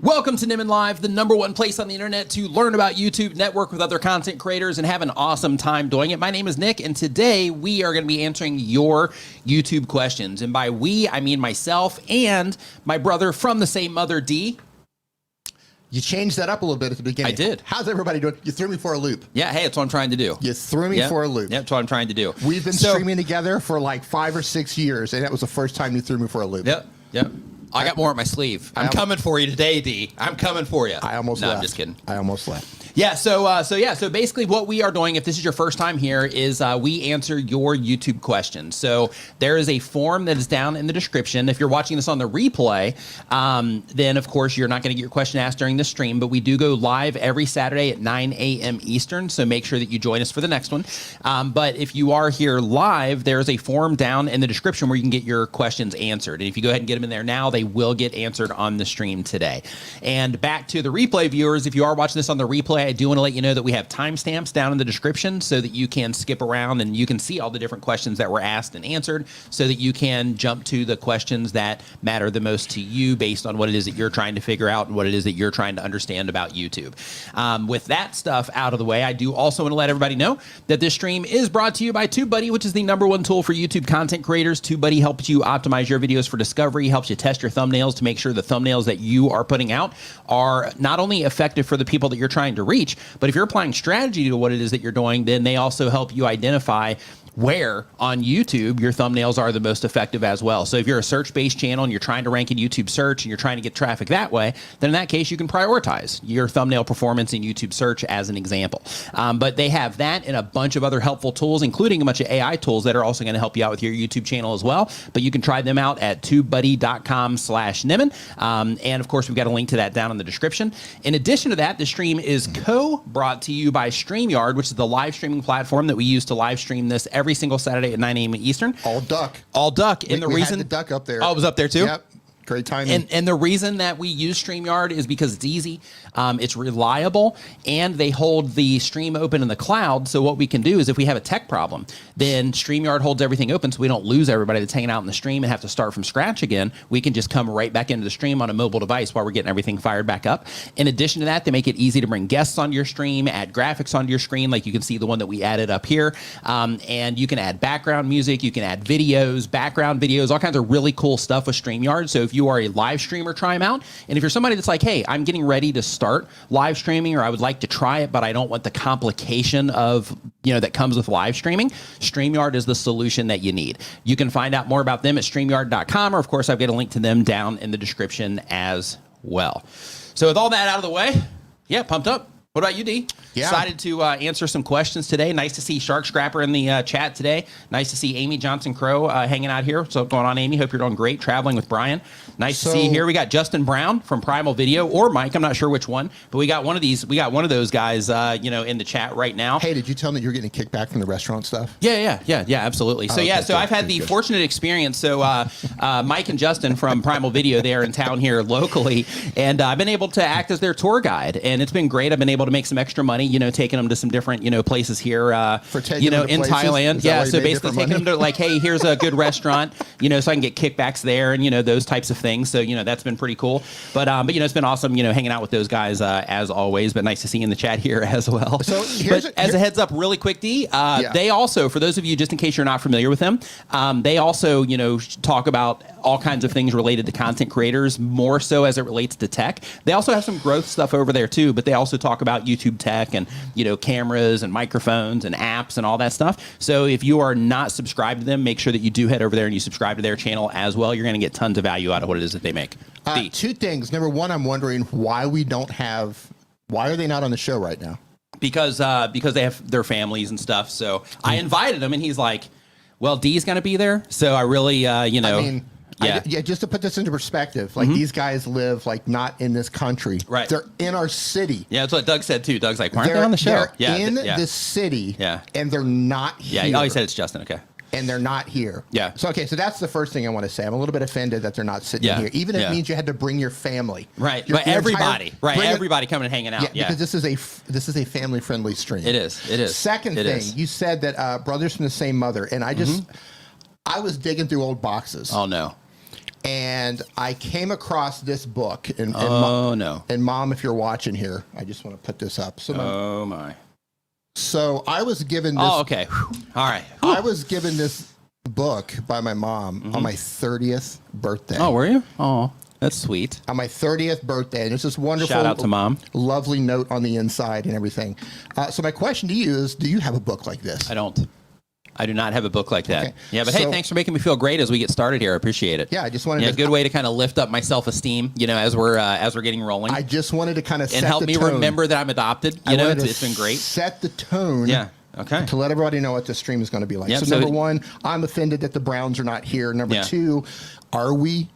Welcome to Nimmin Live, the #1 place on the internet to learn about YouTube, network with other content creators, and have an awesome time doing it. My name is Nick, and today we are going to be answering your YouTube questions. And by we, I mean myself and my brother from the same mother, D. You changed that up a little bit at the beginning. I did. How's everybody doing? You threw me for a loop. Yeah, hey, that's what I'm trying to do. You threw me for a loop. Yep, that's what I'm trying to do. We've been streaming together for like 5 or 6 years, and that was the first time you threw me for a loop. Yep. I got more up my sleeve. I'm coming for you today, D. I'm coming for you. I almost left. No, I'm just kidding. I almost left. Yeah, so basically what we are doing, if this is your first time here, is we answer your YouTube questions. So there is a form that is down in the description. If you're watching this on the replay, then of course you're not going to get your question asked during the stream, but we do go live every Saturday at 9 a.m. Eastern, so make sure that you join us for the next one. But if you are here live, there's a form down in the description where you can get your questions answered. And if you go ahead and get them in there now, they will get answered on the stream today. And back to the replay viewers, if you are watching this on the replay, I do want to let you know that we have timestamps down in the description so that you can skip around and you can see all the different questions that were asked and answered so that you can jump to the questions that matter the most to you based on what it is that you're trying to figure out and what it is that you're trying to understand about YouTube. With that stuff out of the way, I do also want to let everybody know that this stream is brought to you by TubeBuddy, which is the #1 tool for YouTube content creators. TubeBuddy helps you optimize your videos for discovery, helps you test your thumbnails to make sure the thumbnails that you are putting out are not only effective for the people that you're trying to reach, but if you're applying strategy to what it is that you're doing, then they also help you identify where on YouTube your thumbnails are the most effective as well. So if you're a search-based channel and you're trying to rank in YouTube search and you're trying to get traffic that way, then in that case you can prioritize your thumbnail performance in YouTube search as an example. But they have that and a bunch of other helpful tools, including a bunch of AI tools that are also going to help you out with your YouTube channel as well. But you can try them out at tubebuddy.com/Nimmin. And of course, we've got a link to that down in the description. In addition to that, the stream is co-brought to you by StreamYard, which is the live streaming platform that we use to live stream this every single Saturday at 9 a.m. Eastern. All duck. And the reason had the duck up there. Oh, it was up there too? Yep. Great timing. And the reason that we use StreamYard is because it's easy, it's reliable, and they hold the stream open in the cloud. So what we can do is if we have a tech problem, then StreamYard holds everything open so we don't lose everybody that's hanging out in the stream and have to start from scratch again. We can just come right back into the stream on a mobile device while we're getting everything fired back up. In addition to that, they make it easy to bring guests onto your stream, add graphics onto your screen, like you can see the one that we added up here. And you can add background music, you can add videos, background videos, all kinds of really cool stuff with StreamYard. So if you are a live streamer, try them out. And if you're somebody that's like, hey, I'm getting ready to start live streaming, or I would like to try it, but I don't want the complication of, that comes with live streaming, StreamYard is the solution that you need. You can find out more about them at StreamYard.com, or of course, I've got a link to them down in the description as well. So with all that out of the way, yeah, pumped up. What about you, D? Yeah. Excited to answer some questions today. Nice to see Shark Scrapper in the chat today. Nice to see Amy Johnson-Crow hanging out here. What's going on, Amy? Hope you're doing great traveling with Brian. Nice to see you here. We got Justin Brown from Primal Video, or Mike. I'm not sure which one, but we got one of these. We got one of those guys, in the chat right now. Hey, did you tell me you're getting a kickback from the restaurant stuff? Yeah, absolutely. So I've had the fortunate experience. So Mike and Justin from Primal Video, they're in town here locally, and I've been able to act as their tour guide, and it's been great. I've been able to make some extra money, taking them to some different, places here, for taking them to in places? Thailand. Yeah, so basically taking them to like, hey, here's a good restaurant, so I can get kickbacks there and, those types of things. So, that's been pretty cool. But it's been awesome, hanging out with those guys as always, but nice to see you in the chat here as well. So as a heads up really quick, D, they also, for those of you, just in case you're not familiar with them, they also, talk about all kinds of things related to content creators, more so as it relates to tech. They also have some growth stuff over there too, but they also talk about YouTube tech and, cameras and microphones and apps and all that stuff. So if you are not subscribed to them, make sure that you do head over there and you subscribe to their channel as well. You're going to get tons of value out of what it is that they make. Two things. Number one, I'm wondering why are they not on the show right now? Because they have their families and stuff. So I invited him and he's like, well, D's going to be there. So I really, just to put this into perspective, like these guys live like not in this country. Right. They're in our city. Yeah, that's what Doug said too. Doug's like, why aren't they on the show? They're in the city. Yeah. And they're not here. Yeah, he said it's Justin. Okay. And they're not here. Yeah. So that's the first thing I want to say. I'm a little bit offended that they're not sitting here, even if it means you had to bring your family. Right. But everybody, everybody coming and hanging out. Yeah. Because this is a family friendly stream. It is. Second thing, you said that brothers from the same mother, and I was digging through old boxes. Oh no. And I came across this book. And no. And Mom, if you're watching here, I just want to put this up. So my. So I was given this. Oh, okay. All right. I was given this book by my mom on my 30th birthday. Oh, were you? Oh, that's sweet. On my 30th birthday. And there's this wonderful, shout out to Mom. Lovely note on the inside and everything. So my question to you is, do you have a book like this? I don't. I do not have a book like that. Okay. Yeah, but hey, thanks for making me feel great as we get started here. I appreciate it. Yeah, I just wanted to... good way to kind of lift up my self-esteem, as we're getting rolling. I just wanted to kind of and help me remember that I'm adopted. It's been great. Set the tone. Yeah. Okay. To let everybody know what the stream is going to be like. Yep, so number one, I'm offended that the Browns are not here. Number two, are we?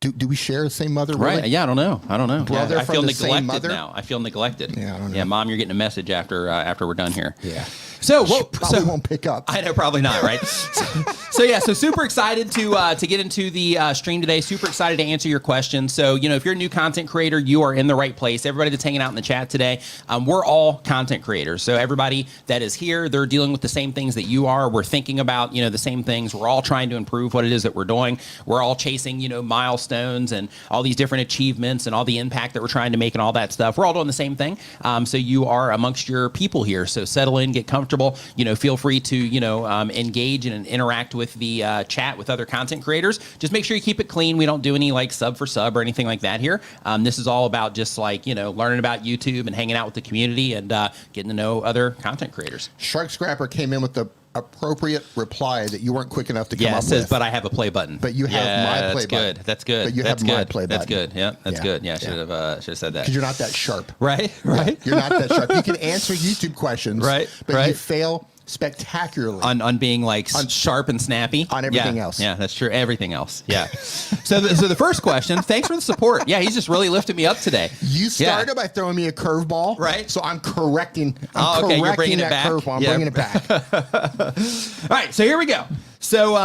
Do we share the same mother? Right. Really? Yeah, I don't know. Brother I feel from the same neglected mother? now. I feel neglected. Yeah, I don't know. Yeah, Mom, you're getting a message after we're done here. Yeah. So probably won't pick up. I know, probably not, right? So super excited to get into the stream today. Super excited to answer your questions. So if you're a new content creator, you are in the right place. Everybody that's hanging out in the chat today, we're all content creators. So everybody that is here, they're dealing with the same things that you are. We're thinking about the same things. We're all trying to improve what it is that we're doing. We're all chasing milestones and all these different achievements and all the impact that we're trying to make and all that stuff. We're all doing the same thing. So you are amongst your people here. So settle in, get comfortable. Feel free to engage and interact with the chat with other content creators. Just make sure you keep it clean. We don't do any sub for sub or anything like that here. This is all about just learning about YouTube and hanging out with the community and getting to know other content creators. Shark Scrapper came in with the appropriate reply that you weren't quick enough to come up says, with. but I have a play button. But you have my play button. That's good. But you that's have good. my play button. That's good. Yeah, that's good. Yeah, should have said that. Because you're not that sharp. Right. You're not that sharp. You can answer YouTube questions. But you fail spectacularly on being sharp and snappy on everything else. Yeah, that's true. Everything else. Yeah. so the first question. Thanks for the support. Yeah, he's just really lifted me up today. You started by throwing me a curveball, right? So I'm correcting. You're bringing it back. Curveball. I'm bringing it back. All right, so here we go. So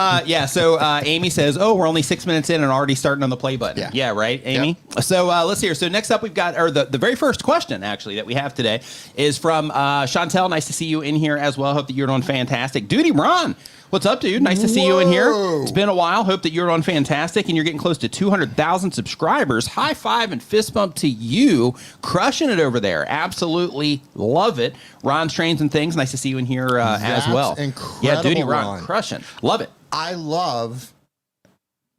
Amy says, "Oh, we're only 6 minutes in and already starting on the play button." Yeah, right, Amy. Yep. So let's see here. So next up, we've got the very first question actually that we have today is from Chantel. Nice to see you in here as well. Hope that you're doing fantastic, Duty Ron. What's up, dude? Nice to see you in here. It's been a while. Hope that you're on fantastic and you're getting close to 200,000 subscribers. High five and fist bump to you. Crushing it over there. Absolutely love it. Ron's Trains and Things. Nice to see you in here as well. Incredible, yeah, Duty Ron. Crushing. Love it. I love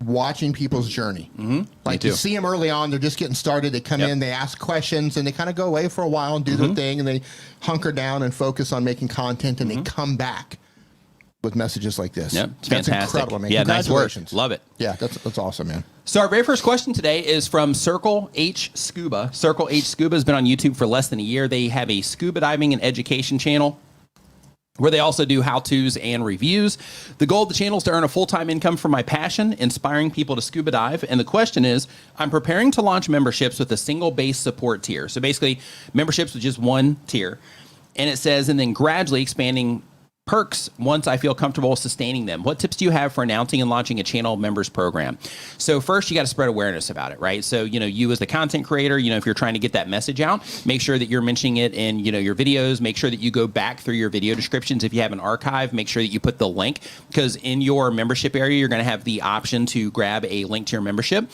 watching people's journey. Mm-hmm. You see them early on, they're just getting started. They come in, they ask questions, and they kind of go away for a while and do their thing, and they hunker down and focus on making content, and they come back with messages like this. Yep, it's that's fantastic. Incredible, man. Yeah, nice work. Congratulations. Love it. Yeah, that's awesome, man. So our very first question today is from Circle H Scuba. Circle H Scuba has been on YouTube for less than a year. They have a scuba diving and education channel where they also do how-tos and reviews. The goal of the channel is to earn a full-time income from my passion, inspiring people to scuba dive. And the question is, I'm preparing to launch memberships with a single base support tier. So basically, memberships with just one tier. And it says, and then gradually expanding perks once I feel comfortable sustaining them. What tips do you have for announcing and launching a channel members program? So first, you got to spread awareness about it, right? So, you as the content creator, if you're trying to get that message out, make sure that you're mentioning it in, your videos. Make sure that you go back through your video descriptions. If you have an archive, make sure that you put the link, because in your membership area, you're going to have the option to grab a link to your membership.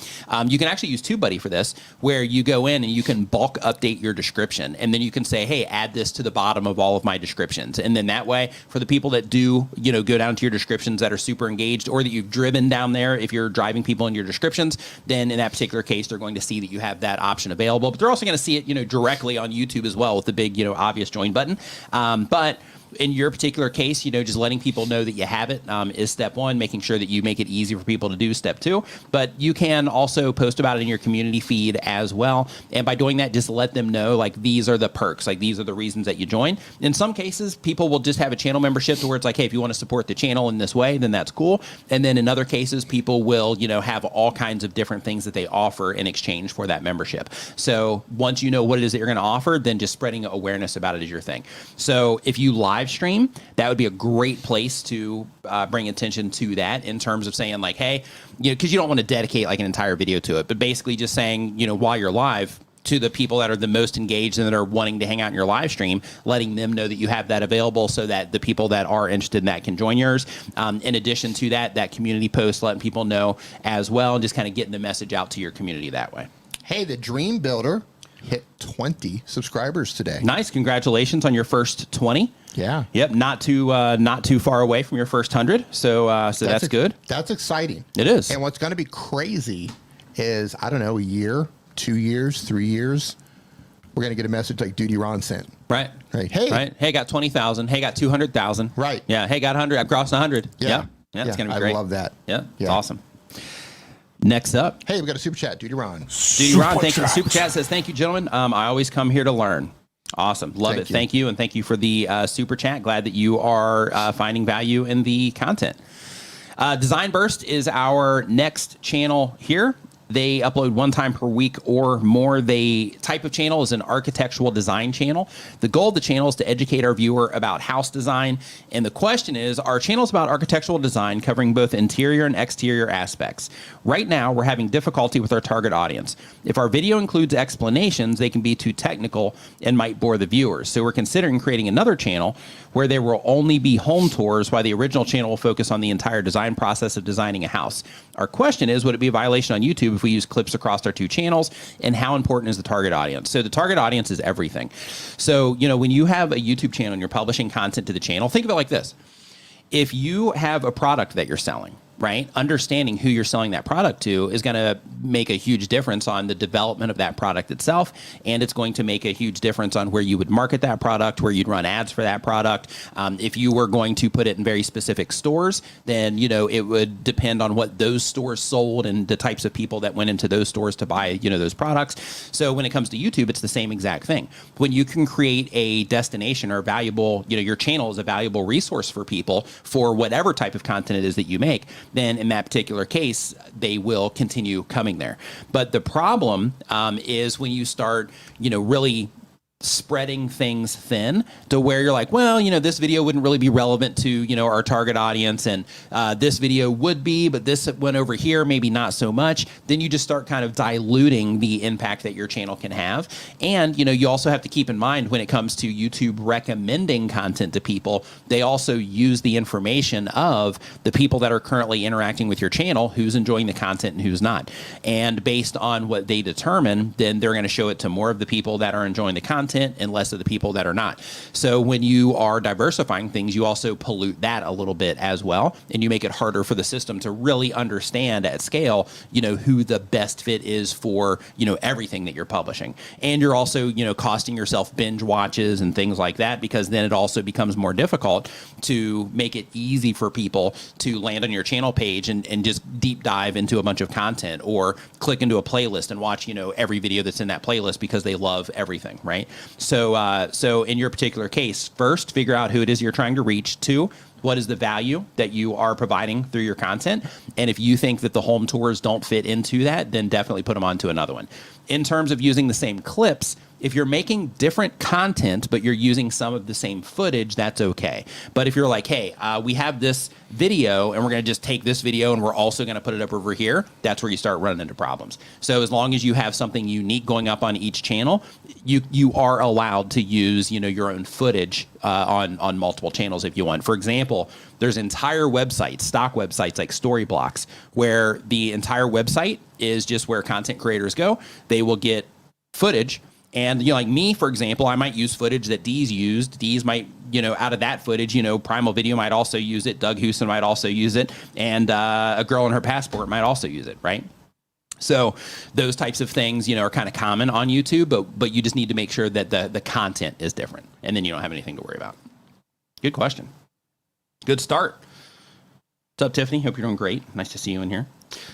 You can actually use TubeBuddy for this, where you go in and you can bulk update your description. And then you can say, hey, add this to the bottom of all of my descriptions. And then that way, for the people that do, go down to your descriptions that are super engaged, or that you've driven down there, if you're driving people in your descriptions, then in that particular case, they're going to see that you have that option available. But they're also going to see it, directly on YouTube as well with the big, obvious join button. But in your particular case, just letting people know that you have it is step one, making sure that you make it easy for people to do step two. But you can also post about it in your community feed as well. And by doing that, just let them know, these are the perks, these are the reasons that you join. In some cases, people will just have a channel membership to where it's hey, if you want to support the channel in this way, then that's cool. And then in other cases, people will, have all kinds of different things that they offer in exchange for that membership. So once you know what it is that you're going to offer, then just spreading awareness about it is your thing. So if you live stream, that would be a great place to bring attention to that, in terms of saying hey, because you don't want to dedicate an entire video to it, but basically just saying, while you're live, to the people that are the most engaged and that are wanting to hang out in your live stream, letting them know that you have that available so that the people that are interested in that can join yours. In addition to that community post, letting people know as well, and just kind of getting the message out to your community that way. Hey, the Dream Builder hit 20 subscribers today. Nice. Congratulations on your first 20. Yeah. Yep. Not too far away from your first 100. So that's good. That's exciting. It is. And what's going to be crazy is, I don't know, a year, 2 years, 3 years, we're going to get a message like Duty Ron sent. Right. Right. Hey. Right. Hey, got 20,000. Hey, got 200,000. Right. Yeah. Hey, got 100. I've crossed 100. Yeah. Yeah. It's going to be great. I love that. Yeah. It's awesome. Next up. Hey, we got a super chat. Duty Ron. Duty Ron, thank you. The super chat says, thank you, gentlemen. I always come here to learn. Awesome. Love it. Thank you. And thank you for the super chat. Glad that you are finding value in the content. Design Burst is our next channel here. They upload 1 time per week or more. The type of channel is an architectural design channel. The goal of the channel is to educate our viewer about house design. And the question is, our channel is about architectural design covering both interior and exterior aspects. Right now, we're having difficulty with our target audience. If our video includes explanations, they can be too technical and might bore the viewers. So we're considering creating another channel where there will only be home tours, while the original channel will focus on the entire design process of designing a house. Our question is, would it be a violation on YouTube if we use clips across our 2 channels, and how important is the target audience? So the target audience is everything. So, when you have a YouTube channel and you're publishing content to the channel, think of it like this. If you have a product that you're selling, right, understanding who you're selling that product to is going to make a huge difference on the development of that product itself. And it's going to make a huge difference on where you would market that product, where you'd run ads for that product. If you were going to put it in very specific stores, then, it would depend on what those stores sold and the types of people that went into those stores to buy, those products. So when it comes to YouTube, it's the same exact thing. When you can create a destination or a valuable, your channel is a valuable resource for people for whatever type of content it is that you make, then in that particular case, they will continue coming there. But the problem is when you start, really spreading things thin to where you're like, well, this video wouldn't really be relevant to, our target audience, and this video would be, but this one over here, maybe not so much. Then you just start kind of diluting the impact that your channel can have. And, you also have to keep in mind when it comes to YouTube recommending content to people, they also use the information of the people that are currently interacting with your channel, who's enjoying the content and who's not. And based on what they determine, then they're going to show it to more of the people that are enjoying the content and less of the people that are not. So when you are diversifying things, you also pollute that a little bit as well, and you make it harder for the system to really understand at scale, who the best fit is for, everything that you're publishing. And you're also, costing yourself binge watches and things like that, because then it also becomes more difficult to make it easy for people to land on your channel page and just deep dive into a bunch of content, or click into a playlist and watch, every video that's in that playlist because they love everything, right? So in your particular case, first, figure out who it is you're trying to reach. 2, what is the value that you are providing through your content? And if you think that the home tours don't fit into that, then definitely put them onto another one. In terms of using the same clips, if you're making different content, but you're using some of the same footage, that's okay. But if you're like, hey, we have this video and we're going to just take this video and we're also going to put it up over here, that's where you start running into problems. So as long as you have something unique going up on each channel, you are allowed to use, your own footage on multiple channels if you want. For example, there's entire websites, stock websites like Storyblocks, where the entire website is just where content creators go. They will get footage. And, like me, for example, I might use footage that Dee's used. Dee's might, out of that footage, Primal Video might also use it. Doug Houston might also use it. And a girl in her passport might also use it, right? So those types of things, are kind of common on YouTube, but you just need to make sure that the content is different. And then you don't have anything to worry about. Good question. Good start. What's up, Tiffany? Hope you're doing great. Nice to see you in here.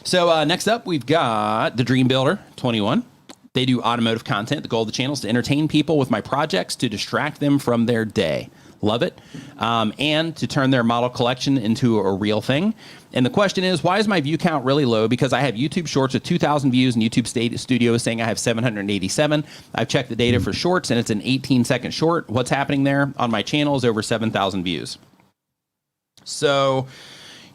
So next up, we've got the Dream Builder 21. They do automotive content. The goal of the channel is to entertain people with my projects, to distract them from their day. Love it. And to turn their model collection into a real thing. And the question is, why is my view count really low? Because I have YouTube Shorts with 2,000 views, and YouTube Studio is saying I have 787. I've checked the data for Shorts, and it's an 18-second short. What's happening there? On my channel is over 7,000 views. So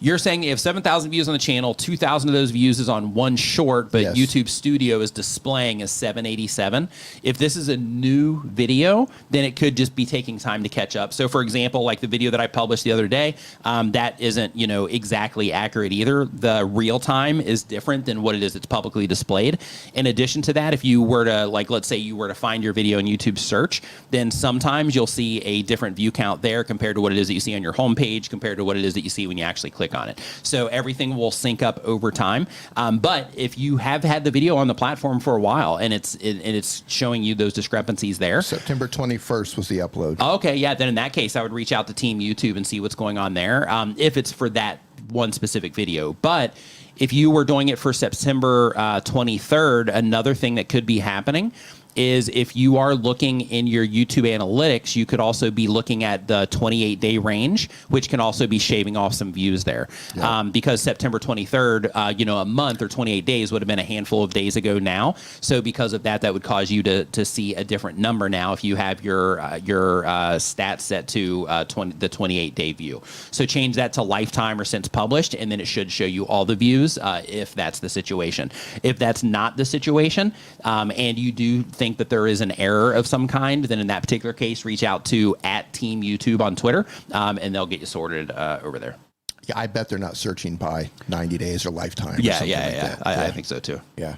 You're saying you have 7,000 views on the channel, 2,000 of those views is on one short, but YouTube Studio is displaying as 787. If this is a new video, then it could just be taking time to catch up. So for example, like the video that I published the other day, that isn't, exactly accurate either. The real time is different than what it is that's publicly displayed. In addition to that, if you were to, like, let's say you were to find your video in YouTube search, then sometimes you'll see a different view count there compared to what it is that you see on your homepage, compared to what it is that you see when you actually click on it. So everything will sync up over time. But if you have had the video on the platform for a while and it's showing you those discrepancies there. September 21st was the upload. Okay, yeah. Then in that case, I would reach out to Team YouTube and see what's going on there, if it's for that one specific video. But if you were doing it for September 23rd, another thing that could be happening is if you are looking in your YouTube analytics, you could also be looking at the 28-day range, which can also be shaving off some views there. Because September 23rd, a month or 28 days would have been a handful of days ago now. So because of that, that would cause you to see a different number now if you have your stats set to the 28-day view. So change that to lifetime or since published, and then it should show you all the views if that's the situation. If that's not the situation, and you do think that there is an error of some kind, then in that particular case, reach out to @Team YouTube on Twitter, and they'll get you sorted over there. Yeah, I bet they're not searching by 90 days or lifetime. Yeah. I think so too. Yeah.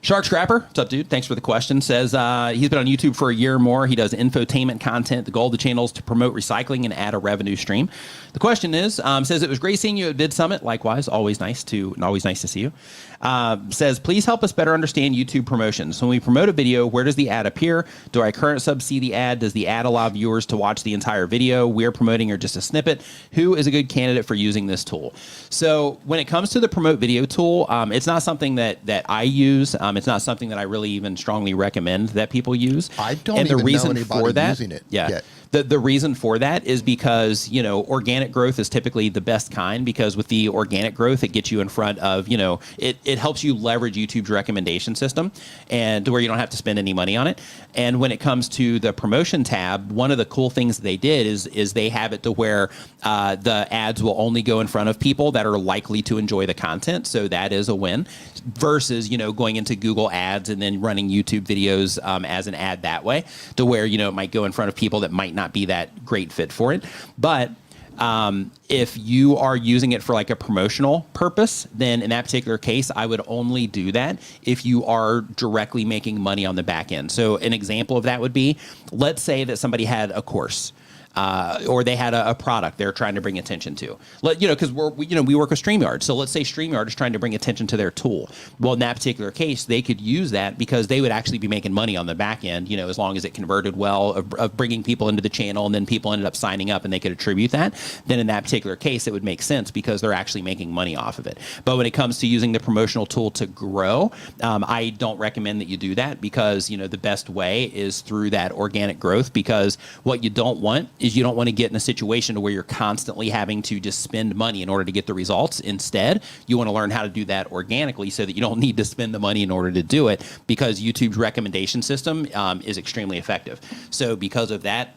Shark Scrapper, what's up, dude? Thanks for the question. Says he's been on YouTube for a year or more. He does infotainment content. The goal of the channel is to promote recycling and add a revenue stream. The question is, says it was great seeing you at Vid Summit. Likewise, always nice to see you. Says, please help us better understand YouTube promotions. When we promote a video, where does the ad appear? Do our current subs see the ad? Does the ad allow viewers to watch the entire video we're promoting or just a snippet? Who is a good candidate for using this tool? So when it comes to the promote video tool, it's not something that I use. It's not something that I really even strongly recommend that people use. I don't even know anybody using it yet. The reason for that is because, organic growth is typically the best kind, because with the organic growth, it gets you in front of, it helps you leverage YouTube's recommendation system and to where you don't have to spend any money on it. And when it comes to the promotion tab, one of the cool things that they did is they have it to where the ads will only go in front of people that are likely to enjoy the content. So that is a win versus, going into Google ads and then running YouTube videos as an ad that way, to where, it might go in front of people that might not be that great fit for it. But if you are using it for like a promotional purpose, then in that particular case, I would only do that if you are directly making money on the back end. So an example of that would be, let's say that somebody had a course. Or they had a product they're trying to bring attention to. Because we work with StreamYard. So let's say StreamYard is trying to bring attention to their tool. Well, in that particular case, they could use that because they would actually be making money on the back end, as long as it converted well of bringing people into the channel, and then people ended up signing up and they could attribute that. Then in that particular case, it would make sense because they're actually making money off of it. But when it comes to using the promotional tool to grow, I don't recommend that you do that, because, the best way is through that organic growth, because what you don't want is you don't want to get in a situation where you're constantly having to just spend money in order to get the results. Instead, you want to learn how to do that organically so that you don't need to spend the money in order to do it, because YouTube's recommendation system is extremely effective. So because of that,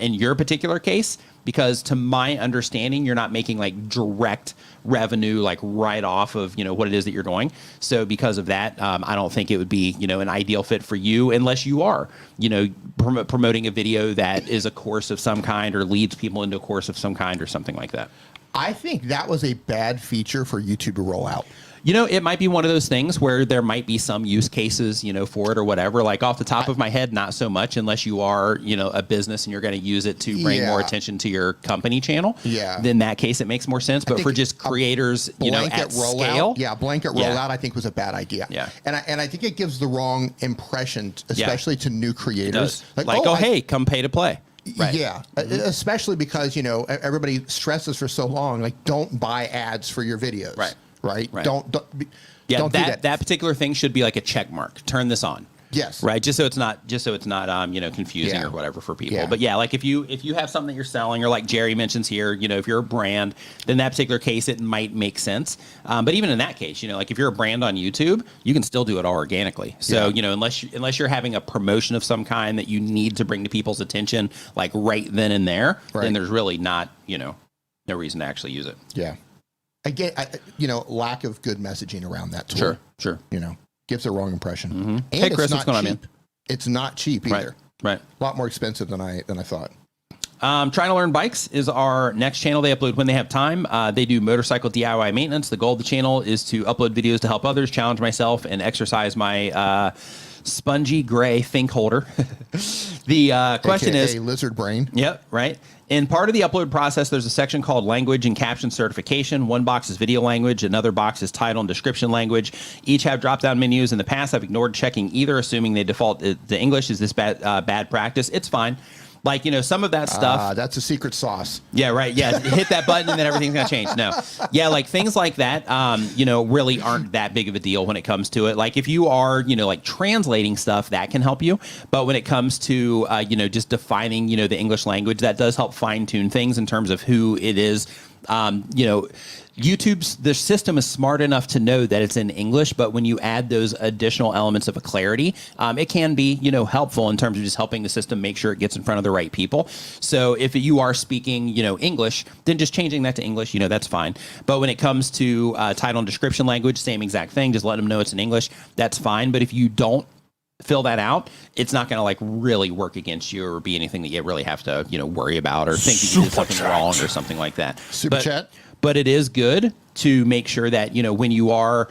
in your particular case, because to my understanding, you're not making like direct revenue, like right off of, what it is that you're doing. So because of that, I don't think it would be, an ideal fit for you unless you are, promoting a video that is a course of some kind or leads people into a course of some kind or something like that. I think that was a bad feature for YouTube to roll out. It might be one of those things where there might be some use cases, for it or whatever. Like off the top of my head, not so much, unless you are, a business and you're going to use it to bring more attention to your company channel. Yeah. Then in that case, it makes more sense. But for just creators, at scale. Yeah, blanket rollout, I think was a bad idea. Yeah. And I think it gives the wrong impression, especially to new creators. Hey, come pay to play. Right. Yeah, especially because, everybody stresses for so long, like don't buy ads for your videos. Right. Don't do that. That particular thing should be like a check mark. Turn this on. Yes. Right. Just so it's not confusing or whatever for people. But yeah, like if you have something that you're selling, or like Jerry mentions here, if you're a brand, then in that particular case, it might make sense. But even in that case, like if you're a brand on YouTube, you can still do it all organically. So, unless you're having a promotion of some kind that you need to bring to people's attention, like right then and there, then there's really not no reason to actually use it. Yeah. Again, lack of good messaging around that tool. Sure. Gives a wrong impression. And Hey, Chris, what's going on, man? It's not cheap either. Right. A lot more expensive than I thought. Trying to Learn Bikes is our next channel. They upload when they have time. They do motorcycle DIY maintenance. The goal of the channel is to upload videos to help others, challenge myself, and exercise my spongy gray think holder. The question AKA is lizard brain. Yep, right. In part of the upload process, there's a section called language and caption certification. One box is video language. Another box is title and description language. Each have drop-down menus. In the past, I've ignored checking either, assuming they default to English. Is this bad practice? It's fine. Like, some of that stuff. That's a secret sauce. Yeah, right. Yeah, hit that button and then everything's going to change. No. Yeah, like things like that, really aren't that big of a deal when it comes to it. Like if you are, like translating stuff, that can help you. But when it comes to, just defining, the English language, that does help fine tune things in terms of who it is. The system is smart enough to know that it's in English, but when you add those additional elements of a clarity, it can be, helpful in terms of just helping the system make sure it gets in front of the right people. So if you are speaking, English, then just changing that to English, that's fine. But when it comes to title and description language, same exact thing. Just let them know it's in English. That's fine. But if you don't fill that out, it's not going to really work against you or be anything that you really have to, worry about or think that you did something wrong or something like that. Super chat. But it is good to make sure that, when you are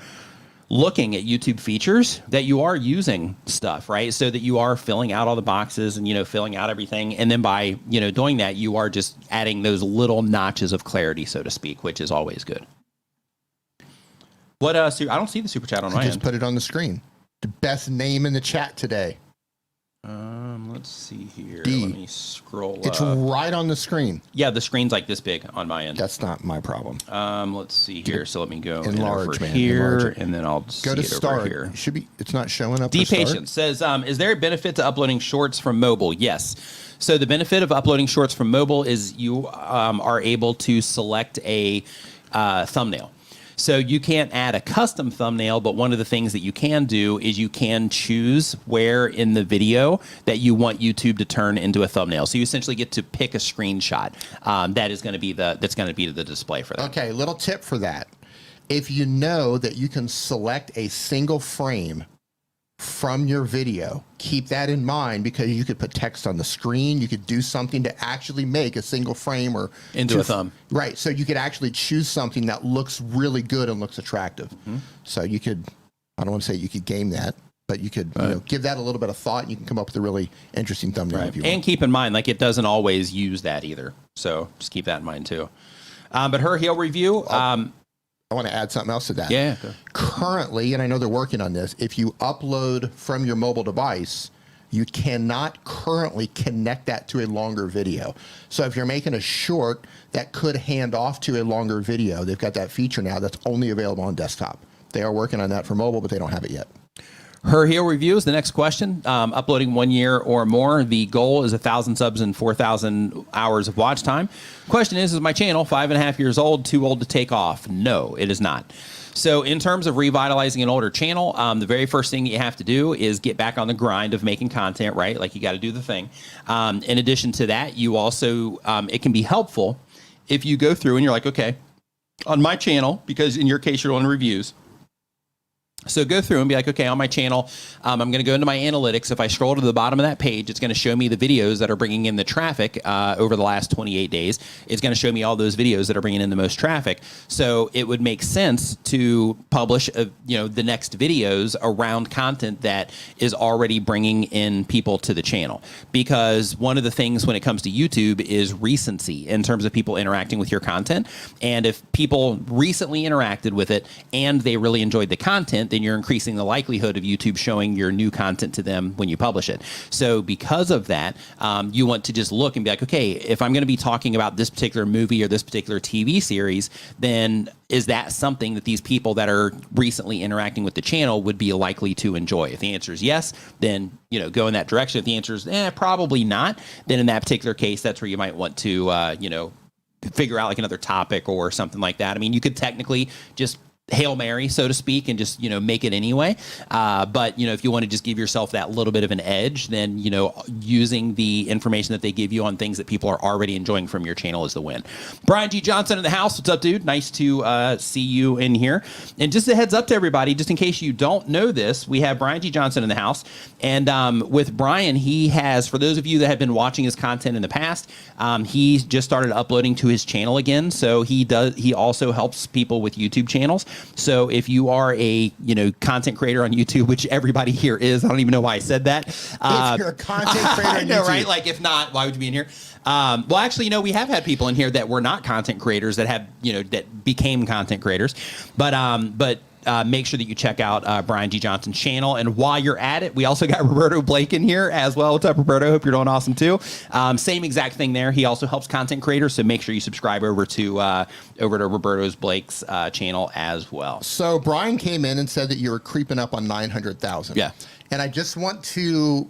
looking at YouTube features, that you are using stuff, right? So that you are filling out all the boxes and, filling out everything. And then by, doing that, you are just adding those little notches of clarity, so to speak, which is always good. What, I don't see the super chat on my end. Just put it on the screen. The best name in the chat today. Let's see here. D. Let me scroll It's up. right on the screen. Yeah, the screen's like this big on my end. That's not my problem. Let's see here. So let me go Enlarge, over man. here, Enlarge it. and then I'll Go to see it start. over here. It should be. It's not showing up. D for start. Patient says, is there a benefit to uploading shorts from mobile? Yes. So the benefit of uploading shorts from mobile is you are able to select a thumbnail. So you can't add a custom thumbnail, but one of the things that you can do is you can choose where in the video that you want YouTube to turn into a thumbnail. So you essentially get to pick a screenshot that's going to be the display for that. Okay, little tip for that. If you know that you can select a single frame from your video, keep that in mind because you could put text on the screen. You could do something to actually make a single frame or into a thumb. Right. So you could actually choose something that looks really good and looks attractive. Mm-hmm. So you could, I don't want to say you could game that, but you could give that a little bit of thought and you can come up with a really interesting thumbnail if you want. And keep in mind, like it doesn't always use that either. So just keep that in mind too. But her heel review, I want to add something else to that. Yeah. Currently, and I know they're working on this, if you upload from your mobile device, you cannot currently connect that to a longer video. So if you're making a short that could hand off to a longer video, they've got that feature now that's only available on desktop. They are working on that for mobile, but they don't have it yet. Her heel review is the next question. Uploading 1 year or more. The goal is 1,000 subs and 4,000 hours of watch time. Question is my channel 5.5 years old, too old to take off? No, it is not. So in terms of revitalizing an older channel, the very first thing you have to do is get back on the grind of making content, right? Like you got to do the thing. In addition to that, you also, it can be helpful if you go through and you're like, okay, on my channel, because in your case, you're on reviews. So go through and be like, okay, on my channel, I'm going to go into my analytics. If I scroll to the bottom of that page, it's going to show me the videos that are bringing in the traffic over the last 28 days. It's going to show me all those videos that are bringing in the most traffic. So it would make sense to publish, the next videos around content that is already bringing in people to the channel. Because one of the things when it comes to YouTube is recency in terms of people interacting with your content. And if people recently interacted with it and they really enjoyed the content, then you're increasing the likelihood of YouTube showing your new content to them when you publish it. So because of that, you want to just look and be like, okay, if I'm going to be talking about this particular movie or this particular TV series, then is that something that these people that are recently interacting with the channel would be likely to enjoy? If the answer is yes, then go in that direction. If the answer is probably not, then in that particular case, that's where you might want to figure out like another topic or something like that. I mean, you could technically just Hail Mary, so to speak, and just, make it anyway. But, if you want to just give yourself that little bit of an edge, then, using the information that they give you on things that people are already enjoying from your channel is the win. Brian G. Johnson in the house. What's up, dude? Nice to see you in here. And just a heads up to everybody, just in case you don't know this, we have Brian G. Johnson in the house. And with Brian, he has, for those of you that have been watching his content in the past, he just started uploading to his channel again. So he also helps people with YouTube channels. So if you are a, content creator on YouTube, which everybody here is, I don't even know why I said that. If you're a content creator on I know, YouTube. right? Like, if not, why would you be in here? Well, actually, we have had people in here that were not content creators that have, that became content creators. But make sure that you check out Brian G. Johnson's channel. And while you're at it, we also got Roberto Blake in here as well. What's up, Roberto? Hope you're doing awesome too. Same exact thing there. He also helps content creators, so make sure you subscribe over to Roberto's Blake's channel as well. So Brian came in and said that you were creeping up on 900,000. Yeah. And I just want to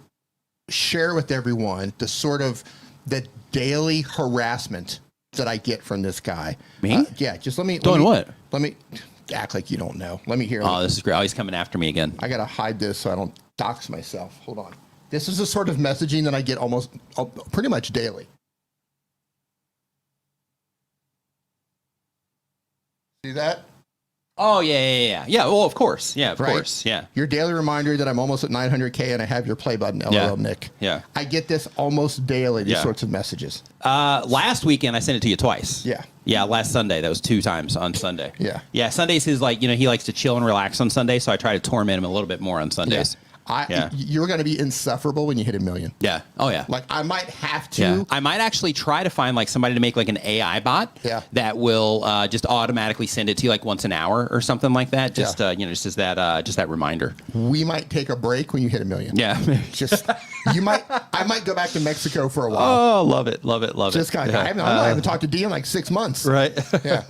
share with everyone the daily harassment that I get from this guy. Me? Yeah, just let me... Doing what? Let me... Act like you don't know. Let me hear. Oh, this is great. Oh, he's coming after me again. I gotta hide this so I don't dox myself. Hold on. This is the sort of messaging that I get almost pretty much daily. See that? Oh, yeah. Well, of course. Yeah, of course. Yeah. Your daily reminder that I'm almost at 900K and I have your play button, LOL, Nick. Yeah. I get this almost daily, these sorts of messages. Last weekend, I sent it to you twice. Yeah. Yeah, last Sunday. That was 2 times on Sunday. Yeah. Yeah, Sundays is like, he likes to chill and relax on Sunday, so I try to torment him a little bit more on Sundays. You're going to be insufferable when you hit 1 million. Yeah. Oh, yeah. Like, I might have to. Yeah. I might actually try to find, somebody to make, an AI bot that will just automatically send it to you, once an hour or something like that. Just, just as that reminder. We might take a break when you hit 1 million. Yeah. I might go back to Mexico for a while. Oh, love it. Just kind of, I haven't talked to D in 6 months. Right. Yeah.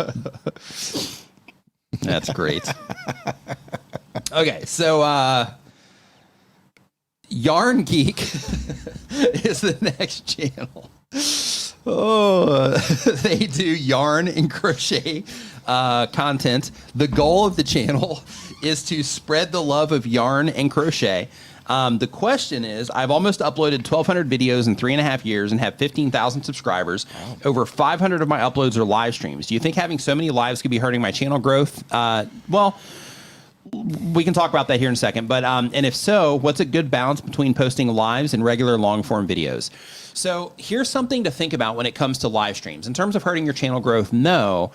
That's great. Okay. So, Yarn Geek is the next channel. Oh, they do yarn and crochet content. The goal of the channel is to spread the love of yarn and crochet. The question is, I've almost uploaded 1,200 videos in 3.5 years and have 15,000 subscribers. Wow. Over 500 of my uploads are live streams. Do you think having so many lives could be hurting my channel growth? Well, we can talk about that here in a second, but and if so, what's a good balance between posting lives and regular long form videos? So here's something to think about when it comes to live streams. In terms of hurting your channel growth, no,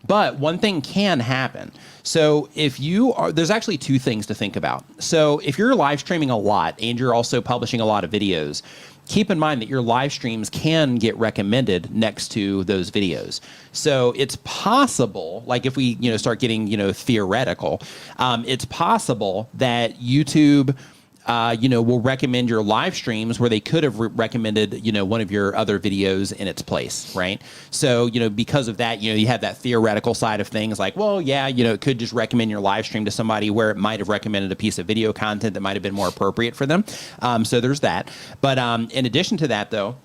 but one thing can happen. So if you are, there's actually 2 things to think about. So if you're live streaming a lot and you're also publishing a lot of videos, keep in mind that your live streams can get recommended next to those videos. So it's possible, if we, start getting, theoretical, it's possible that YouTube, will recommend your live streams where they could have recommended, one of your other videos in its place, right? So, because of that, you have that theoretical side of things well, yeah, it could just recommend your live stream to somebody where it might have recommended a piece of video content that might have been more appropriate for them. So there's that. But in addition to that, though,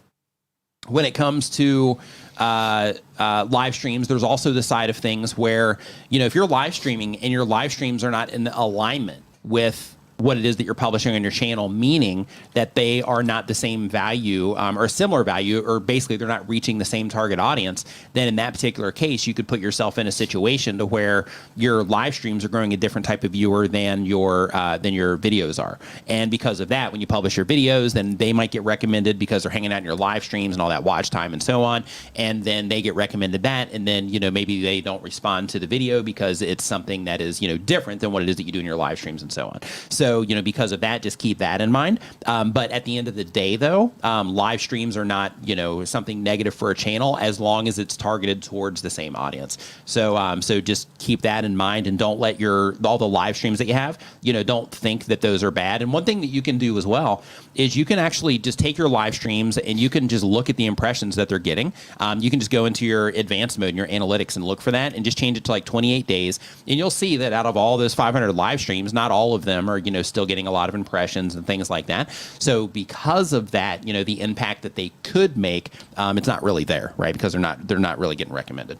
when it comes to live streams, there's also the side of things where, if you're live streaming and your live streams are not in alignment with what it is that you're publishing on your channel, meaning that they are not the same value or similar value, or basically they're not reaching the same target audience, then in that particular case, you could put yourself in a situation to where your live streams are growing a different type of viewer than your videos are. And because of that, when you publish your videos, then they might get recommended because they're hanging out in your live streams and all that watch time and so on. And then they get recommended that. And then, maybe they don't respond to the video because it's something that is, different than what it is that you do in your live streams and so on. So, because of that, just keep that in mind. But at the end of the day, though, live streams are not, something negative for a channel as long as it's targeted towards the same audience. So, so just keep that in mind and don't let all the live streams that you have, don't think that those are bad. And one thing that you can do as well is you can actually just take your live streams and you can just look at the impressions that they're getting. You can just go into your advanced mode and your analytics and look for that and just change it to 28 days. And you'll see that out of all those 500 live streams, not all of them are, still getting a lot of impressions and things like that. So because of that, the impact that they could make, it's not really there, right? Because they're not really getting recommended.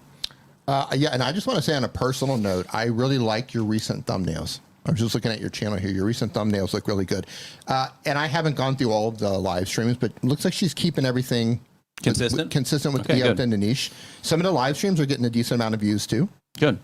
Yeah, and I just want to say on a personal note, I really like your recent thumbnails. I was just looking at your channel here. Your recent thumbnails look really good. And I haven't gone through all of the live streams, but it looks like she's keeping everything consistent with Okay, within the niche. Some of the live streams are getting a decent amount of views too. Good.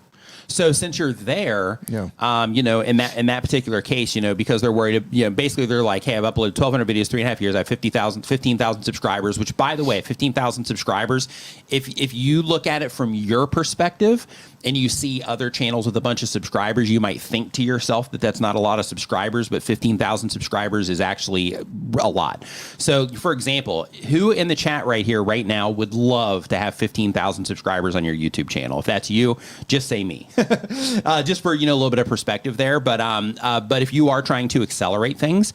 So since you're there, you know, in that particular case, you know, because they're worried, you know, basically they're like, hey, I've uploaded 1,200 videos, 3.5 years. I have 15,000 subscribers, which, by the way, 15,000 subscribers, if you look at it from your perspective and you see other channels with a bunch of subscribers, you might think to yourself that that's not a lot of subscribers, but 15,000 subscribers is actually a lot. So, for example, who in the chat right here, right now, would love to have 15,000 subscribers on your YouTube channel? If that's you, just say me. Just for, you know, a little bit of perspective there. But if you are trying to accelerate things,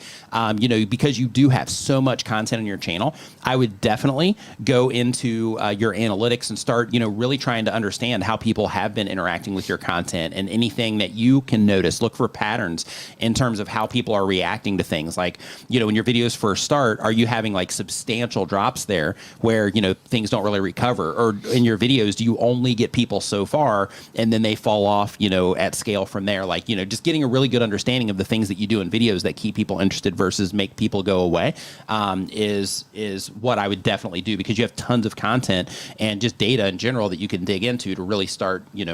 you know, because you do have so much content on your channel, I would definitely go into your analytics and start, you know, really trying to understand how people have been interacting with your content, and anything that you can notice. Look for patterns in terms of how people are reacting to things. Like, you know, when your videos first start, are you having like substantial drops there where, you know, things don't really recover? Or in your videos, do you only get people so far and then they fall off, you know, at scale from there? Like, you know, just getting a really good understanding of the things that you do in videos that keep people interested versus make people go away is what I would definitely do, because you have tons of content and just data in general that you can dig into to really start, you know,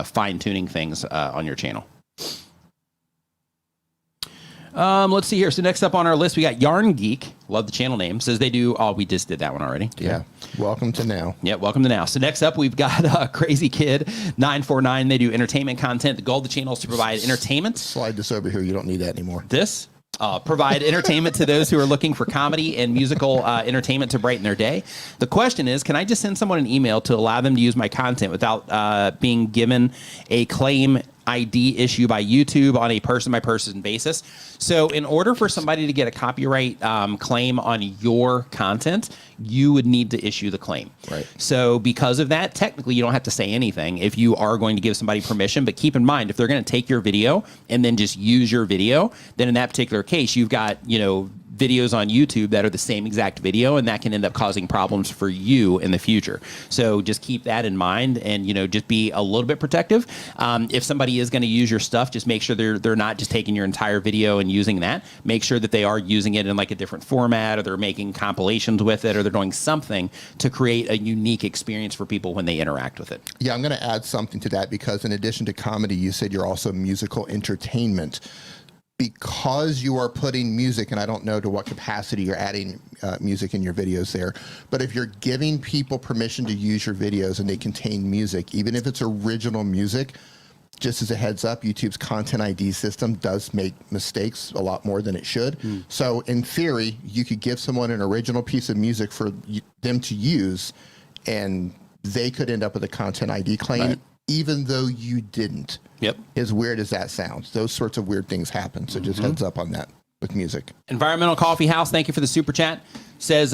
fine-tuning things on your channel. Let's see here. So next up on our list, we got Yarn Geek. Love the channel name. Says they do. Oh, we just did that one already. Yeah. Welcome to Now. Yeah, welcome to Now. So next up, we've got Crazy Kid 949. They do entertainment content. The goal of the channel is to provide entertainment. Slide this over here. You don't need that anymore. This? Provide entertainment to those who are looking for comedy and musical entertainment to brighten their day. The question is, can I just send someone an email to allow them to use my content without being given a claim ID issue by YouTube on a person-by-person basis? So in order for somebody to get a copyright claim on your content, you would need to issue the claim. Right. So because of that, technically you don't have to say anything if you are going to give somebody permission. But keep in mind, if they're going to take your video and then just use your video, then in that particular case, you've got, you know, videos on YouTube that are the same exact video, and that can end up causing problems for you in the future. So just keep that in mind, and, you know, just be a little bit protective. If somebody is going to use your stuff, just make sure they're not just taking your entire video and using that. Make sure that they are using it in like a different format, or they're making compilations with it, or they're doing something to create a unique experience for people when they interact with it. Yeah, I'm going to add something to that, because in addition to comedy, you said you're also musical entertainment. Because you are putting music, and I don't know to what capacity you're adding music in your videos there, but if you're giving people permission to use your videos and they contain music, even if it's original music, just as a heads up, YouTube's Content ID system does make mistakes a lot more than it should. So in theory, you could give someone an original piece of music for them to use, and they could end up with a Content ID claim. Right. Even though you didn't. Yep. As weird as that sounds, those sorts of weird things happen. So just heads up on that with music. Environmental Coffee House, thank you for the super chat. Says,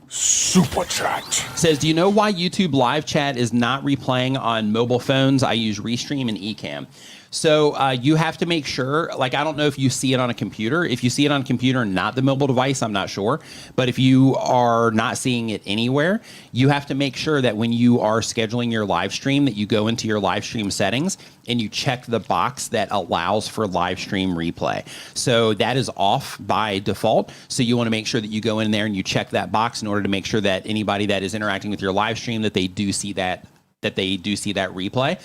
super chat. Says, do you know why YouTube live chat is not replaying on mobile phones? I use Restream and Ecamm. So you have to make sure, like, I don't know if you see it on a computer. If you see it on a computer and not the mobile device, I'm not sure. But if you are not seeing it anywhere, you have to make sure that when you are scheduling your live stream, that you go into your live stream settings and you check the box that allows for live stream replay. So that is off by default. So you want to make sure that you go in there and you check that box in order to make sure that anybody that is interacting with your live stream, that they do see that replay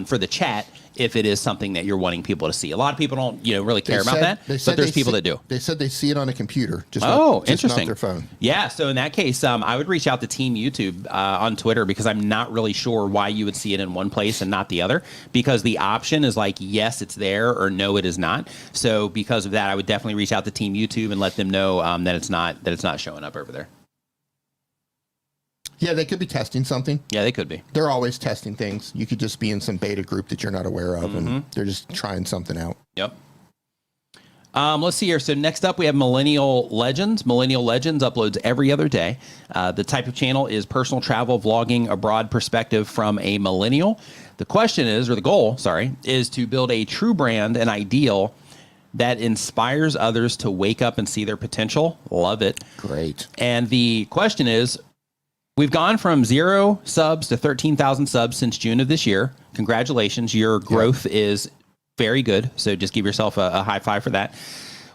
for the chat, if it is something that you're wanting people to see. A lot of people don't, really care about that, but there's people that do. They said they see it on a computer, just interesting. not their phone. Yeah, so in that case, I would reach out to Team YouTube on Twitter, because I'm not really sure why you would see it in one place and not the other, because the option is like, yes, it's there, or no, it is not. So because of that, I would definitely reach out to Team YouTube and let them know that it's not showing up over there. Yeah, they could be testing something. Yeah, they could be. They're always testing things. You could just be in some beta group that you're not aware of, and they're just trying something out. Yep. Let's see here. So next up, we have Millennial Legends. Millennial Legends uploads every other day. The type of channel is personal travel, vlogging, a broad perspective from a millennial. The question is, or the goal, sorry, is to build a true brand and ideal that inspires others to wake up and see their potential. Love it. Great. And the question is, We've gone from 0 subs to 13,000 subs since June of this year. Congratulations. Your growth is very good. So just give yourself a high five for that.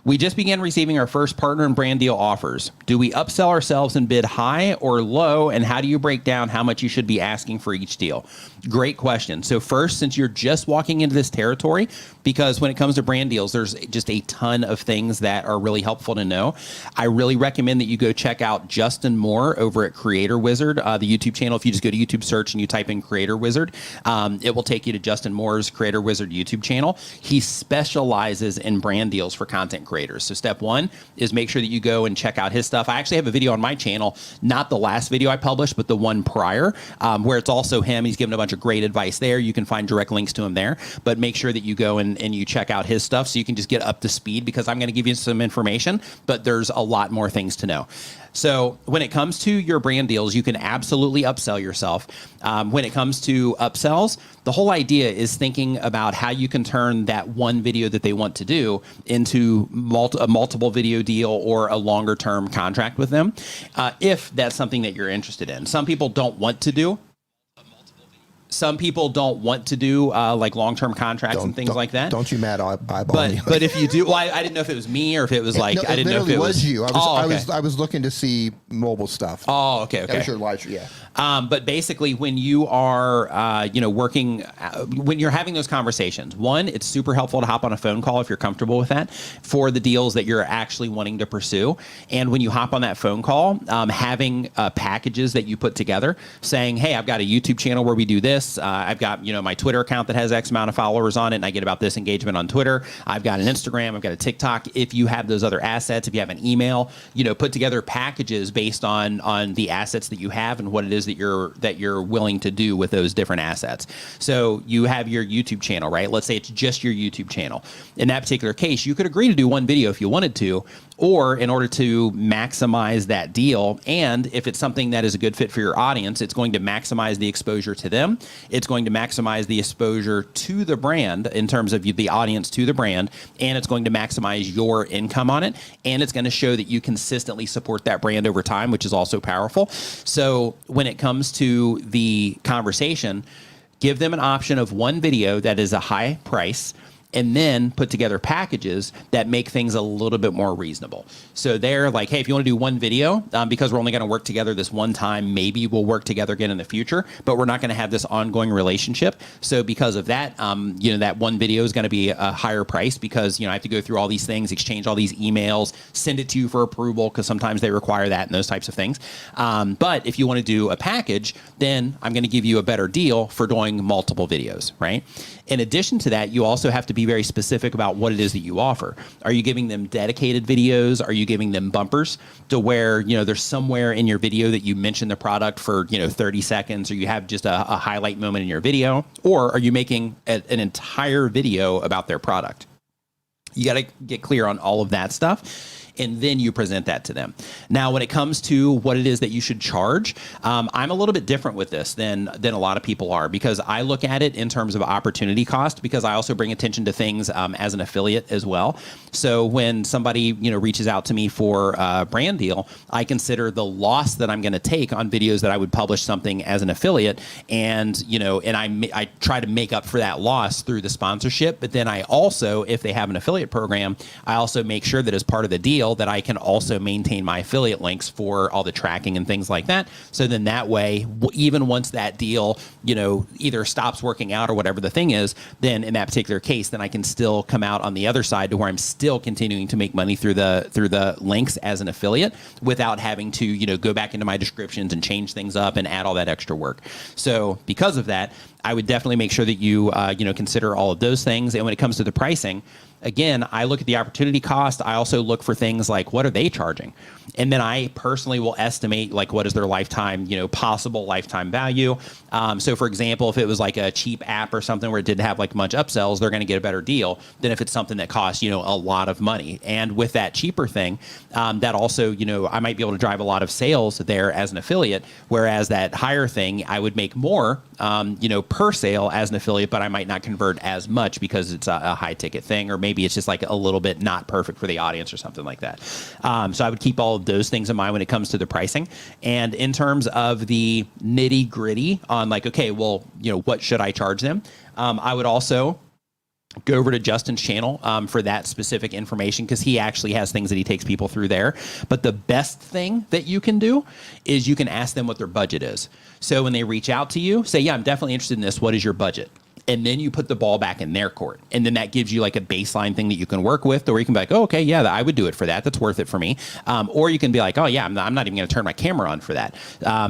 We just began receiving our first partner and brand deal offers. Do we upsell ourselves and bid high or low? And how do you break down how much you should be asking for each deal? Great question. So first, since you're just walking into this territory, because when it comes to brand deals, there's just a ton of things that are really helpful to know. I really recommend that you go check out Justin Moore over at Creator Wizard, the YouTube channel. If you just go to YouTube search and you type in Creator Wizard, it will take you to Justin Moore's Creator Wizard YouTube channel. He specializes in brand deals for content creators. So step one is make sure that you go and check out his stuff. I actually have a video on my channel, not the last video I published, but the one prior, where it's also him. He's given a bunch of great advice there. You can find direct links to him there, but make sure that you go and you check out his stuff so you can just get up to speed, because I'm going to give you some information, but there's a lot more things to know. So when it comes to your brand deals, you can absolutely upsell yourself. When it comes to upsells, the whole idea is thinking about how you can turn that one video that they want to do into a multiple video deal or a longer term contract with them, if that's something that you're interested in. Some people don't want to do like long-term contracts and things like that. Don't you mad eyeball me. But if you do, well, I didn't know if it was me or if it was like, No, I didn't know if it was you. I was looking to see mobile stuff. Oh, okay. That was your live, yeah. But basically, when you are, working, when you're having those conversations, one, it's super helpful to hop on a phone call if you're comfortable with that for the deals that you're actually wanting to pursue. And when you hop on that phone call, having packages that you put together saying, hey, I've got a YouTube channel where we do this. I've got, my Twitter account that has X amount of followers on it, and I get about this engagement on Twitter. I've got an Instagram. I've got a TikTok. If you have those other assets, if you have an email, put together packages based on the assets that you have and what it is that you're willing to do with those different assets. So you have your YouTube channel, right? Let's say it's just your YouTube channel. In that particular case, you could agree to do one video if you wanted to, or in order to maximize that deal, and if it's something that is a good fit for your audience, it's going to maximize the exposure to them. It's going to maximize the exposure to the brand in terms of the audience to the brand, and it's going to maximize your income on it, and it's going to show that you consistently support that brand over time, which is also powerful. So when it comes to the conversation, give them an option of one video that is a high price, and then put together packages that make things a little bit more reasonable. So they're like, hey, if you want to do one video, because we're only going to work together this one time, maybe we'll work together again in the future, but we're not going to have this ongoing relationship. So because of that, that one video is going to be a higher price because, I have to go through all these things, exchange all these emails, send it to you for approval, because sometimes they require that and those types of things. But if you want to do a package, then I'm going to give you a better deal for doing multiple videos, right? In addition to that, you also have to be very specific about what it is that you offer. Are you giving them dedicated videos? Are you giving them bumpers to where, there's somewhere in your video that you mention the product for, 30 seconds, or you have just a highlight moment in your video? Or are you making an entire video about their product? You got to get clear on all of that stuff, and then you present that to them. Now, when it comes to what it is that you should charge, I'm a little bit different with this than a lot of people are, because I look at it in terms of opportunity cost, because I also bring attention to things as an affiliate as well. So when somebody reaches out to me for a brand deal, I consider the loss that I'm going to take on videos that I would publish something as an affiliate, and I try to make up for that loss through the sponsorship. But then I also, if they have an affiliate program, I also make sure that as part of the deal that I can also maintain my affiliate links for all the tracking and things like that. So then that way, even once that deal, either stops working out or whatever the thing is, then in that particular case, then I can still come out on the other side to where I'm still continuing to make money through the links as an affiliate without having to, go back into my descriptions and change things up and add all that extra work. So because of that, I would definitely make sure that you, consider all of those things. And when it comes to the pricing, again, I look at the opportunity cost. I also look for things like, what are they charging? And then I personally will estimate, like, what is their lifetime, possible lifetime value. So for example, if it was like a cheap app or something where it didn't have like much upsells, they're going to get a better deal than if it's something that costs, a lot of money. And with that cheaper thing, that also, I might be able to drive a lot of sales there as an affiliate, whereas that higher thing, I would make more per sale as an affiliate, but I might not convert as much because it's a high ticket thing, or maybe it's just like a little bit not perfect for the audience or something like that. So I would keep all of those things in mind when it comes to the pricing. And in terms of the nitty gritty on like, okay, well, what should I charge them? I would also go over to Justin's channel for that specific information, because he actually has things that he takes people through there. But the best thing that you can do is you can ask them what their budget is. So when they reach out to you, say, yeah, I'm definitely interested in this. What is your budget? And then you put the ball back in their court. And then that gives you like a baseline thing that you can work with, or you can be like, oh, okay, yeah, I would do it for that. That's worth it for me. Or you can be like, oh, yeah, I'm not even going to turn my camera on for that.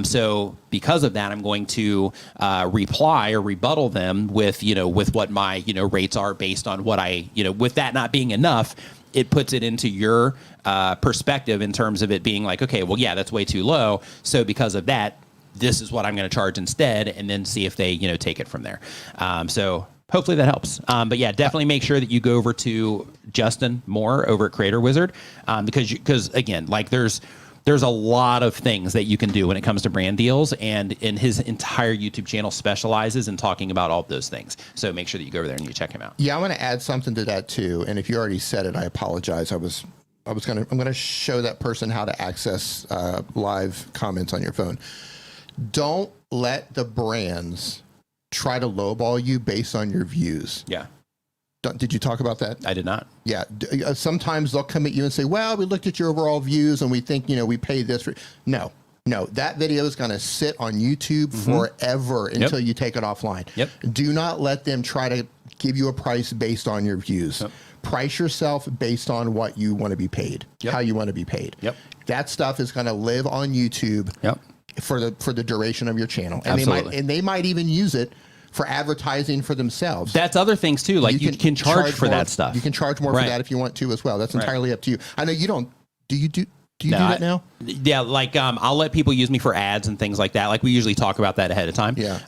So because of that, I'm going to reply or rebuttal them with, with what my, rates are based on what I, with that not being enough, it puts it into your perspective in terms of it being like, okay, well, yeah, that's way too low. So because of that, this is what I'm going to charge instead, and then see if they, take it from there. So hopefully that helps. But yeah, definitely make sure that you go over to Justin Moore over at Creator Wizard, because again, like there's a lot of things that you can do when it comes to brand deals, and his entire YouTube channel specializes in talking about all of those things. So make sure that you go over there and you check him out. Yeah, I want to add something to that too. And if you already said it, I apologize. I'm going to show that person how to access live comments on your phone. Don't let the brands try to lowball you based on your views. Yeah. Did you talk about that? I did not. Yeah. Sometimes they'll come at you and say, well, we looked at your overall views and we think, we paid this for. No, that video is going to sit on YouTube forever until you take it offline. Yep. Do not let them try to give you a price based on your views. Yep. Price yourself based on what you want to be paid, how you want to be paid. Yep. That stuff is going to live on YouTube. Yep. For the duration of your channel. And Absolutely. they might even use it for advertising for themselves. That's other things too. Like you can charge for more, that stuff. You can charge more for that if you want to as well. That's entirely up to you. I know you don't. Do you do that now? Yeah, like I'll let people use me for ads and things like that. Like we usually talk about that ahead of time. Yeah.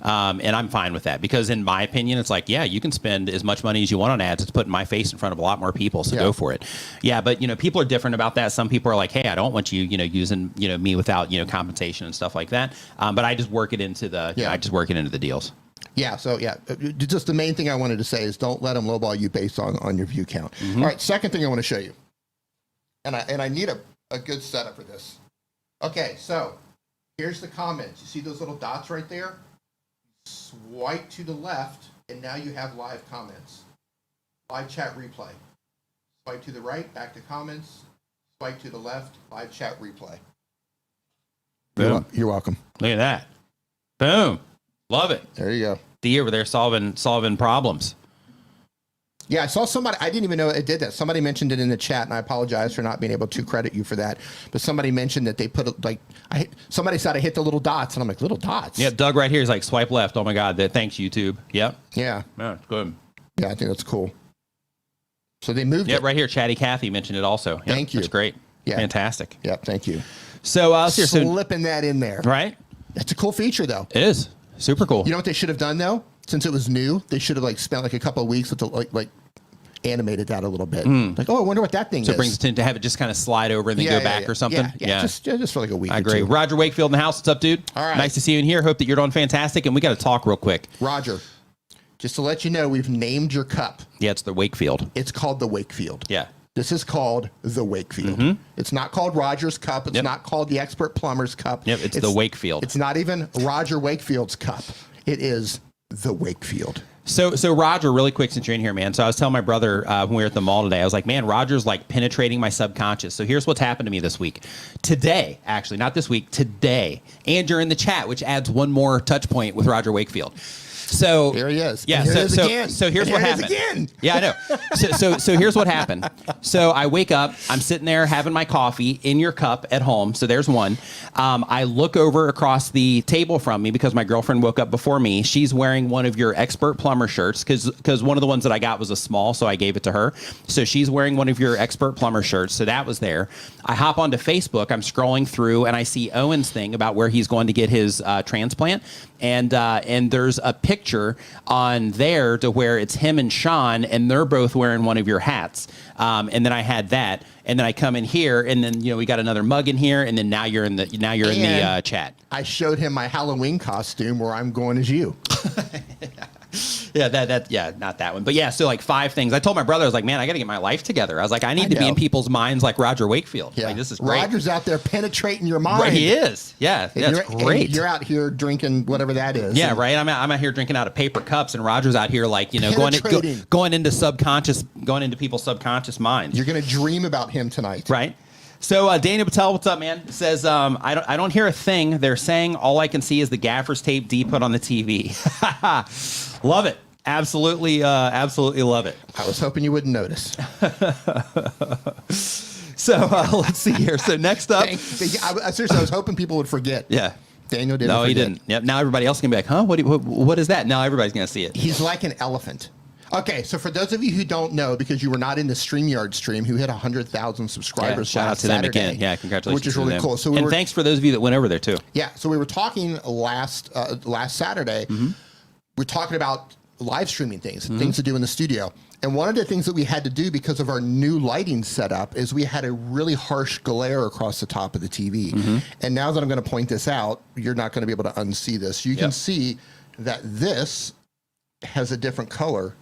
And I'm fine with that, because in my opinion, it's like, yeah, you can spend as much money as you want on ads. It's putting my face in front of a lot more people, so go for it. Yeah, but people are different about that. Some people are like, hey, I don't want you, using me without compensation and stuff like that. But I just work it into the deals. Yeah. So yeah, just the main thing I wanted to say is don't let them lowball you based on your view count. All right. Second thing I want to show you, and I need a good setup for this. Okay, so here's the comments. You see those little dots right there? Swipe to the left, and now you have live comments. Live chat replay. Swipe to the right, back to comments. Swipe to the left, live chat replay. Boom. You're welcome. Look at that. Boom. Love it. There you go. D over there solving problems. Yeah, I saw somebody, I didn't even know it did that. Somebody mentioned it in the chat, and I apologize for not being able to credit you for that. But somebody mentioned that they put somebody said I hit the little dots, and I'm like, little dots? Yeah, Doug right here is like, swipe left. Oh my God, thanks YouTube. Yep. Yeah. Yeah, good. Yeah, I think that's cool. So they moved it. Right here, Chatty Cathy mentioned it also. Yep, thank you. That's great. Yeah. Fantastic. Yeah, thank you. So, slipping that in there. Right? That's a cool feature, though. It is. Super cool. You know what they should have done, though? Since it was new, they should have spent a couple of weeks with the animated that a little bit. Like, oh, I wonder what that thing is. So it brings it to have it just kind of slide over and then go back or something. Yeah. Just for like a week. I agree. Roger Wakefield in the house. What's up, dude? All right. Nice to see you in here. Hope that you're doing fantastic. And we got to talk real quick. Roger, just to let you know, we've named your cup. Yeah, it's the Wakefield. It's called the Wakefield. Yeah. This is called the Wakefield. It's not called Roger's cup. It's not called the Expert Plumber's cup. Yep, it's the Wakefield. It's not even Roger Wakefield's cup. It is the Wakefield. So Roger, really quick, since you're in here, man. So I was telling my brother when we were at the mall today, I was like, man, Roger's like penetrating my subconscious. So here's what's happened to me this week. Today, actually, not this week, today. And you're in the chat, which adds one more touch point with Roger Wakefield. So here he is. Yeah. So here's what happened. Again. Yeah, I know. So here's what happened. So I wake up, I'm sitting there having my coffee in your cup at home. So there's one. I look over across the table from me because my girlfriend woke up before me. She's wearing one of your Expert Plumber shirts because one of the ones that I got was a small, so I gave it to her. So she's wearing one of your Expert Plumber shirts. So that was there. I hop onto Facebook. I'm scrolling through and I see Owen's thing about where he's going to get his transplant. And there's a picture on there to where it's him and Sean, and they're both wearing one of your hats. And then I had that, and then I come in here, and then we got another mug in here, and then now you're in the chat. I showed him my Halloween costume where I'm going as you. Yeah, not that one. But yeah, so like 5 things. I told my brother, I was like, man, I got to get my life together. I was like, I need to be in people's minds like Roger Wakefield. Yeah. Like, this is great. Roger's out there penetrating your mind. Right, he is. Yeah, that's great. You're out here drinking whatever that is. Yeah, right. I'm out here drinking out of paper cups, and Roger's out here like, going into people's subconscious minds. You're going to dream about him tonight. Right. So Daniel Patel, what's up, man? Says, I don't hear a thing. They're saying all I can see is the gaffer's tape D put on the TV. Love it. Absolutely love it. I was hoping you wouldn't notice. So let's see here. So next up, seriously, I was hoping people would forget. Yeah. Daniel didn't. No, forget. he didn't. Yep. Now everybody else can be like, huh? What is that? Now everybody's gonna see it. He's like an elephant. Okay, so for those of you who don't know, because you were not in the StreamYard stream, who hit 100,000 subscribers shout out to Saturday, them again. Yeah, congratulations, which is really cool. So thanks for those of you that went over there too. Yeah, so we were talking last Saturday. We're talking about live streaming things to do in the studio. And one of the things that we had to do because of our new lighting setup is we had a really harsh glare across the top of the TV. And now that I'm going to point this out, you're not going to be able to unsee this. You can see that this has a different color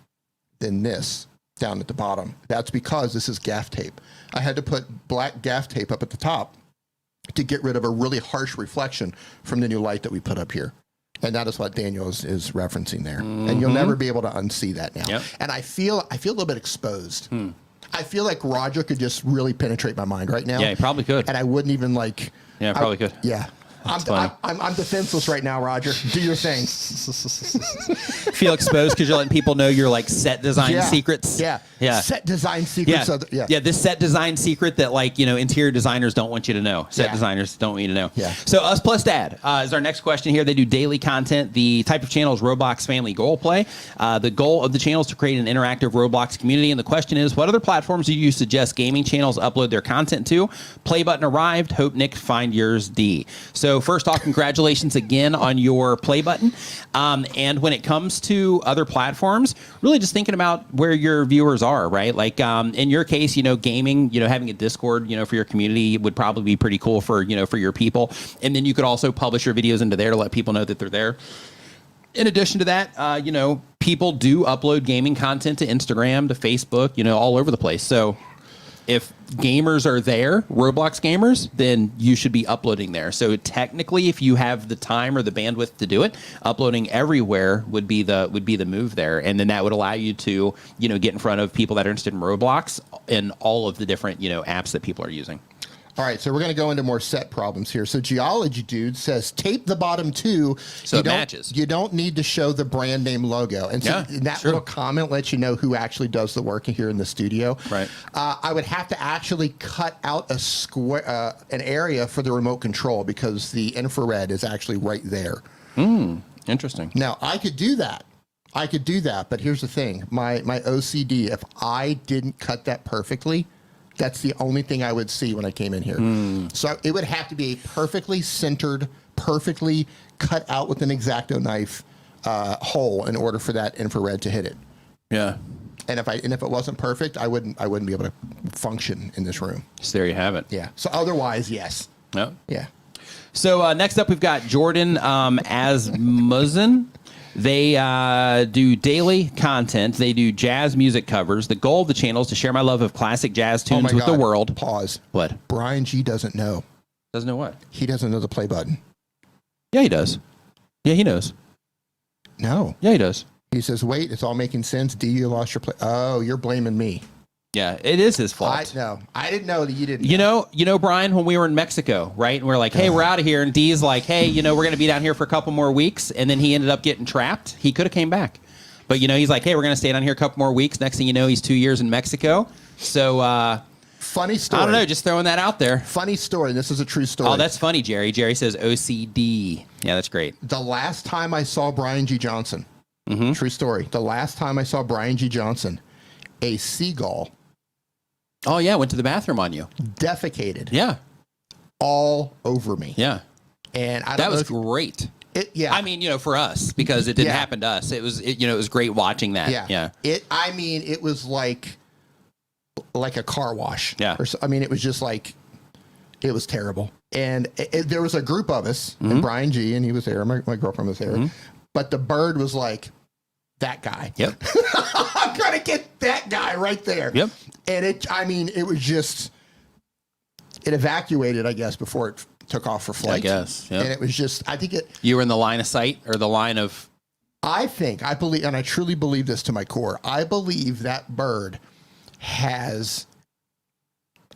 than this down at the bottom. That's because this is gaff tape. I had to put black gaff tape up at the top to get rid of a really harsh reflection from the new light that we put up here. And that is what Daniel is referencing there. And you'll never be able to unsee that now. And I feel a little bit exposed. I feel like Roger could just really penetrate my mind right now. Yeah, he probably could. And I wouldn't even like... Yeah, probably could. Yeah. I'm defenseless right now, Roger. Do your thing. Feel exposed because you're letting people know your like set design secrets. Yeah. Set design secrets. This set design secret that interior designers don't want you to know. Set designers don't want you to know. Yeah. So Us Plus Dad is our next question here. They do daily content. The type of channel is Roblox Family Goal Play. The goal of the channel is to create an interactive Roblox community. And the question is, what other platforms do you suggest gaming channels upload their content to? Play button arrived. Hope Nick find yours D. So first off, congratulations again on your play button. And when it comes to other platforms, really just thinking about where your viewers are, right? Like in your case, gaming, having a Discord, for your community would probably be pretty cool for your people. And then you could also publish your videos into there to let people know that they're there. In addition to that, people do upload gaming content to Instagram, to Facebook, all over the place. So if gamers are there, Roblox gamers, then you should be uploading there. So technically, if you have the time or the bandwidth to do it, uploading everywhere would be the move there. And then that would allow you to, get in front of people that are interested in Roblox and all of the different, apps that people are using. All right, so we're going to go into more set problems here. So Geology Dude says, tape the bottom two. So it matches. You don't need to show the brand name logo. And so that little comment lets you know who actually does the work here in the studio. Right. I would have to actually cut out a square, an area for the remote control because the infrared is actually right there. Interesting. Now, I could do that. But here's the thing. My OCD, if I didn't cut that perfectly, that's the only thing I would see when I came in here. So it would have to be a perfectly centered, perfectly cut out with an X-Acto knife hole in order for that infrared to hit it. Yeah. And if it wasn't perfect, I wouldn't be able to function in this room. So there you have it. Yeah. So otherwise, yes. Yep. Yeah. So next up, we've got Jordan Asmussen. They do daily content. They do jazz music covers. The goal of the channel is to share my love of classic jazz tunes with the world. Pause. What? Brian G doesn't know. Doesn't know what? He doesn't know the play button. Yeah, he does. Yeah, he knows. No. Yeah, he does. He says, wait, it's all making sense. D, you lost your play. Oh, you're blaming me. Yeah, it is his fault. I didn't know that you didn't know. You know, Brian, when we were in Mexico, right? And we're like, hey, we're out of here. And D's like, hey, we're going to be down here for a couple more weeks. And then he ended up getting trapped. He could have came back. But, he's like, hey, we're going to stay down here a couple more weeks. Next thing you know, he's 2 years in Mexico. So, funny story. I don't know, just throwing that out there. Funny story. This is a true story. Oh, that's funny, Jerry. Jerry says OCD. Yeah, that's great. The last time I saw Brian G. Johnson, true story. The last time I saw Brian G. Johnson, a seagull. Oh, yeah, went to the bathroom on you. Defecated. Yeah. All over me. Yeah. And I don't that know was if, great. Yeah. I mean, for us, because it didn't happen to us. It was, it was great watching that. Yeah. It was like a car wash. Yeah. It was just like, it was terrible. And there was a group of us, and Brian G, and he was there. My girlfriend was there. but the bird was like, that guy. Yep. I'm going to get that guy right there. Yep. And it was just, it evacuated, I guess, before it took off for flight. I guess. Yep. And it was just, I think you were in the line of sight or the line of. I believe, and I truly believe this to my core. I believe that bird has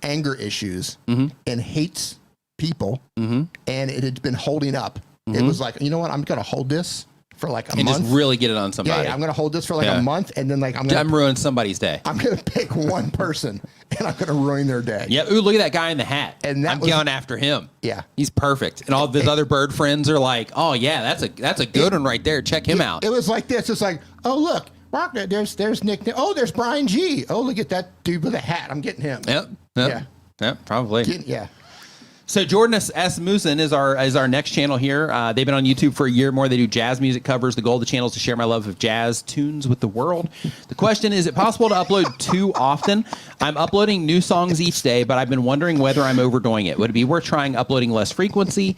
anger issues and hates people, and it had been holding up. It was like, you know what? I'm going to hold this for like a month. And just really get it on somebody. Yeah, I'm going to hold this for like a month, and then like I'm ruining somebody's day. I'm going to pick one person, and I'm going to ruin their day. Yeah. Ooh, look at that guy in the hat. And I'm going after him. Yeah, he's perfect. And all his other bird friends are like, "Oh yeah, that's a good one right there. Check him out." It was like this. It's like, oh look, there's Nick. Oh, there's Brian G. Oh, look at that dude with a hat. I'm getting him. Yep. Yeah. Yep. Probably. Yeah. So Jordan Asmussen is our next channel here. They've been on YouTube for a year more. They do jazz music covers. The goal of the channel is to share my love of jazz tunes with the world. The question is it possible to upload too often? I'm uploading new songs each day, but I've been wondering whether I'm overdoing it. Would it be worth trying uploading less frequently,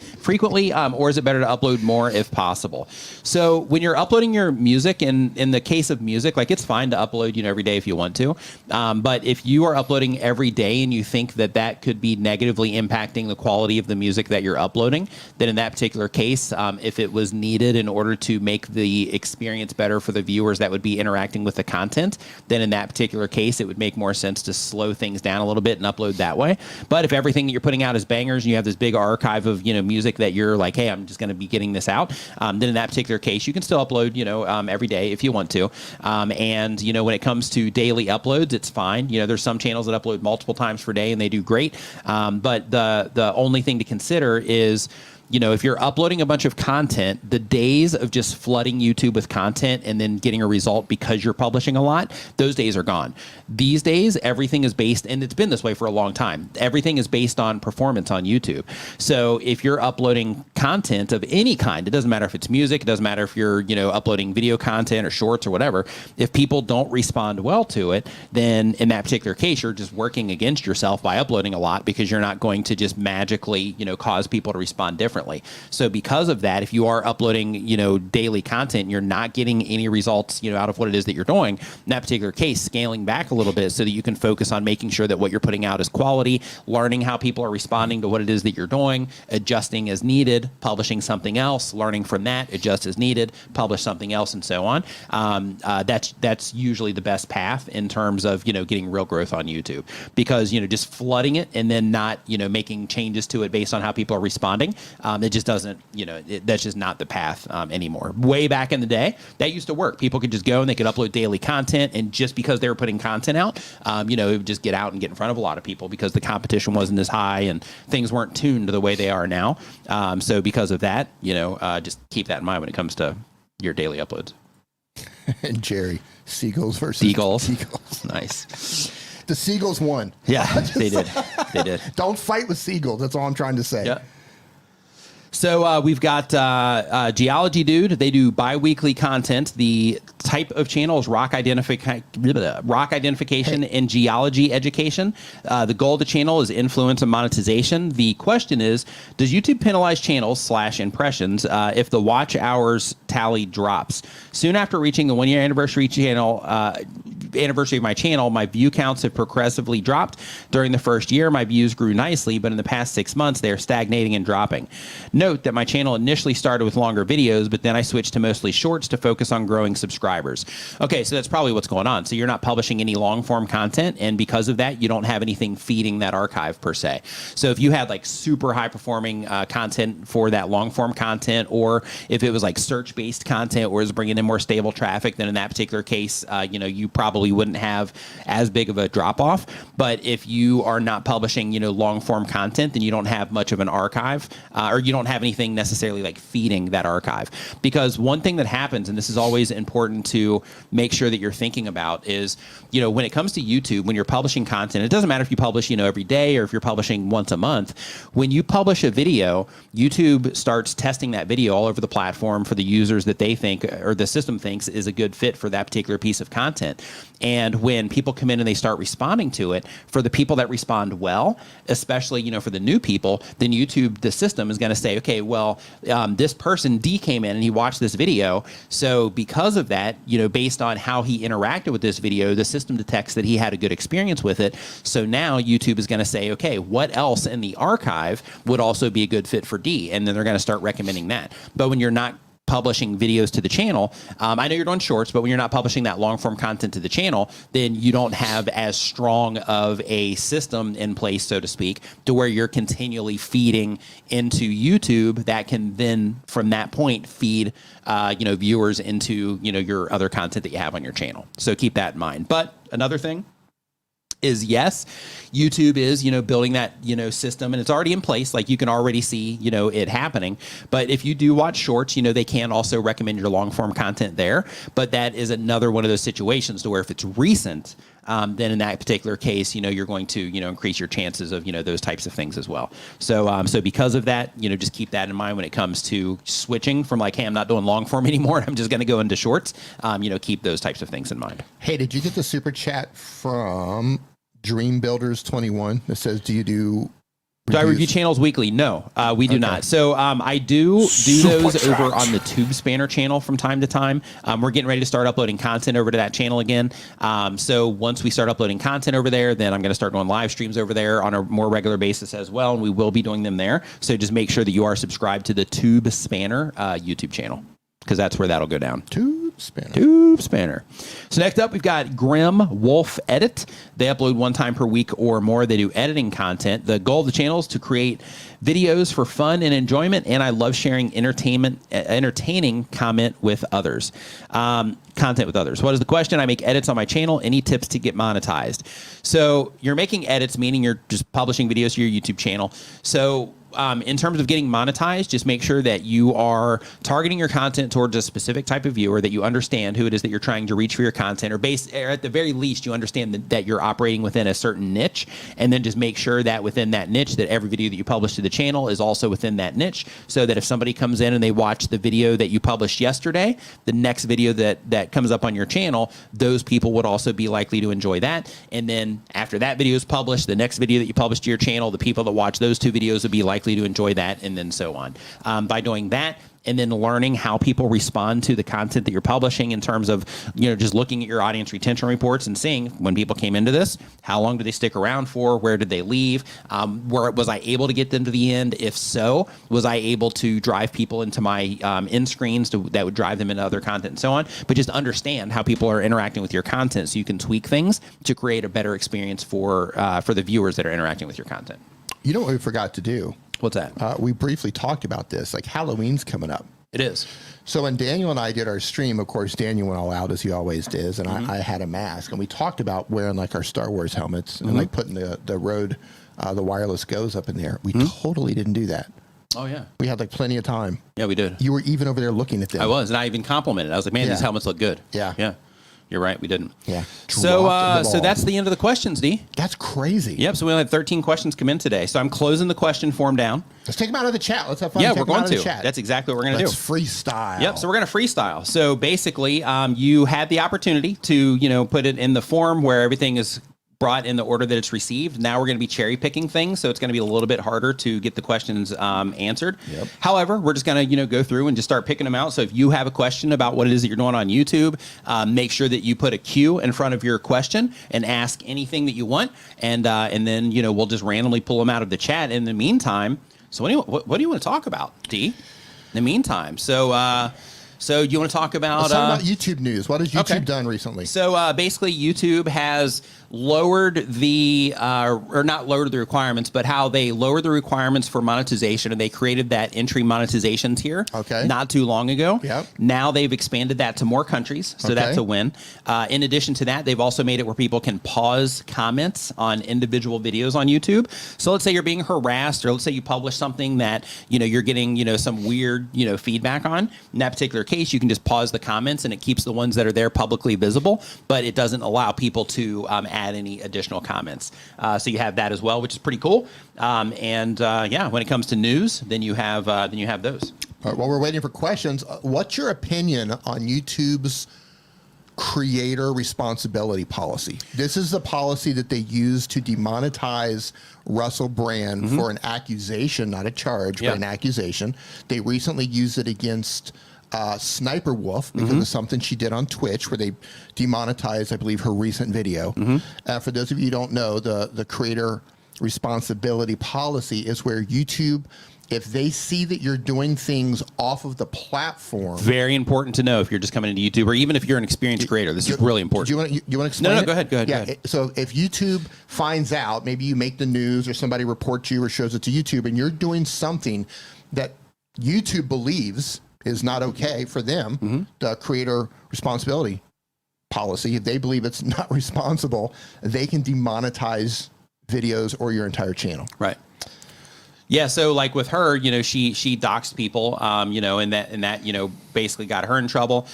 or is it better to upload more if possible? So when you're uploading your music, in the case of music, like it's fine to upload every day if you want to, but if you are uploading every day and you think that could be negatively impacting the quality of the music that you're uploading, then in that particular case, if it was needed in order to make the experience better for the viewers that would be interacting with the content, then in that particular case, it would make more sense to slow things down a little bit and upload that way. But if everything that you're putting out is bangers and you have this big archive of music that you're like, hey, I'm just going to be getting this out, then in that particular case, you can still upload every day if you want to. And when it comes to daily uploads, it's fine. There's some channels that upload multiple times per day and they do great. But the only thing to consider is, if you're uploading a bunch of content, the days of just flooding YouTube with content and then getting a result because you're publishing a lot, those days are gone. These days, everything is based, and it's been this way for a long time, everything is based on performance on YouTube. So if you're uploading content of any kind, it doesn't matter if it's music, it doesn't matter if you're, uploading video content or shorts or whatever, if people don't respond well to it, then in that particular case, you're just working against yourself by uploading a lot because you're not going to just magically, cause people to respond differently. So because of that, if you are uploading, daily content, you're not getting any results, out of what it is that you're doing. In that particular case, scaling back a little bit so that you can focus on making sure that what you're putting out is quality, learning how people are responding to what it is that you're doing, adjusting as needed, publishing something else, learning from that, adjust as needed, publish something else, and so on. That's usually the best path in terms of, getting real growth on YouTube, because, just flooding it and then not, making changes to it based on how people are responding. It just doesn't, that's just not the path anymore. Way back in the day, that used to work. People could just go and they could upload daily content, and just because they were putting content out, it would just get out and get in front of a lot of people because the competition wasn't as high and things weren't tuned to the way they are now. So because of that, just keep that in mind when it comes to your daily uploads. And Jerry, seagulls versus seagulls. Nice. The seagulls won. Yeah, they did. They did. Don't fight with seagulls. That's all I'm trying to say. Yeah. So we've got Geology Dude. They do bi-weekly content. The type of channel is rock identification and geology education. The goal of the channel is influence and monetization. The question is, does YouTube penalize channels / impressions if the watch hours tally drops? Soon after reaching the 1 year anniversary of my channel, my view counts have progressively dropped. During the first year, my views grew nicely, but in the past 6 months, they are stagnating and dropping. Note that my channel initially started with longer videos, but then I switched to mostly shorts to focus on growing subscribers. Okay, so that's probably what's going on. So you're not publishing any long form content, and because of that, you don't have anything feeding that archive per se. So if you had like super high performing content for that long form content, or if it was like search based content or is bringing in more stable traffic, then in that particular case, you probably wouldn't have as big of a drop off. But if you are not publishing, long form content, then you don't have much of an archive, or you don't have anything necessarily like feeding that archive. Because one thing that happens, and this is always important to make sure that you're thinking about is, when it comes to YouTube, when you're publishing content, it doesn't matter if you publish, every day or if you're publishing once a month. When you publish a video, YouTube starts testing that video all over the platform for the users that they think or the system thinks is a good fit for that particular piece of content. And when people come in and they start responding to it, for the people that respond well, especially, for the new people, then YouTube, the system is going to say, okay, well, this person D came in and he watched this video. So because of that, based on how he interacted with this video, the system detects that he had a good experience with it. So now YouTube is going to say, okay, what else in the archive would also be a good fit for D? And then they're going to start recommending that. But when you're not publishing videos to the channel, I know you're doing shorts, but when you're not publishing that long form content to the channel, then you don't have as strong of a system in place, so to speak, to where you're continually feeding into YouTube that can then from that point feed viewers into your other content that you have on your channel. So keep that in mind. But another thing is, yes, YouTube is, building that, system, and it's already in place. Like you can already see, it happening. But if you do watch shorts, they can also recommend your long form content there. But that is another one of those situations to where if it's recent, then in that particular case, you're going to, increase your chances of, those types of things as well. So, so because of that, just keep that in mind when it comes to switching from like, hey, I'm not doing long form anymore. I'm just going to go into shorts. Keep those types of things in mind. Hey, did you get the super chat from Dream Builders 21 that says, do you do I review channels weekly? No, we do not. So I do those over on the Tube Spanner channel from time to time. We're getting ready to start uploading content over to that channel again. So once we start uploading content over there, then I'm going to start doing live streams over there on a more regular basis as well. And we will be doing them there. So just make sure that you are subscribed to the Tube Spanner YouTube channel, because that's where that'll go down. Tube Spanner. Tube Spanner. So next up, we've got Grim Wolf Edit. They upload one time per week or more. They do editing content. The goal of the channel is to create videos for fun and enjoyment, and I love sharing entertaining content with others. What is the question? I make edits on my channel. Any tips to get monetized? So you're making edits, meaning you're just publishing videos to your YouTube channel. So in terms of getting monetized, just make sure that you are targeting your content towards a specific type of viewer, that you understand who it is that you're trying to reach for your content, or at the very least, you understand that you're operating within a certain niche, and then just make sure that within that niche, that every video that you publish to the channel is also within that niche, so that if somebody comes in and they watch the video that you published yesterday, the next video that comes up on your channel, those people would also be likely to enjoy that. And then after that video is published, the next video that you publish to your channel, the people that watch those two videos would be likely to enjoy that, and then so on. By doing that, and then learning how people respond to the content that you're publishing in terms of, just looking at your audience retention reports and seeing when people came into this, how long did they stick around for? Where did they leave? Where was I able to get them to the end? If so, was I able to drive people into my end screens that would drive them into other content and so on? But just understand how people are interacting with your content so you can tweak things to create a better experience for the viewers that are interacting with your content. You know what we forgot to do? What's that? We briefly talked about this. Like Halloween's coming up. It is. So when Daniel and I did our stream, of course, Daniel went all out as he always does, and I had a mask, and we talked about wearing like our Star Wars helmets and like putting the Rode, the wireless goes up in there. We totally didn't do that. Oh yeah. We had like plenty of time. Yeah, we did. You were even over there looking at them. I was, and I even complimented. I was like, man, these helmets look good. Yeah. Yeah. You're right. We didn't. Yeah. So that's the end of the questions, D. That's crazy. Yep. So we only had 13 questions come in today. So I'm closing the question form down. Let's take them out of the chat. Let's have fun. Yeah, Take we're them out going of to. the chat. That's exactly what we're going to do. Let's freestyle. Yep. So we're going to freestyle. So basically, you had the opportunity to, put it in the form where everything is brought in the order that it's received. Now we're going to be cherry picking things, so it's going to be a little bit harder to get the questions answered. Yep. However, we're just going to go through and just start picking them out. So if you have a question about what it is that you're doing on YouTube, make sure that you put a Q in front of your question and ask anything that you want, and then we'll just randomly pull them out of the chat. In the meantime, so what do you want to talk about, D? In the meantime, so you want to talk about... Let's talk about YouTube news. What has YouTube done recently? So basically, YouTube has lowered the, or not lowered the requirements, but how they lowered the requirements for monetization, and they created that entry monetization tier not too long ago. Yep. Now they've expanded that to more countries, so that's a win. In addition to that, they've also made it where people can pause comments on individual videos on YouTube. So let's say you're being harassed, or let's say you publish something that, you know, you're getting, you know, some weird, you know, feedback on. In that particular case, you can just pause the comments, and it keeps the ones that are there publicly visible, but it doesn't allow people to add any additional comments. So you have that as well, which is pretty cool. Yeah, when it comes to news, then you have those. All right, while we're waiting for questions, what's your opinion on YouTube's creator responsibility policy? This is the policy that they use to demonetize Russell Brand for an accusation, not a charge, but an accusation. They recently used it against Sniper Wolf because of something she did on Twitch, where they demonetized, I believe, her recent video. For those of you who don't know, the creator responsibility policy is where YouTube, if they see that you're doing things off of the platform. Very important to know if you're just coming into YouTube, or even if you're an experienced creator. This is really important. Do you want to explain? No, it? go ahead. Go Yeah. ahead. So if YouTube finds out, maybe you make the news or somebody reports you or shows it to YouTube, and you're doing something that YouTube believes is not okay for them, the creator responsibility policy, if they believe it's not responsible, they can demonetize videos or your entire channel. Right. Yeah, so like with her, you know, she doxed people, you know, and that you know, basically got her in trouble.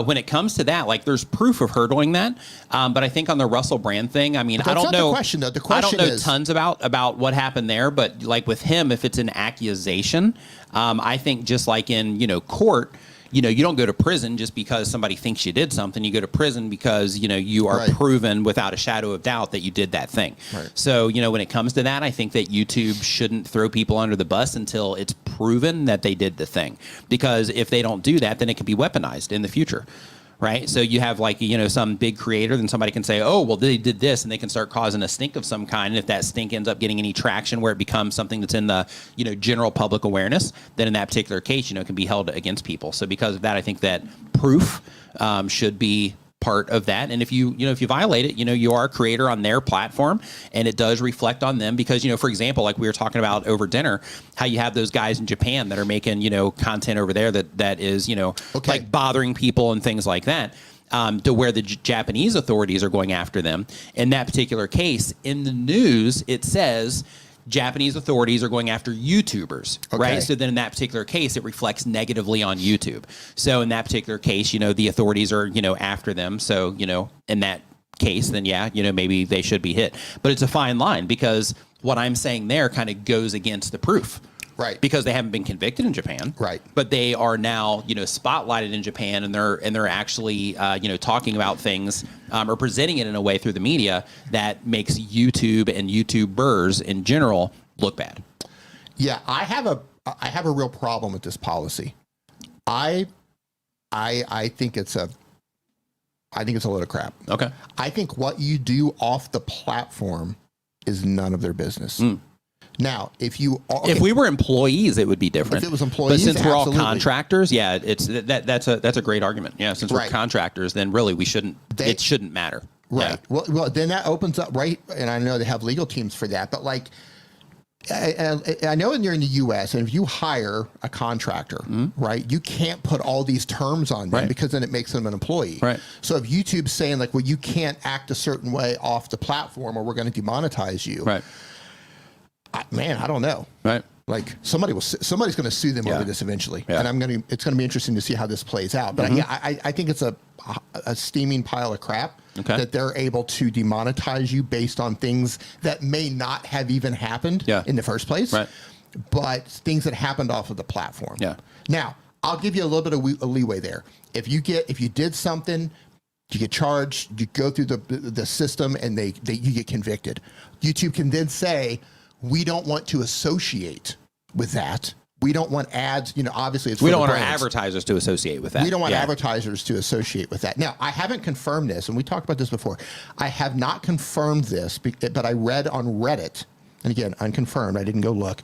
When it comes to that, like, there's proof of her doing that, but I think on the Russell Brand thing, I mean, I don't know. The question, though. The question I don't know is tons about what happened there, but like with him, if it's an accusation, I think just like in, you know, court, you know, you don't go to prison just because somebody thinks you did something. You go to prison because, you know, you are proven without a shadow of doubt that you did that thing. Right. So, you know, when it comes to that, I think that YouTube shouldn't throw people under the bus until it's proven that they did the thing. Because if they don't do that, then it can be weaponized in the future. Right. So you have, like, you know, some big creator, then somebody can say, oh, well, they did this, and they can start causing a stink of some kind. And if that stink ends up getting any traction where it becomes something that's in the, you know, general public awareness, then in that particular case, you know, it can be held against people. So because of that, I think that proof should be part of that. And if you violate it, you know, you are a creator on their platform, and it does reflect on them because, you know, for example, like we were talking about over dinner, how you have those guys in Japan that are making, you know, content over there that is, you know, like bothering people and things like that. To where the Japanese authorities are going after them. In that particular case, in the news, it says Japanese authorities are going after YouTubers, right? So then in that particular case, it reflects negatively on YouTube. So in that particular case, you know, the authorities are, you know, after them. So, you know, in that case, then yeah, you know, maybe they should be hit. But it's a fine line because what I'm saying there kind of goes against the proof. Right. Because they haven't been convicted in Japan. Right. But they are now, you know, spotlighted in Japan, and they're actually, you know, talking about things or presenting it in a way through the media that makes YouTube and YouTubers in general look bad. Yeah, I have a real problem with this policy. I think it's a load of crap. Okay. I think what you do off the platform is none of their business. Now, if we were employees, it would be different. If it was employees, but since we're all contractors, yeah, that's a great argument. Yeah, since we're contractors, then really it shouldn't matter. Right. Yeah. Well, then that opens up, right? And I know they have legal teams for that, but like, I know you're in the U.S. and if you hire a contractor, right, you can't put all these terms on them because then it makes them an employee. Right. So if YouTube's saying like, well, you can't act a certain way off the platform, or we're going to demonetize you. Right. Man, I don't know. Right. Like somebody's going to sue them over this eventually, and it's going to be interesting to see how this plays out. But I think it's a steaming pile of crap that they're able to demonetize you based on things that may not have even happened in the first place, but things that happened off of the platform. Yeah. Now, I'll give you a little bit of leeway there. If you did something, you get charged, you go through the system, and you get convicted. YouTube can then say, we don't want to associate with that. We don't want ads, you know, obviously it's we don't want our advertisers to associate with that. We don't want advertisers to associate with that. Now, I haven't confirmed this, and we talked about this before. I have not confirmed this, but I read on Reddit, and again, unconfirmed, I didn't go look.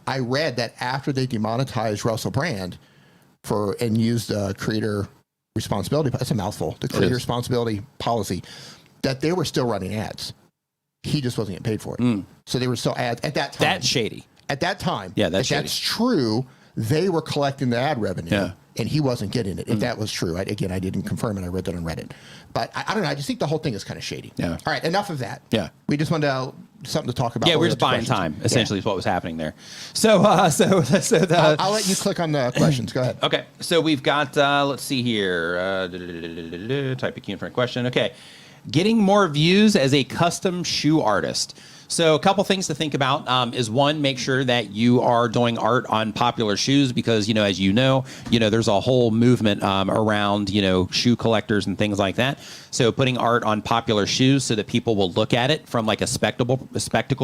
I read that after they demonetized Russell Brand and used creator responsibility, that's a mouthful, the creator responsibility policy, that they were still running ads. He just wasn't getting paid for it. So they were still ads at that time. That's shady. At that time, Yeah, that's shady. that's true. They were collecting the ad revenue, Yeah. and he wasn't getting it. If that was true, again, I didn't confirm it. I read that on Reddit, but I don't know. I just think the whole thing is kind of shady. Yeah. All right, enough of that. Yeah. We just wanted something to talk about. Yeah, we're just buying time. Essentially, is what was happening there. So I'll let you click on the questions. Go ahead. Okay, so we've got, let's see here. Type a key in front question. Okay, getting more views as a custom shoe artist. So a couple things to think about is one, make sure that you are doing art on popular shoes because, as you know, there's a whole movement around, shoe collectors and things like that. So putting art on popular shoes so that people will look at it from like a spectacle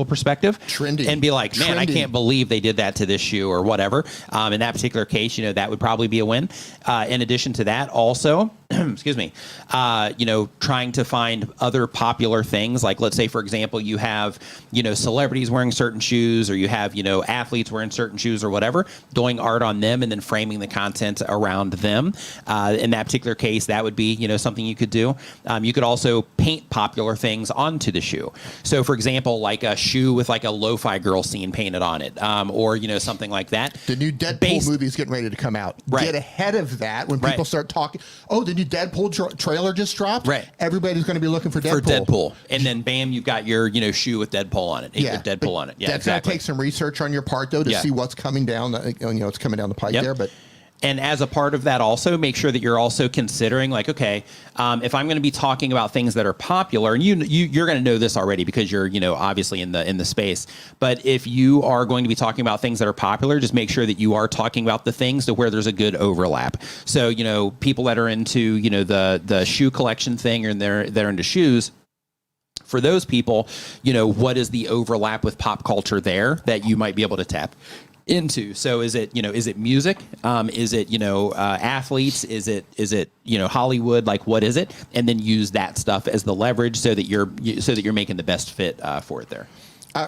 perspective. Trendy. And be like, man, I can't believe they did that to this shoe or whatever. In that particular case, that would probably be a win. In addition to that, also, excuse me, trying to find other popular things. Like, let's say, for example, you have, celebrities wearing certain shoes, or you have, athletes wearing certain shoes or whatever, doing art on them and then framing the content around them. In that particular case, that would be, something you could do. You could also paint popular things onto the shoe. So, for example, like a shoe with like a lo-fi girl scene painted on it, or, something like that. The new Deadpool movie is getting ready to come out. Right. Get ahead of that when people start talking. Oh, the new Deadpool trailer just dropped. Right. Everybody's going to be looking for Deadpool. For Deadpool. And then, bam, you've got your, shoe with Deadpool on it. Yeah. Deadpool on it. Yeah, that's going to take some research on your part, though, to see what's coming down. It's coming down the pipe there. But and as a part of that, also make sure that you're also considering, like, okay, if I'm going to be talking about things that are popular, and you're going to know this already because you're, obviously in the space. But if you are going to be talking about things that are popular, just make sure that you are talking about the things to where there's a good overlap. So, people that are into, the shoe collection thing, and they're into shoes. For those people, what is the overlap with pop culture there that you might be able to tap into? So is it music? Is it, athletes? Is it, Hollywood? Like, what is it? And then use that stuff as the leverage so that you're making the best fit for it there.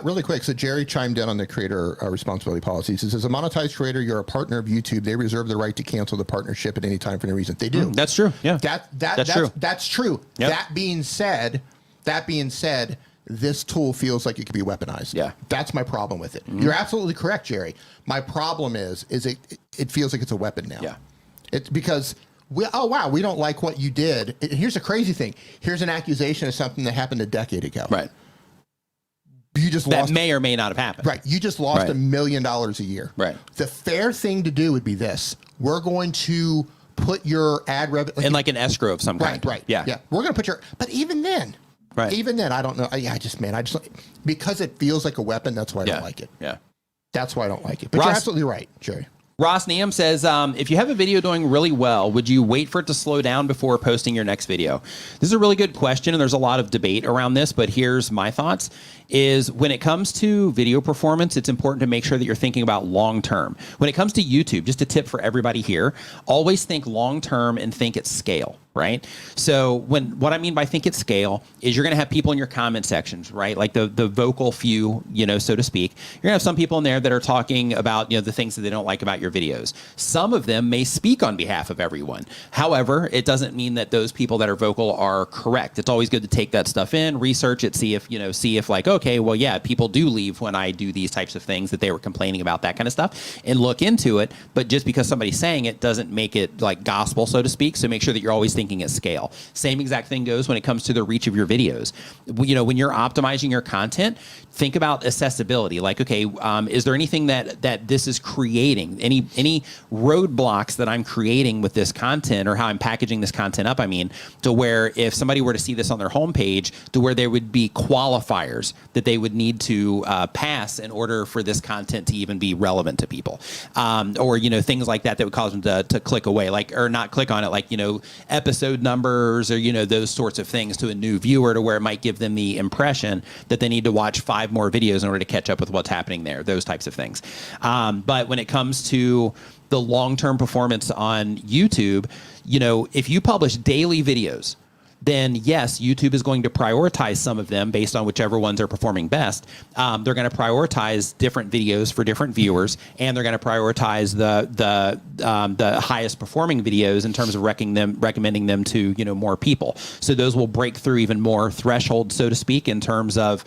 Really quick, so Jerry chimed in on the creator responsibility policies. He says, as a monetized creator, you're a partner of YouTube. They reserve the right to cancel the partnership at any time for any reason. They do. That's true. Yeah. That's true. That's true. Yep. That being said, this tool feels like it could be weaponized. Yeah. That's my problem with it. You're absolutely correct, Jerry. My problem is it feels like it's a weapon now. Yeah. It's because we don't like what you did. Here's a crazy thing. Here's an accusation of something that happened a decade ago. Right. You just that lost, may or may not have happened. Right. You just lost $1 million a year. Right. The fair thing to do would be this. We're going to put your ad revenue in like an escrow of some kind. Right. Yeah. Yeah. We're going to put but even then. Right. Even then, I don't know. Because it feels like a weapon, that's why I don't like it. Yeah. That's why I don't like it. But you're absolutely right, Jerry. Ross Niam says, if you have a video doing really well, would you wait for it to slow down before posting your next video? This is a really good question, and there's a lot of debate around this, but here's my thoughts. Is when it comes to video performance, it's important to make sure that you're thinking about long term. When it comes to YouTube, just a tip for everybody here, always think long term and think at scale, right? So what I mean by think at scale is you're going to have people in your comment sections, right? Like the vocal few, so to speak. You're going to have some people in there that are talking about, the things that they don't like about your videos. Some of them may speak on behalf of everyone. However, it doesn't mean that those people that are vocal are correct. It's always good to take that stuff in, research it, see if like, okay, well, yeah, people do leave when I do these types of things that they were complaining about, that kind of stuff, and look into it. But just because somebody's saying it doesn't make it like gospel, so to speak. So make sure that you're always thinking at scale. Same exact thing goes when it comes to the reach of your videos. When you're optimizing your content, think about accessibility. Like, okay, is there anything that this is creating? Any roadblocks that I'm creating with this content, or how I'm packaging this content up, to where if somebody were to see this on their homepage, to where there would be qualifiers that they would need to pass in order for this content to even be relevant to people, or things like that would cause them to click away, or not click on it, like episode numbers, or those sorts of things to a new viewer, to where it might give them the impression that they need to watch 5 more videos in order to catch up with what's happening there, those types of things. But when it comes to the long-term performance on YouTube, if you publish daily videos, then yes, YouTube is going to prioritize some of them based on whichever ones are performing best. They're going to prioritize different videos for different viewers, and they're going to prioritize the highest performing videos in terms of recommending them to more people. So those will break through even more thresholds, so to speak, in terms of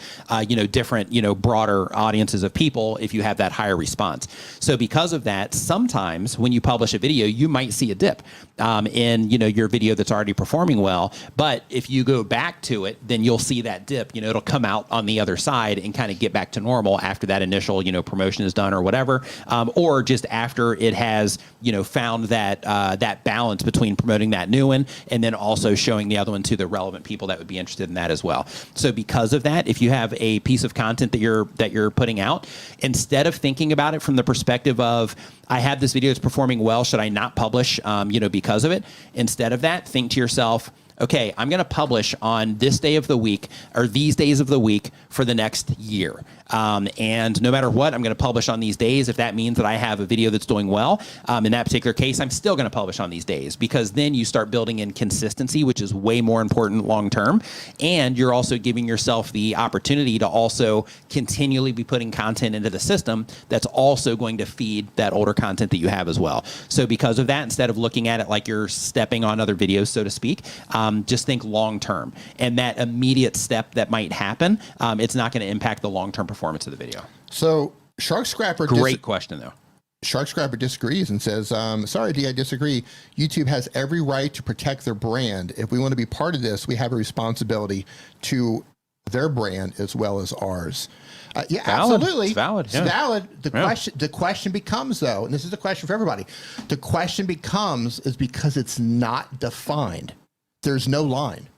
different broader audiences of people if you have that higher response. So because of that, sometimes when you publish a video, you might see a dip in your video that's already performing well. But if you go back to it, then you'll see that dip. It'll come out on the other side and kind of get back to normal after that initial promotion is done or whatever, or just after it has found that balance between promoting that new one and then also showing the other one to the relevant people that would be interested in that as well. So because of that, if you have a piece of content that you're putting out, instead of thinking about it from the perspective of, I have this video that's performing well, should I not publish because of it? Instead of that, think to yourself, okay, I'm going to publish on this day of the week or these days of the week for the next year. And no matter what, I'm going to publish on these days. If that means that I have a video that's doing well, in that particular case, I'm still going to publish on these days, because then you start building in consistency, which is way more important long term. And you're also giving yourself the opportunity to also continually be putting content into the system that's also going to feed that older content that you have as well. So because of that, instead of looking at it like you're stepping on other videos, so to speak, just think long term. And that immediate step that might happen, it's not going to impact the long term performance of the video. So Shark Scrapper, great question though. Shark Scrapper disagrees and says, sorry, D, I disagree. YouTube has every right to protect their brand. If we want to be part of this, we have a responsibility to their brand as well as ours. Yeah, valid. Absolutely. It's valid. It's Yeah. valid. The question becomes, though, and this is the question for everybody. The question becomes is because it's not defined. There's no line.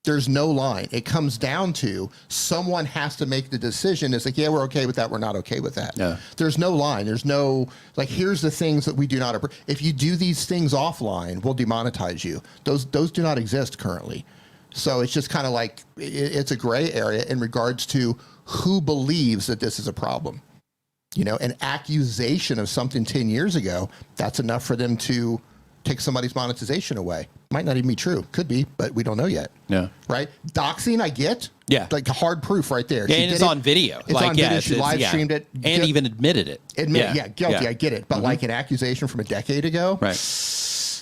There's no line. It comes down to someone has to make the decision. It's like, yeah, we're okay with that. We're not okay with that. Yeah. There's no line. There's no, like, here's the things that we do not, if you do these things offline, we'll demonetize you. Those do not exist currently. So it's just kind of like, it's a gray area in regards to who believes that this is a problem. An accusation of something 10 years ago, that's enough for them to take somebody's monetization away. Might not even be true. Could be, but we don't know yet. Yeah. Right? Doxing, I get. Yeah. Like hard proof right there. Yeah, and it's on video. It's on video. She live streamed it. And even admitted it. Guilty. Yeah. I get it. But like an accusation from a decade ago. Right.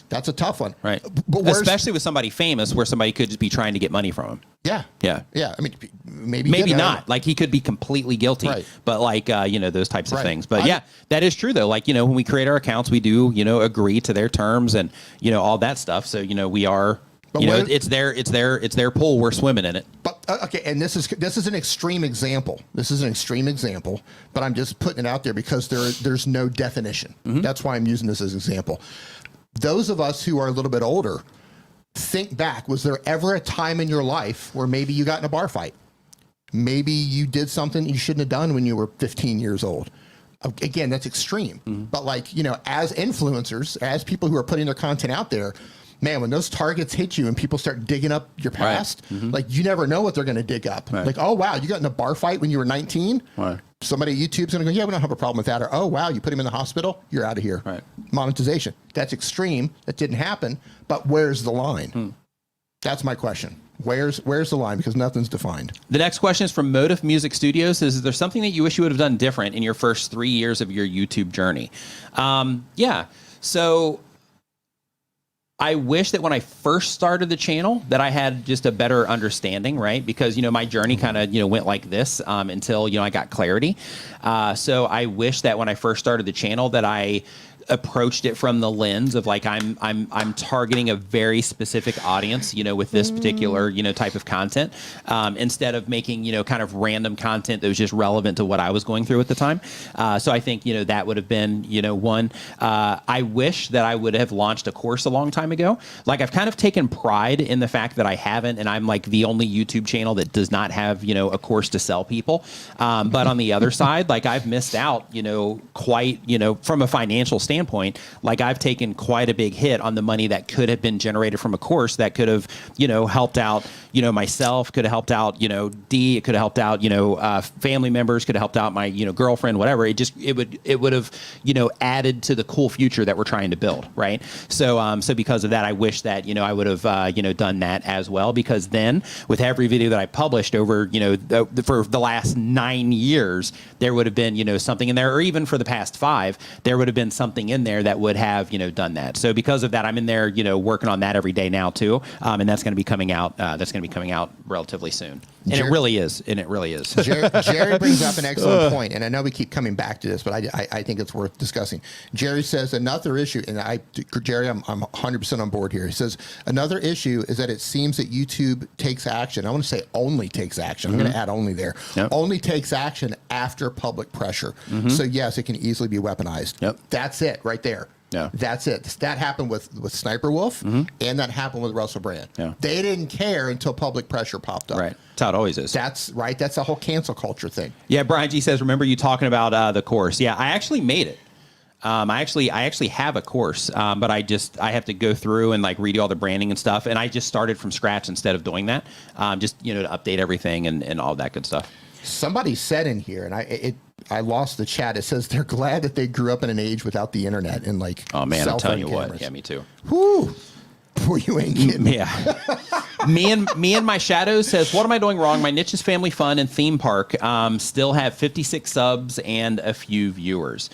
That's a tough one. Right. But especially with somebody famous where somebody could just be trying to get money from him. Yeah. Yeah. Yeah. I mean, maybe not. Like he could be completely guilty, right. But like, those types of things. But yeah, that is true though. Like, when we create our accounts, we do, agree to their terms and, all that stuff. So, we are, it's their pool. We're swimming in it. But okay. And this is an extreme example. But I'm just putting it out there because there's no definition. Mm-hmm. That's why I'm using this as an example. Those of us who are a little bit older, think back. Was there ever a time in your life where maybe you got in a bar fight? Maybe you did something you shouldn't have done when you were 15 years old. Again, that's extreme. Mm-hmm. But as influencers, as people who are putting their content out there, man, when those targets hit you and people start digging up your past, right. Mm-hmm. Like you never know what they're going to dig up. Right. Like, oh, wow, you got in a bar fight when you were 19? Right. Somebody at YouTube's going to go, yeah, we don't have a problem with that. Or, oh, wow, you put him in the hospital? You're out of here. Right. Monetization. That's extreme. That didn't happen. But where's the line? That's my question. Where's the line? Because nothing's defined. The next question is from Motive Music Studios. Is there something that you wish you would have done different in your first 3 years of your YouTube journey? Yeah. So I wish that when I first started the channel that I had just a better understanding, right? Because, my journey kind of, went like this until, I got clarity. So I wish that when I first started the channel that I approached it from the lens of like I'm targeting a very specific audience, with this particular type of content, instead of making kind of random content that was just relevant to what I was going through at the time. So I think that would have been one. I wish that I would have launched a course a long time ago. Like I've kind of taken pride in the fact that I haven't, and I'm like the only YouTube channel that does not have a course to sell people. But on the other side, like I've missed out quite from a financial standpoint. standpoint, like I've taken quite a big hit on the money that could have been generated from a course that could have, helped out, myself, could have helped out, D, it could have helped out, family members, could have helped out my, girlfriend, whatever. It would have, added to the cool future that we're trying to build. Right. So because of that, I wish that, I would have, done that as well, because then with every video that I published over, for the last 9 years, there would have been, something in there, or even for the past 5, there would have been something in there that would have, done that. So because of that, I'm in there, working on that every day now too. And that's going to be coming out. That's going to be coming out relatively soon. And it really is. Jerry brings up an excellent point, and I know we keep coming back to this, but I think it's worth discussing. Jerry says another issue, and Jerry, I'm 100% on board here. He says another issue is that it seems that YouTube takes action. I want to say only takes action. I'm going to add only there. Yep. Only takes action after public pressure. So yes, it can easily be weaponized. Yep. That's it right there. Yeah. That's it. That happened with Sniper Wolf, and that happened with Russell Brand. Yeah. They didn't care until public pressure popped up. Right. That's how it always is. That's right. That's the whole cancel culture thing. Yeah. Brian G says, remember you talking about the course? Yeah, I actually made it. I actually have a course, but I have to go through and like redo all the branding and stuff. And I just started from scratch instead of doing that, just, to update everything and all that good stuff. Somebody said in here, and I lost the chat. It says they're glad that they grew up in an age without the internet and like. Oh man, I'm telling you cameras. what. Yeah, me too. Whoo. Boy, you ain't kidding. Yeah. me and my shadows says, what am I doing wrong? My niche is family fun and theme park. Still have 56 subs and a few viewers.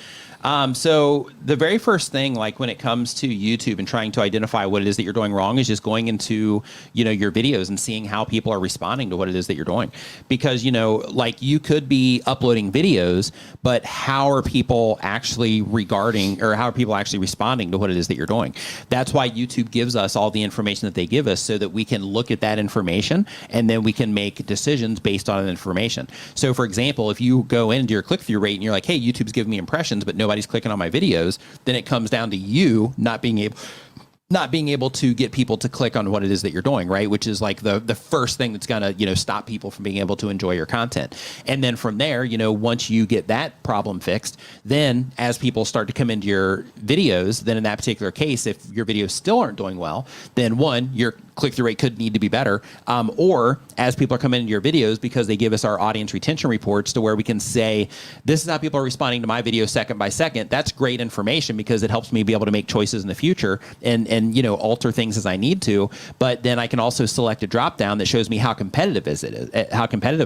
So the very first thing, like when it comes to YouTube and trying to identify what it is that you're doing wrong, is just going into, your videos and seeing how people are responding to what it is that you're doing. Because, like you could be uploading videos, but how are people actually responding to what it is that you're doing? That's why YouTube gives us all the information that they give us, so that we can look at that information and then we can make decisions based on that information. So for example, if you go into your click-through rate and you're like, hey, YouTube's giving me impressions, but nobody's clicking on my videos, then it comes down to you not being able to get people to click on what it is that you're doing, right? Which is like the first thing that's gonna, stop people from being able to enjoy your content. And then from there, once you get that problem fixed, then as people start to come into your videos, then in that particular case, if your videos still aren't doing well, then one, your click-through rate could need to be better. Or as people are coming into your videos, because they give us our audience retention reports to where we can say, this is how people are responding to my video second by second. That's great information because it helps me be able to make choices in the future and alter things as I need to. But then I can also select a drop down that shows me how competitive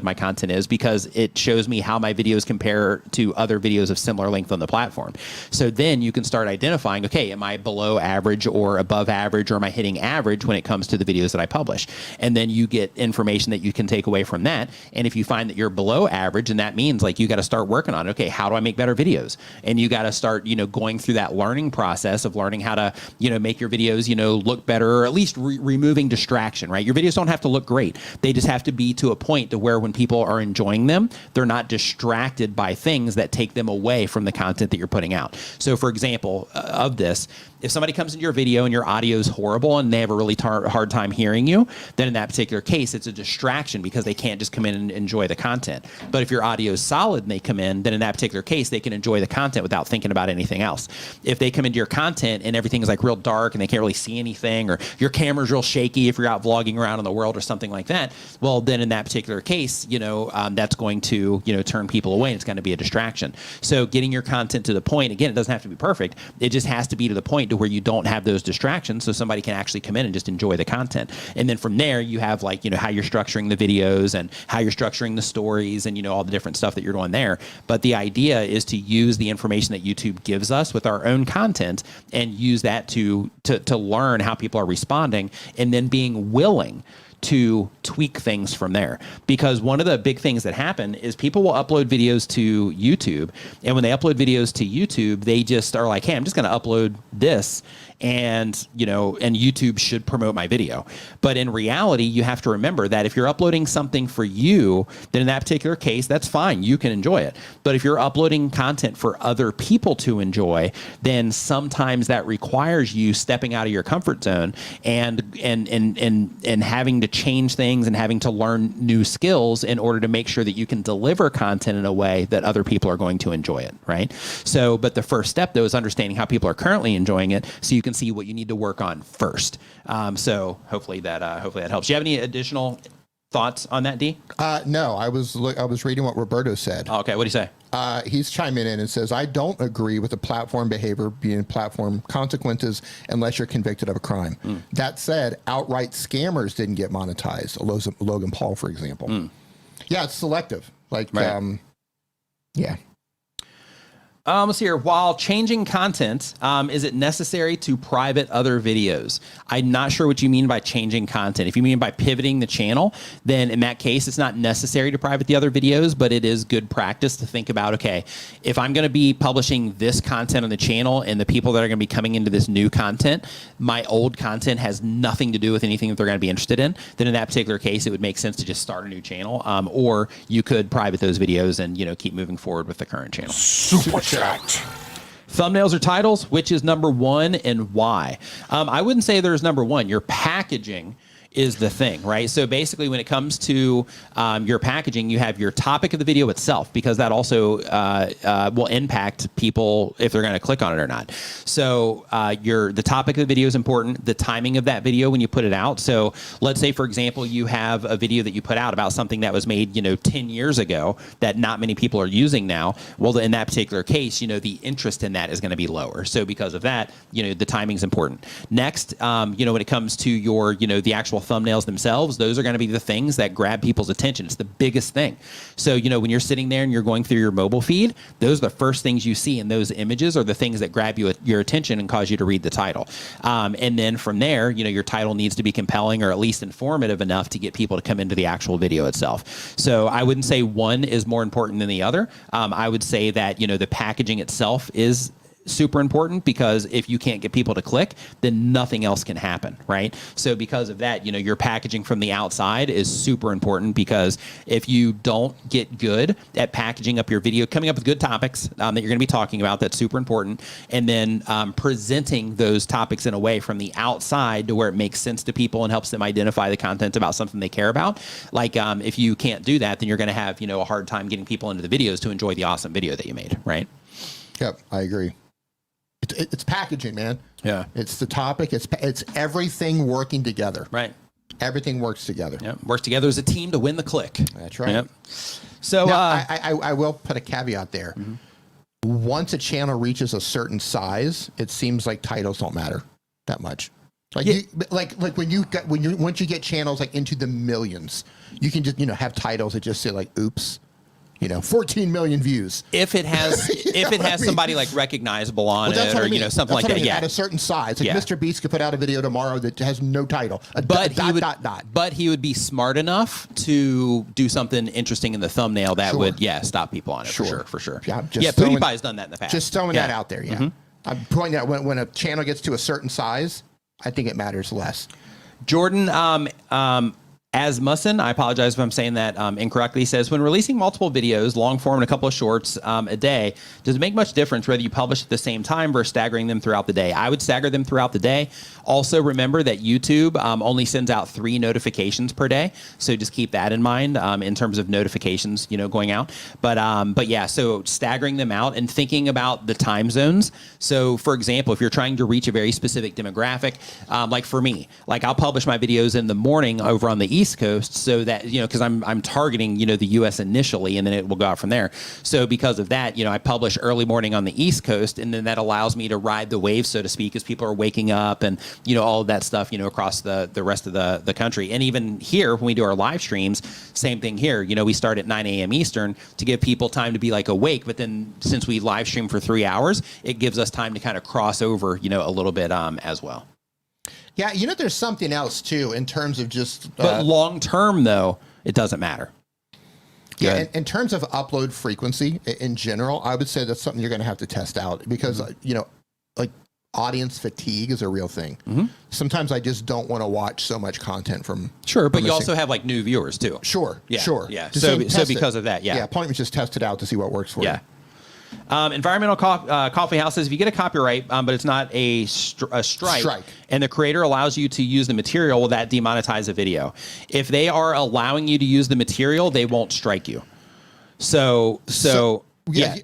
my content is, because it shows me how my videos compare to other videos of similar length on the platform. So then you can start identifying, okay, am I below average or above average, or am I hitting average when it comes to the videos that I publish? And then you get information that you can take away from that. And if you find that you're below average, and that means like you got to start working on, okay, how do I make better videos? And you got to start, going through that learning process of learning how to, make your videos, look better, or at least removing distraction, right? Your videos don't have to look great. They just have to be to a point to where when people are enjoying them, they're not distracted by things that take them away from the content that you're putting out. So for example, of this, if somebody comes into your video and your audio is horrible and they have a really hard time hearing you, then in that particular case, it's a distraction because they can't just come in and enjoy the content. But if your audio is solid and they come in, then in that particular case, they can enjoy the content without thinking about anything else. If they come into your content and everything is like real dark and they can't really see anything, or your camera's real shaky if you're out vlogging around in the world or something like that, well, then in that particular case, that's going to, turn people away, and it's going to be a distraction. So getting your content to the point, again, it doesn't have to be perfect. It just has to be to the point to where you don't have those distractions, so somebody can actually come in and just enjoy the content. And then from there, you have like, how you're structuring the videos and how you're structuring the stories and, all the different stuff that you're doing there. But the idea is to use the information that YouTube gives us with our own content and use that to learn how people are responding, and then being willing to tweak things from there. Because one of the big things that happen is people will upload videos to YouTube, and when they upload videos to YouTube, they just are like, hey, I'm just going to upload this, and and YouTube should promote my video. But in reality, you have to remember that if you're uploading something for you, then in that particular case, that's fine. You can enjoy it. But if you're uploading content for other people to enjoy, then sometimes that requires you stepping out of your comfort zone and having to change things and having to learn new skills in order to make sure that you can deliver content in a way that other people are going to enjoy it, right? So, but the first step though is understanding how people are currently enjoying it, so you can see what you need to work on first. So hopefully that helps. Do you have any additional thoughts on that, D? No, I was reading what Roberto said. Oh, okay, what do you say? He's chiming in and says, I don't agree with the platform behavior being platform consequences unless you're convicted of a crime. That said, outright scammers didn't get monetized. Logan Paul, for example. Yeah, it's selective. Like, right. Yeah. Let's see here. While changing content, is it necessary to private other videos? I'm not sure what you mean by changing content. If you mean by pivoting the channel, then in that case, it's not necessary to private the other videos, but it is good practice to think about, okay, if I'm going to be publishing this content on the channel and the people that are going to be coming into this new content, my old content has nothing to do with anything that they're going to be interested in, then in that particular case, it would make sense to just start a new channel, or you could private those videos and, keep moving forward with the current channel. Super chat. Thumbnails or titles, which is number one and why? I wouldn't say there's number one. Your packaging is the thing, right? So basically when it comes to your packaging, you have your topic of the video itself, because that also will impact people if they're going to click on it or not. So the topic of the video is important, the timing of that video when you put it out. So let's say, for example, you have a video that you put out about something that was made 10 years ago that not many people are using now. Well, in that particular case, the interest in that is going to be lower. So because of that, the timing is important. Next, when it comes to your, the actual thumbnails themselves, those are going to be the things that grab people's attention. It's the biggest thing. So, when you're sitting there and you're going through your mobile feed, those are the first things you see, and those images are the things that grab your attention and cause you to read the title. And then from there, your title needs to be compelling or at least informative enough to get people to come into the actual video itself. So I wouldn't say one is more important than the other. I would say that, the packaging itself is super important, because if you can't get people to click, then nothing else can happen, right? So because of that, your packaging from the outside is super important, because if you don't get good at packaging up your video, coming up with good topics that you're going to be talking about, that's super important, and then presenting those topics in a way from the outside to where it makes sense to people and helps them identify the content about something they care about. Like if you can't do that, then you're going to have a hard time getting people into the videos to enjoy the awesome video that you made, right? Yep, I agree. It's packaging, man. Yeah. It's the topic. It's everything working together. Right. Everything works together. Yep. Works together as a team to win the click. That's right. Yep. So now, I will put a caveat there. Once a channel reaches a certain size, it seems like titles don't matter that much. Like once you get channels like into the millions, you can just have titles that just say like oops. 14 million views. If it has somebody like recognizable on it, or something like that. Yeah. At a certain size, like Mr. Beast could put out a video tomorrow that has no title. But he would be smart enough to do something interesting in the thumbnail that would stop people on it. For sure. Yeah, PewDiePie has done that in the past. Just throwing that out there. Yeah. I'm pointing out when a channel gets to a certain size, I think it matters less. Jordan, Asmussen, I apologize if I'm saying that incorrectly, says, when releasing multiple videos, long form and a couple of shorts a day, does it make much difference whether you publish at the same time versus staggering them throughout the day? I would stagger them throughout the day. Also, remember that YouTube only sends out 3 notifications per day, so just keep that in mind in terms of notifications, going out. But yeah, so staggering them out and thinking about the time zones. So, for example, if you're trying to reach a very specific demographic, like for me, like I'll publish my videos in the morning over on the East Coast, so that because I'm targeting the U.S. initially, and then it will go out from there. So because of that, I publish early morning on the East Coast, and then that allows me to ride the wave, so to speak, as people are waking up and all of that stuff across the rest of the country. And even here when we do our live streams, same thing here. We start at 9 a.m. Eastern to give people time to be like awake, but then since we live stream for 3 hours, it gives us time to kind of cross over a little bit as well. Yeah, there's something else too in terms of just. But long term, though, it doesn't matter. Yeah, in terms of upload frequency in general, I would say that's something you're going to have to test out, because like audience fatigue is a real thing. Sometimes I just don't want to watch so much content from. Sure, but you also have like new viewers too. Sure. Yeah. Sure. Yeah. Just So test because it. of that, yeah. Yeah. Point was just test it out to see what works for you. Environmental Coffee House says if you get a copyright, but it's not a strike, and the creator allows you to use the material, will that demonetize the video? If they are allowing you to use the material, they won't strike you. So yeah.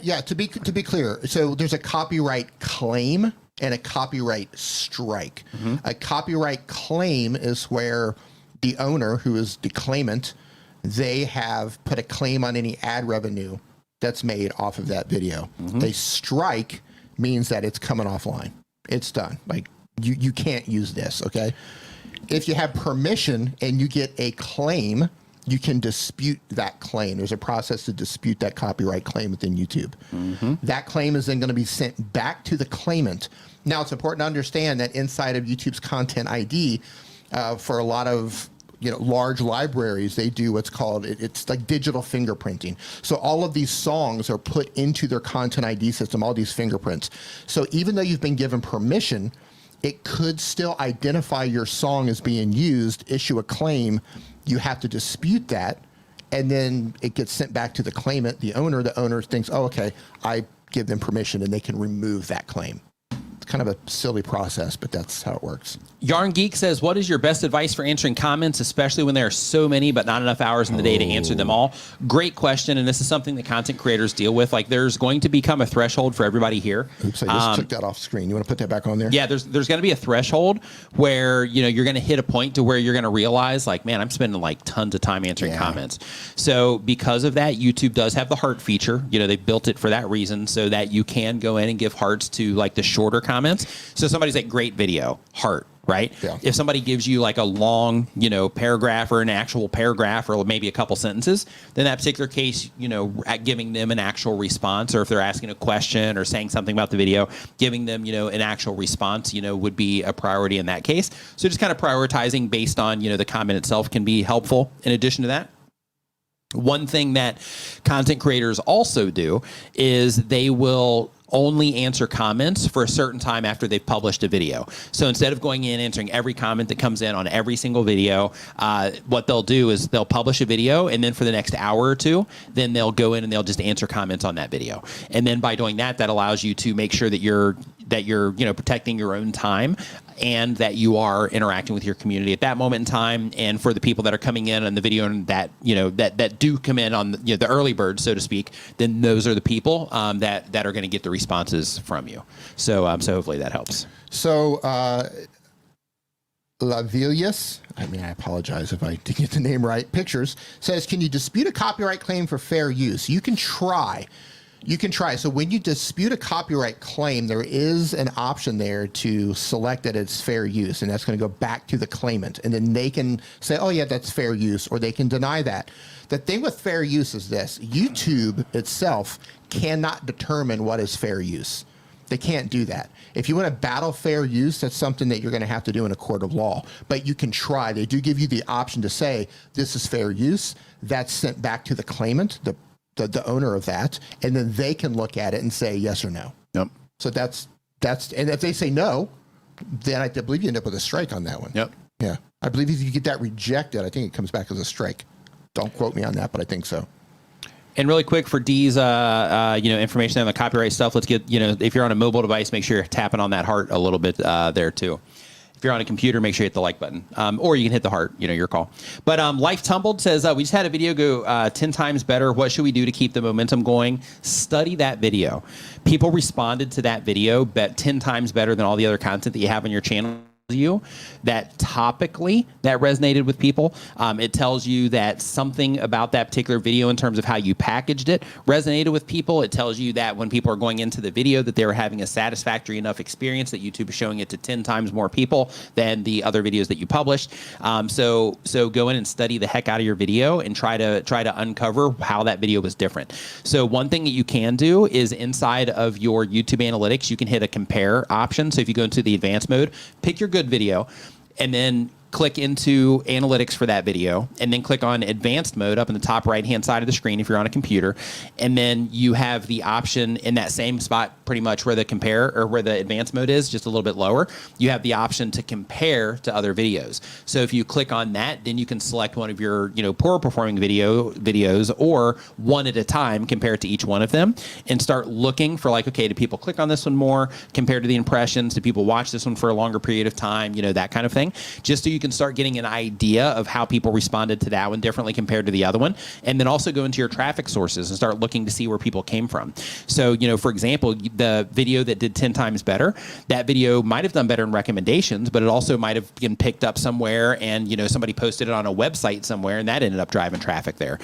Yeah. To be clear, so there's a copyright claim and a copyright strike. A copyright claim is where the owner, who is the claimant, they have put a claim on any ad revenue that's made off of that video. A strike means that it's coming offline. It's done. Like you can't use this, okay? If you have permission and you get a claim, you can dispute that claim. There's a process to dispute that copyright claim within YouTube. That claim is then going to be sent back to the claimant. Now, it's important to understand that inside of YouTube's Content ID, for a lot of large libraries, they do what's called, it's like digital fingerprinting. So all of these songs are put into their Content ID system, all these fingerprints. So even though you've been given permission, it could still identify your song as being used, issue a claim. You have to dispute that, and then it gets sent back to the claimant, the owner. The owner thinks, oh, okay, I give them permission, and they can remove that claim. It's kind of a silly process, but that's how it works. Yarn Geek says, what is your best advice for answering comments, especially when there are so many but not enough hours in the day to answer them all? Great question, and this is something that content creators deal with. Like, there's going to become a threshold for everybody here. Oops, I just took that off screen. You want to put that back on there? Yeah, there's going to be a threshold where you're going to hit a point to where you're going to realize, like, man, I'm spending like tons of time answering comments. So because of that, YouTube does have the heart feature. They built it for that reason, so that you can go in and give hearts to like the shorter comments. So somebody's like, great video, heart. Right? Yeah. If somebody gives you like a long, paragraph or an actual paragraph or maybe a couple sentences, then that particular case, giving them an actual response, or if they're asking a question or saying something about the video, giving them, an actual response, would be a priority in that case. So just kind of prioritizing based on, the comment itself can be helpful. In addition to that, one thing that content creators also do is they will only answer comments for a certain time after they've published a video. So instead of going in answering every comment that comes in on every single video, what they'll do is they'll publish a video, and then for the next hour or two, then they'll go in and they'll just answer comments on that video. And then by doing that, that allows you to make sure that you're protecting your own time, and that you are interacting with your community at that moment in time. And for the people that are coming in on the video and that that do come in on the early birds, so to speak, then those are the people that are going to get the responses from you. So hopefully that helps. So Lavilius, I apologize if I didn't get the name right, Pictures, says, can you dispute a copyright claim for fair use? You can try. So when you dispute a copyright claim, there is an option there to select that it's fair use, and that's going to go back to the claimant. And then they can say, oh, yeah, that's fair use, or they can deny that. The thing with fair use is this. YouTube itself cannot determine what is fair use. They can't do that. If you want to battle fair use, that's something that you're going to have to do in a court of law. But you can try. They do give you the option to say, this is fair use. That's sent back to the claimant, the owner of that, and then they can look at it and say yes or no. Yep. So that's and if they say no, then I believe you end up with a strike on that one. Yep. Yeah. I believe if you get that rejected, I think it comes back as a strike. Don't quote me on that, but I think so. And really quick for Dee's, information on the copyright stuff, let's get, if you're on a mobile device, make sure you're tapping on that heart a little bit there too. If you're on a computer, make sure you hit the like button, or you can hit the heart, your call. But Life Tumbled says, we just had a video go 10 times better. What should we do to keep the momentum going? Study that video. People responded to that video 10 times better than all the other content that you have on your channel. You that topically that resonated with people. It tells you that something about that particular video in terms of how you packaged it resonated with people. It tells you that when people are going into the video that they were having a satisfactory enough experience that YouTube is showing it to 10 times more people than the other videos that you published. So go in and study the heck out of your video and try to uncover how that video was different. So one thing that you can do is inside of your YouTube analytics, you can hit a compare option. So if you go into the advanced mode, pick your good video, and then click into analytics for that video, and then click on advanced mode up in the top right hand side of the screen if you're on a computer, and then you have the option in that same spot pretty much where the compare or where the advanced mode is, just a little bit lower, you have the option to compare to other videos. So if you click on that, then you can select one of your, poor performing videos or one at a time compared to each one of them and start looking for like, okay, do people click on this one more compared to the impressions? Do people watch this one for a longer period of time? That kind of thing, just so you can start getting an idea of how people responded to that one differently compared to the other one. And then also go into your traffic sources and start looking to see where people came from. So, for example, the video that did 10 times better, that video might have done better in recommendations, but it also might have been picked up somewhere and, somebody posted it on a website somewhere and that ended up driving traffic there.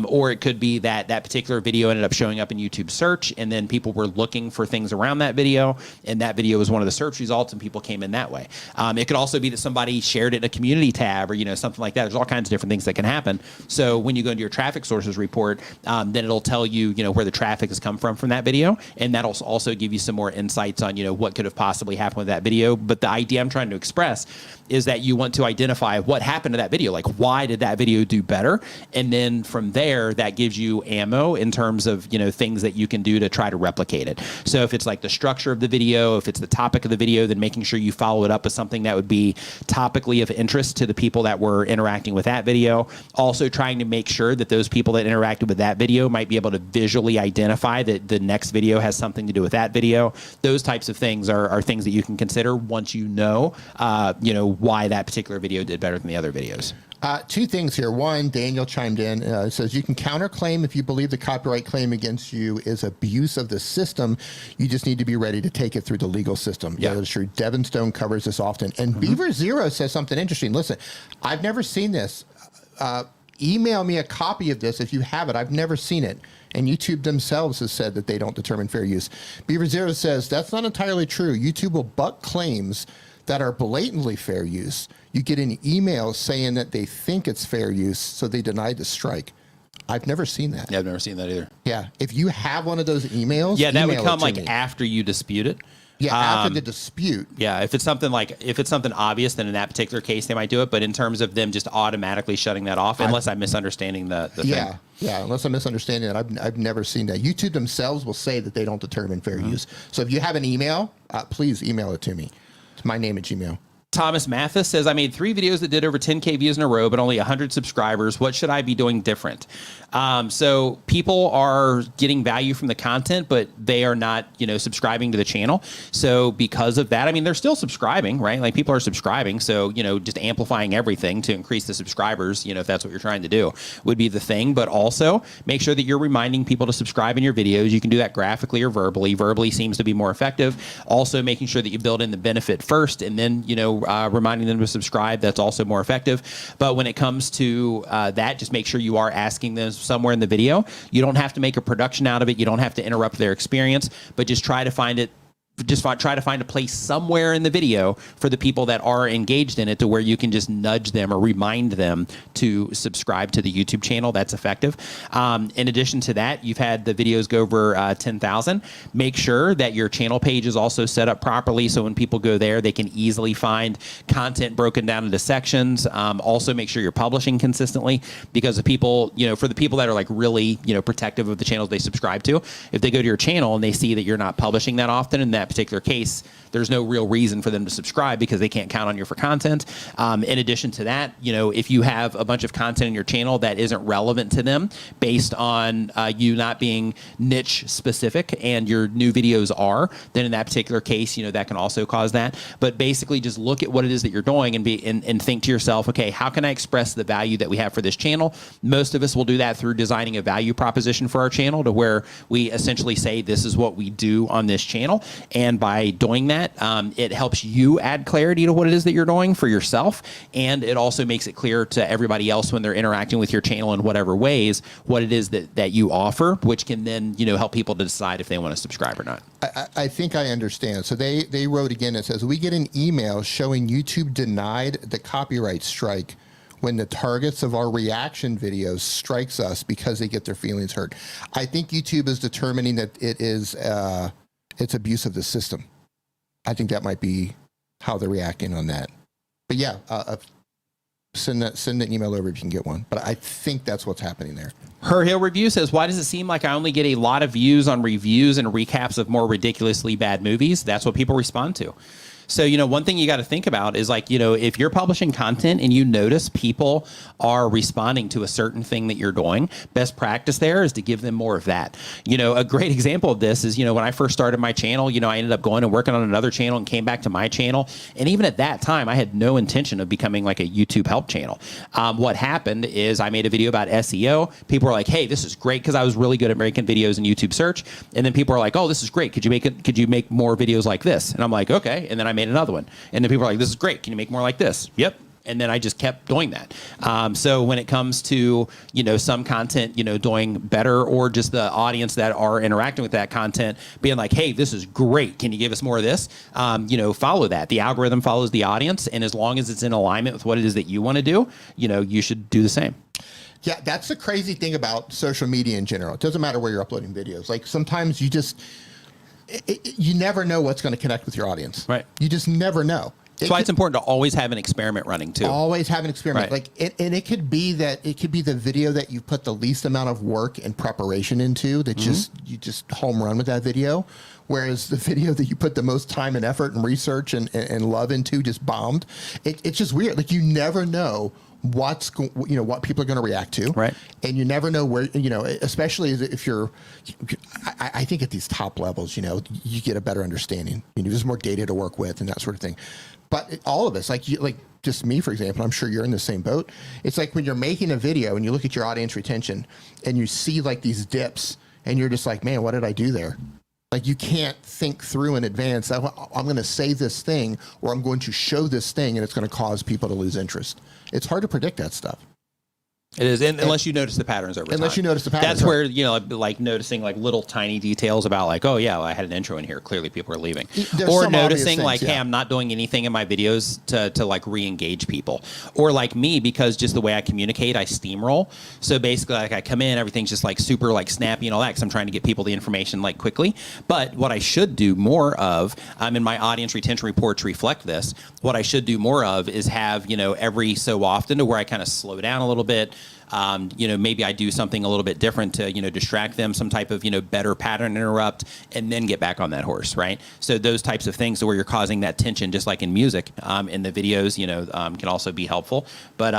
Or it could be that that particular video ended up showing up in YouTube search and then people were looking for things around that video and that video was one of the search results and people came in that way. It could also be that somebody shared it in a community tab or, something like that. There's all kinds of different things that can happen. So when you go into your traffic sources report, then it'll tell you, where the traffic has come from that video. And that'll also give you some more insights on, what could have possibly happened with that video. But the idea I'm trying to express is that you want to identify what happened to that video. Like, why did that video do better? And then from there, that gives you ammo in terms of, things that you can do to try to replicate it. So if it's like the structure of the video, if it's the topic of the video, then making sure you follow it up with something that would be topically of interest to the people that were interacting with that video. Also trying to make sure that those people that interacted with that video might be able to visually identify that the next video has something to do with that video. Those types of things are things that you can consider once you know why that particular video did better than the other videos. Two things here. One, Daniel chimed in, says you can counterclaim if you believe the copyright claim against you is abuse of the system. You just need to be ready to take it through the legal system. Yeah, that's true. Devin Stone covers this often. And Beaver Zero says something interesting. Listen, I've never seen this. Email me a copy of this if you have it. I've never seen it. And YouTube themselves has said that they don't determine fair use. Beaver Zero says that's not entirely true. YouTube will buck claims that are blatantly fair use. You get an email saying that they think it's fair use, so they denied the strike. I've never seen that. Yeah, I've never seen that either. Yeah, if you have one of those emails, yeah, that would come like me. After you dispute it. Yeah, after the dispute. Yeah, if it's something obvious, then in that particular case they might do it. But in terms of them just automatically shutting that off, unless I'm misunderstanding the thing. Yeah, unless I'm misunderstanding it, I've never seen that. YouTube themselves will say that they don't determine fair use. So if you have an email, please email it to me. It's my name at Gmail. Thomas Mathis says, I made 3 videos that did over 10K views in a row, but only 100 subscribers. What should I be doing different? So people are getting value from the content, but they are not, subscribing to the channel. So because of that, they're still subscribing, right? Like people are subscribing. So, just amplifying everything to increase the subscribers, if that's what you're trying to do, would be the thing. But also make sure that you're reminding people to subscribe in your videos. You can do that graphically or verbally. Verbally seems to be more effective. Also making sure that you build in the benefit first and then, reminding them to subscribe. That's also more effective. But when it comes to that, just make sure you are asking them somewhere in the video. You don't have to make a production out of it. You don't have to interrupt their experience, but just try to find it. Try to find a place somewhere in the video for the people that are engaged in it to where you can just nudge them or remind them to subscribe to the YouTube channel. That's effective. In addition to that, you've had the videos go over 10,000. Make sure that your channel page is also set up properly so when people go there, they can easily find content broken down into sections. Also, make sure you're publishing consistently because the people, for the people that are like really, protective of the channels they subscribe to, if they go to your channel and they see that you're not publishing that often in that particular case, there's no real reason for them to subscribe because they can't count on you for content. In addition to that, if you have a bunch of content in your channel that isn't relevant to them based on you not being niche specific and your new videos are, then in that particular case, that can also cause that. But basically just look at what it is that you're doing and think to yourself, okay, how can I express the value that we have for this channel? Most of us will do that through designing a value proposition for our channel to where we essentially say, this is what we do on this channel. And by doing that, it helps you add clarity to what it is that you're doing for yourself. And it also makes it clear to everybody else when they're interacting with your channel in whatever ways, what it is that you offer, which can then, help people to decide if they want to subscribe or not. I think I understand. So they wrote again, it says, we get an email showing YouTube denied the copyright strike when the targets of our reaction videos strikes us because they get their feelings hurt. I think YouTube is determining that it is it's abuse of the system. I think that might be how they're reacting on that. But yeah, Send that email over if you can get one. But I think that's what's happening there. Her Hill Review says, why does it seem like I only get a lot of views on reviews and recaps of more ridiculously bad movies? That's what people respond to. So, one thing you got to think about is like, if you're publishing content and you notice people are responding to a certain thing that you're doing, best practice there is to give them more of that. A great example of this is, when I first started my channel, I ended up going and working on another channel and came back to my channel. And even at that time, I had no intention of becoming like a YouTube help channel. What happened is I made a video about SEO. People were like, hey, this is great, because I was really good at making videos in YouTube search. And then people are like, oh, this is great. Could you make more videos like this? And I'm like, okay. And then I made another one. And then people are like, this is great. Can you make more like this? Yep. And then I just kept doing that. So when it comes to, some content, doing better, or just the audience that are interacting with that content being like, hey, this is great. Can you give us more of this? Follow that. The algorithm follows the audience. And as long as it's in alignment with what it is that you want to do, you should do the same. Yeah, that's the crazy thing about social media in general. It doesn't matter where you're uploading videos. Like sometimes you never know what's going to connect with your audience. Right. You just never know. That's why it's important to always have an experiment running too. Always have an experiment. Right. And it could be the video that you put the least amount of work and preparation into that you just home run with that video. Whereas the video that you put the most time and effort and research and love into just bombed. It's just weird. Like you never know what people are going to react to, right? And you never know where, especially if you're, I think at these top levels, you get a better understanding. There's more data to work with and that sort of thing. But all of us, like just me, for example, I'm sure you're in the same boat. It's like when you're making a video and you look at your audience retention and you see like these dips and you're just like, man, what did I do there? Like you can't think through in advance. I'm going to say this thing, or I'm going to show this thing, and it's going to cause people to lose interest. It's hard to predict that stuff. It is, unless you notice the patterns over time. Unless you notice the patterns. That's where, like noticing like little tiny details about like, oh yeah, well, I had an intro in here. Clearly people are leaving. Or noticing like, hey, I'm not doing anything in my videos to like re-engage people. Or like me, because just the way I communicate, I steamroll. So basically like I come in, everything's just like super like snappy and all that, because I'm trying to get people the information like quickly. But what I should do more of, and my audience retention reports reflect this, what I should do more of is have, every so often to where I kind of slow down a little bit. Maybe I do something a little bit different to, distract them, some type of, better pattern interrupt, and then get back on that horse, right? So those types of things where you're causing that tension, just like in music, in the videos, can also be helpful. But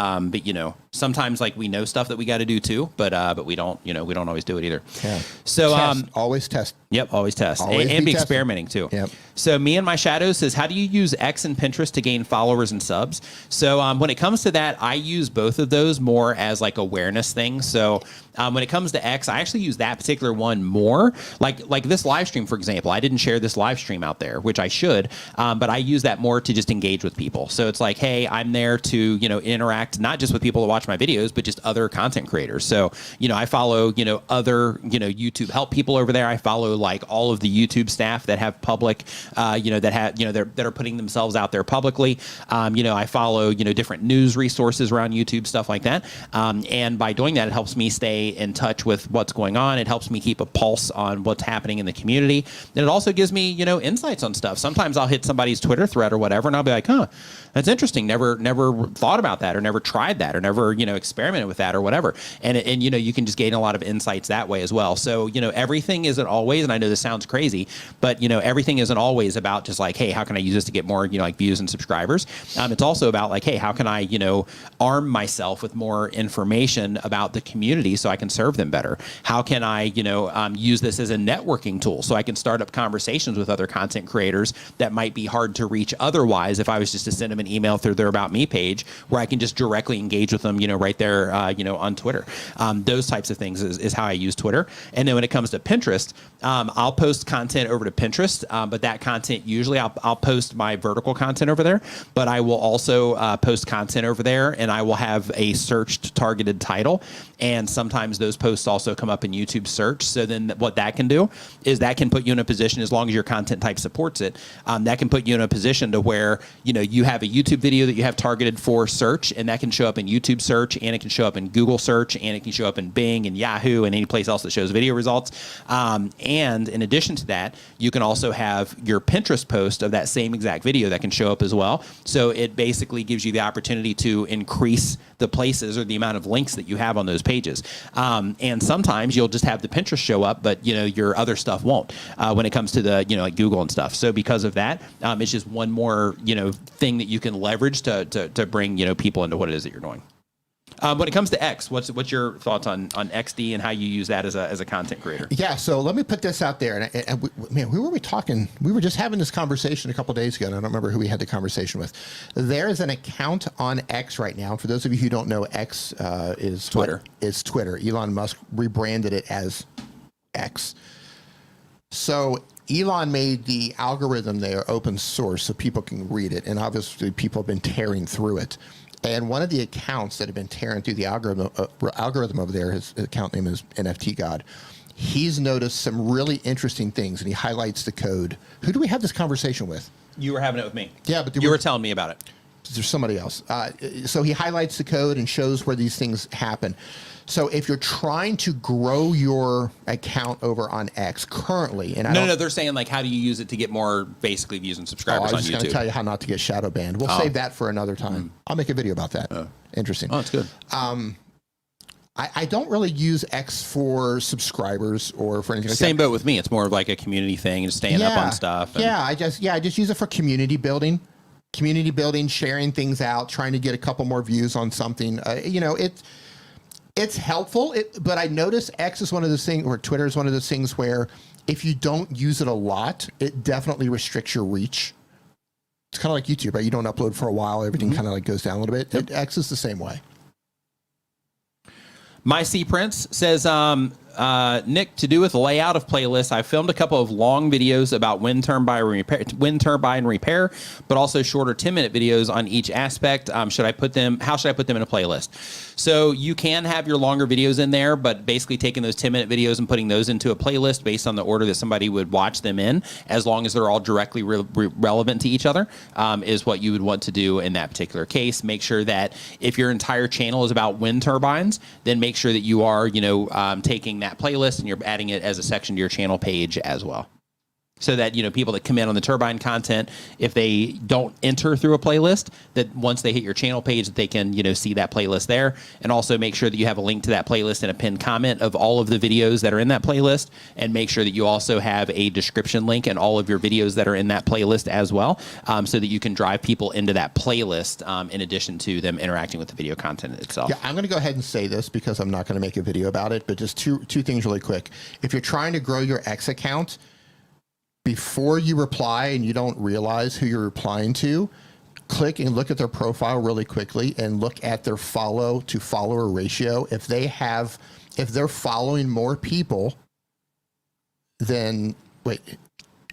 sometimes like we know stuff that we got to do too, but we don't always do it either. Yeah. So always test. Yep, always test. Always and be experimenting too. Yep. So Me and My Shadows says, how do you use X and Pinterest to gain followers and subs? So when it comes to that, I use both of those more as like awareness things. So when it comes to X, I actually use that particular one more. Like this live stream, for example, I didn't share this live stream out there, which I should, but I use that more to just engage with people. So it's like, hey, I'm there to, interact not just with people that watch my videos, but just other content creators. So, I follow, other, YouTube help people over there. I follow like all of the YouTube staff that have public, that are putting themselves out there publicly. I follow, different news resources around YouTube, stuff like that. And by doing that, it helps me stay in touch with what's going on. It helps me keep a pulse on what's happening in the community. And it also gives me, insights on stuff. Sometimes I'll hit somebody's Twitter thread or whatever, and I'll be like, huh, that's interesting. Never thought about that, or never tried that, or never, experimented with that or whatever. And you can just gain a lot of insights that way as well. So, everything isn't always, and I know this sounds crazy, but, everything isn't always about just like, hey, how can I use this to get more, views and subscribers? It's also about like, hey, how can I, arm myself with more information about the community so I can serve them better? How can I, use this as a networking tool so I can start up conversations with other content creators that might be hard to reach otherwise if I was just to send them an email through their About Me page, where I can just directly engage with them, right there, on Twitter. Those types of things is how I use Twitter. And then when it comes to Pinterest, I'll post content over to Pinterest, but that content usually I'll post my vertical content over there, but I will also post content over there, and I will have a searched targeted targeted title. And sometimes those posts also come up in YouTube search. So then what that can do is that can put you in a position, as long as your content type supports it, that can put you in a position to where, you have a YouTube video that you have targeted for search, and that can show up in YouTube search, and it can show up in Google search, and it can show up in Bing and Yahoo and any place else that shows video results. And in addition to that, you can also have your Pinterest post of that same exact video that can show up as well. So it basically gives you the opportunity to increase the places or the amount of links that you have on those pages. And sometimes you'll just have the Pinterest show up, but your other stuff won't when it comes to the like Google and stuff. So because of that, it's just one more thing that you can leverage to bring people into what it is that you're doing. When it comes to X, what's your thoughts on XD and how you use that as a content creator? Yeah, so let me put this out there. And who were we talking? We were just having this conversation a couple of days ago, and I don't remember who we had the conversation with. There is an account on X right now. For those of you who don't know, X is Twitter. Is Twitter. Elon Musk rebranded it as X. So Elon made the algorithm there open source so people can read it, and obviously people have been tearing through it. And one of the accounts that have been tearing through the algorithm over there, his account name is NFT God. He's noticed some really interesting things, and he highlights the code. Who do we have this conversation with? You were having it with me. Yeah, but you were telling me about it. There's somebody else. So he highlights the code and shows where these things happen. So if you're trying to grow your account over on X currently, and no, they're saying like, how do you use it to get more basically views and subscribers on YouTube? I was going to tell you how not to get shadow banned. We'll save that for another time. I'll make a video about that. Interesting. Oh, that's good. I don't really use X for subscribers or for anything like that. Same boat with me. It's more of like a community thing and staying up on stuff. And I just use it for community building. Community building, sharing things out, trying to get a couple more views on something. It's helpful, but I notice X is one of those things, or Twitter is one of those things where if you don't use it a lot, it definitely restricts your reach. It's kind of like YouTube, right? You don't upload for a while, everything kind of like goes down a little bit. Yep. X is the same way. My C Prince says, Nick, to do with layout of playlists, I filmed a couple of long videos about wind turbine repair, but also shorter 10-minute videos on each aspect. How should I put them in a playlist? So you can have your longer videos in there, but basically taking those 10-minute videos and putting those into a playlist based on the order that somebody would watch them in, as long as they're all directly relevant to each other, is what you would want to do in that particular case. Make sure that if your entire channel is about wind turbines, then make sure that you are, taking that playlist and you're adding it as a section to your channel page as well. So that, people that come in on the turbine content, if they don't enter through a playlist, that once they hit your channel page, that they can, see that playlist there. And also make sure that you have a link to that playlist and a pinned comment of all of the videos that are in that playlist. And make sure that you also have a description link in all of your videos that are in that playlist as well, so that you can drive people into that playlist in addition to them interacting with the video content itself. Yeah, I'm going to go ahead and say this because I'm not going to make a video about it, but just two things really quick. If you're trying to grow your X account, before you reply and you don't realize who you're replying to, click and look at their profile really quickly and look at their follow to follower ratio. If they're following more people than,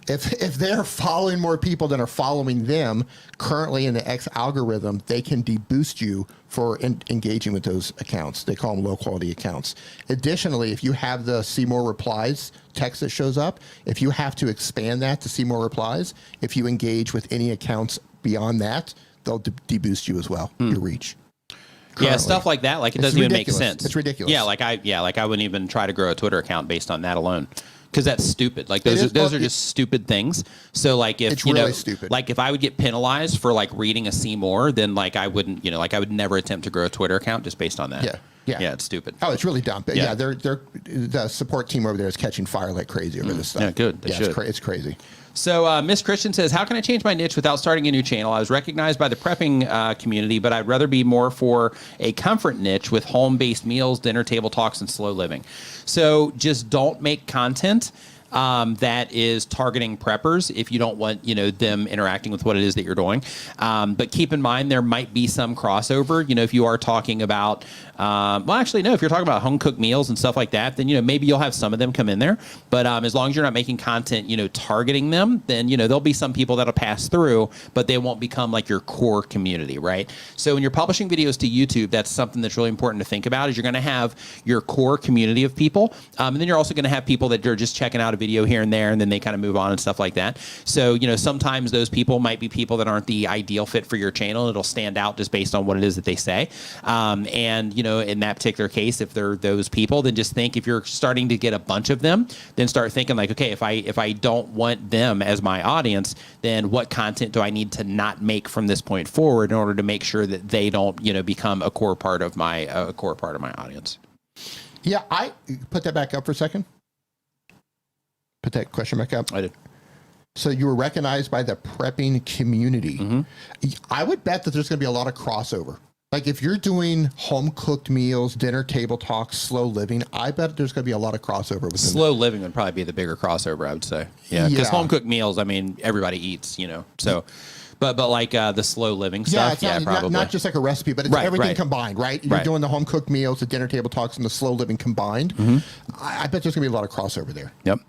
if they're following more people than are following them currently in the X algorithm, they can deboost you for engaging with those accounts. They call them low quality accounts. Additionally, if you have the see more replies text that shows up, if you have to expand that to see more replies, if you engage with any accounts beyond that, they'll deboost you as well, your reach. Currently. Yeah, stuff like that, like it doesn't even make sense. It's ridiculous. Yeah, like I wouldn't even try to grow a Twitter account based on that alone. Because that's stupid. Like those are just stupid things. So like if it's really stupid. Like if I would get penalized for like reading a see more, then like I wouldn't, like I would never attempt to grow a Twitter account just based on that. Yeah, it's stupid. Oh, it's really dumb. But yeah, the support team over there is catching fire like crazy over this stuff. Yeah, good. They should. It's crazy. So Miss Christian says, how can I change my niche without starting a new channel? I was recognized by the prepping community, but I'd rather be more for a comfort niche with home-based meals, dinner table talks, and slow living. So just don't make content that is targeting preppers if you don't want, them interacting with what it is that you're doing. But keep in mind, there might be some crossover, if you are talking about, if you're talking about home cooked meals and stuff like that, then, maybe you'll have some of them come in there. But as long as you're not making content, targeting them, then, there'll be some people that'll pass through, but they won't become like your core community, right? So when you're publishing videos to YouTube, that's something that's really important to think about is you're going to have your core community of people. And then you're also going to have people that are just checking out a video here and there, and then they kind of move on and stuff like that. So, sometimes those people might be people that aren't the ideal fit for your channel. It'll stand out just based on what it is that they say. And, in that particular case, if they're those people, then just think if you're starting to get a bunch of them, then start thinking like, okay, if I don't want them as my audience, then what content do I need to not make from this point forward in order to make sure that they don't, become a core part of my audience? Yeah, I put that back up for a second. Put that question back up. I did. So you were recognized by the prepping community. Mm-hmm. I would bet that there's going to be a lot of crossover. Like if you're doing home cooked meals, dinner table talks, slow living, I bet there's going to be a lot of crossover with slow living would probably be the bigger crossover, I would say. Yeah, because home cooked meals, I mean, everybody eats, so. But like the slow living stuff, probably. Not just like a recipe, but it's everything combined, right? You're doing the home cooked meals, the dinner table talks, and the slow living combined. Mm-hmm. I bet there's going to be a lot of crossover there. Yep.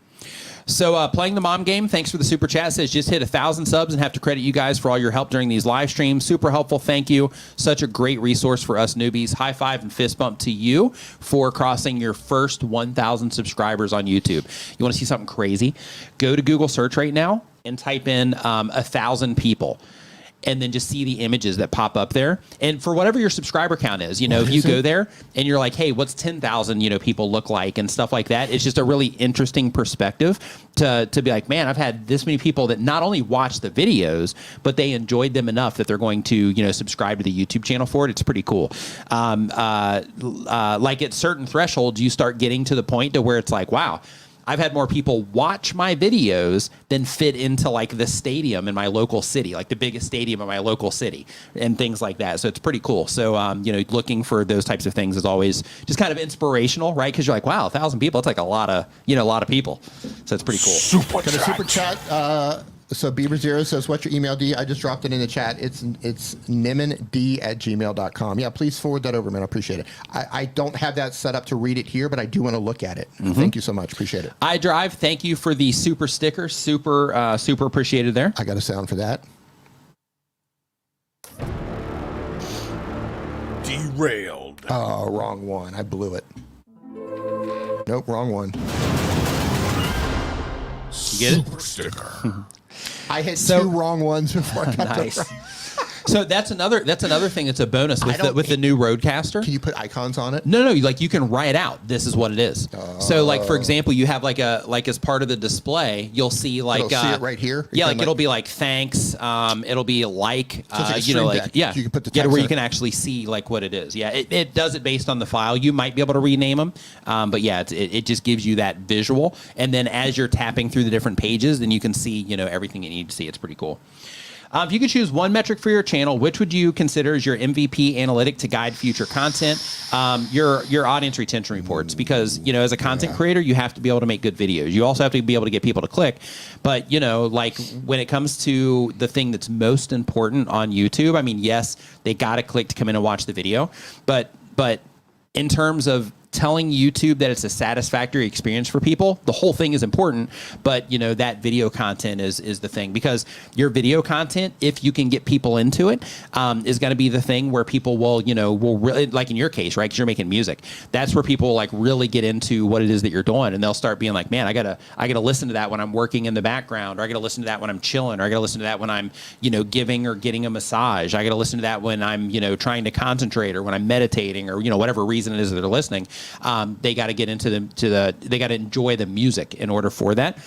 So playing the mom game, thanks for the super chat. Says just hit 1,000 subs and have to credit you guys for all your help during these live streams. Super helpful. Thank you. Such a great resource for us newbies. High five and fist bump to you for crossing your first 1,000 subscribers on YouTube. You want to see something crazy? Go to Google search right now and type in 1,000 people. And then just see the images that pop up there. And for whatever your subscriber count is, if you go there and you're like, hey, what's 10,000, people look like and stuff like that. It's just a really interesting perspective to be like, man, I've had this many people that not only watch the videos, but they enjoyed them enough that they're going to, subscribe to the YouTube channel for it. It's pretty cool. Like at certain thresholds, you start getting to the point to where it's like, wow, I've had more people watch my videos than fit into like the stadium in my local city, like the biggest stadium in my local city and things like that. So it's pretty cool. So, looking for those types of things is always just kind of inspirational, right? Because you're like, wow, 1,000 people, it's like a lot of people. So it's pretty cool. Super chat. So Beaver Zero says, what's your email, D? I just dropped it in the chat. It's nimmind@gmail.com. Yeah, please forward that over, man. I appreciate it. I don't have that set up to read it here, but I do want to look at it. Mm-hmm. Thank you so much. Appreciate it. iDrive, thank you for the super sticker. Super appreciated there. I got a sound for that. Derailed. Oh, wrong one. I blew it. Nope, wrong one. You get it? Super sticker. I hit two wrong ones before I got nice. So that's another thing that's a bonus with the new Rodecaster. Can you put icons on it? No, like you can write out this is what it is. So like for example, you have like as part of the display, you'll see like it'll see it right here. Yeah, like it'll be like thanks. It'll be like you can put the text where you can actually see like what it is. Yeah, it does it based on the file. You might be able to rename them, but yeah, it just gives you that visual. And then as you're tapping through the different pages, then you can see everything you need to see. It's pretty cool. If you could choose one metric for your channel, which would you consider as your MVP analytic to guide future content? Your audience retention reports, because as a content creator, you have to be able to make good videos. You also have to be able to get people to click. But like when it comes to the thing that's most important on YouTube, I mean, yes, they got to click to come in and watch the video, but in terms of telling YouTube that it's a satisfactory experience for people, the whole thing is important, but that video content is the thing, because your video content, if you can get people into it, is going to be the thing where people will really, like in your case, right? Because you're making music. That's where people like really get into what it is that you're doing, and they'll start being like, man, I gotta listen to that when I'm working in the background, or I gotta listen to that when I'm chilling, or I gotta listen to that when I'm giving or getting a massage. I gotta listen to that when I'm trying to concentrate, or when I'm meditating, or whatever reason it is that they're listening. They got to get into they got to enjoy the music in order for that.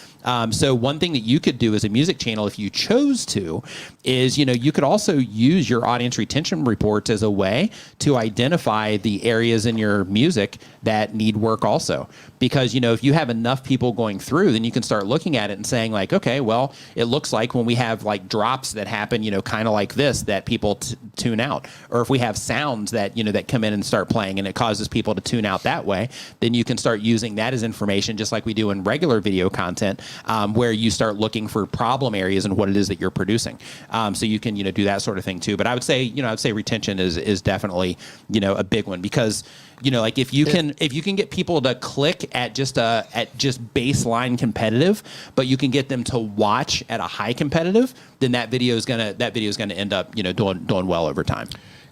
So one thing that you could do as a music channel, if you chose to, is, you could also use your audience retention reports as a way to identify the areas in your music that need work also. Because, if you have enough people going through, then you can start looking at it and saying like, okay, well, it looks like when we have like drops that happen, kind of like this, that people tune out. Or if we have sounds that, that come in and start playing and it causes people to tune out that way, then you can start using that as information, just like we do in regular video content, where you start looking for problem areas and what it is that you're producing. So you can, do that sort of thing too. But I would say, retention is definitely, a big one, because, like if you can get people to click at just baseline competitive, but you can get them to watch at a high competitive, then that video is gonna end up, doing well over time.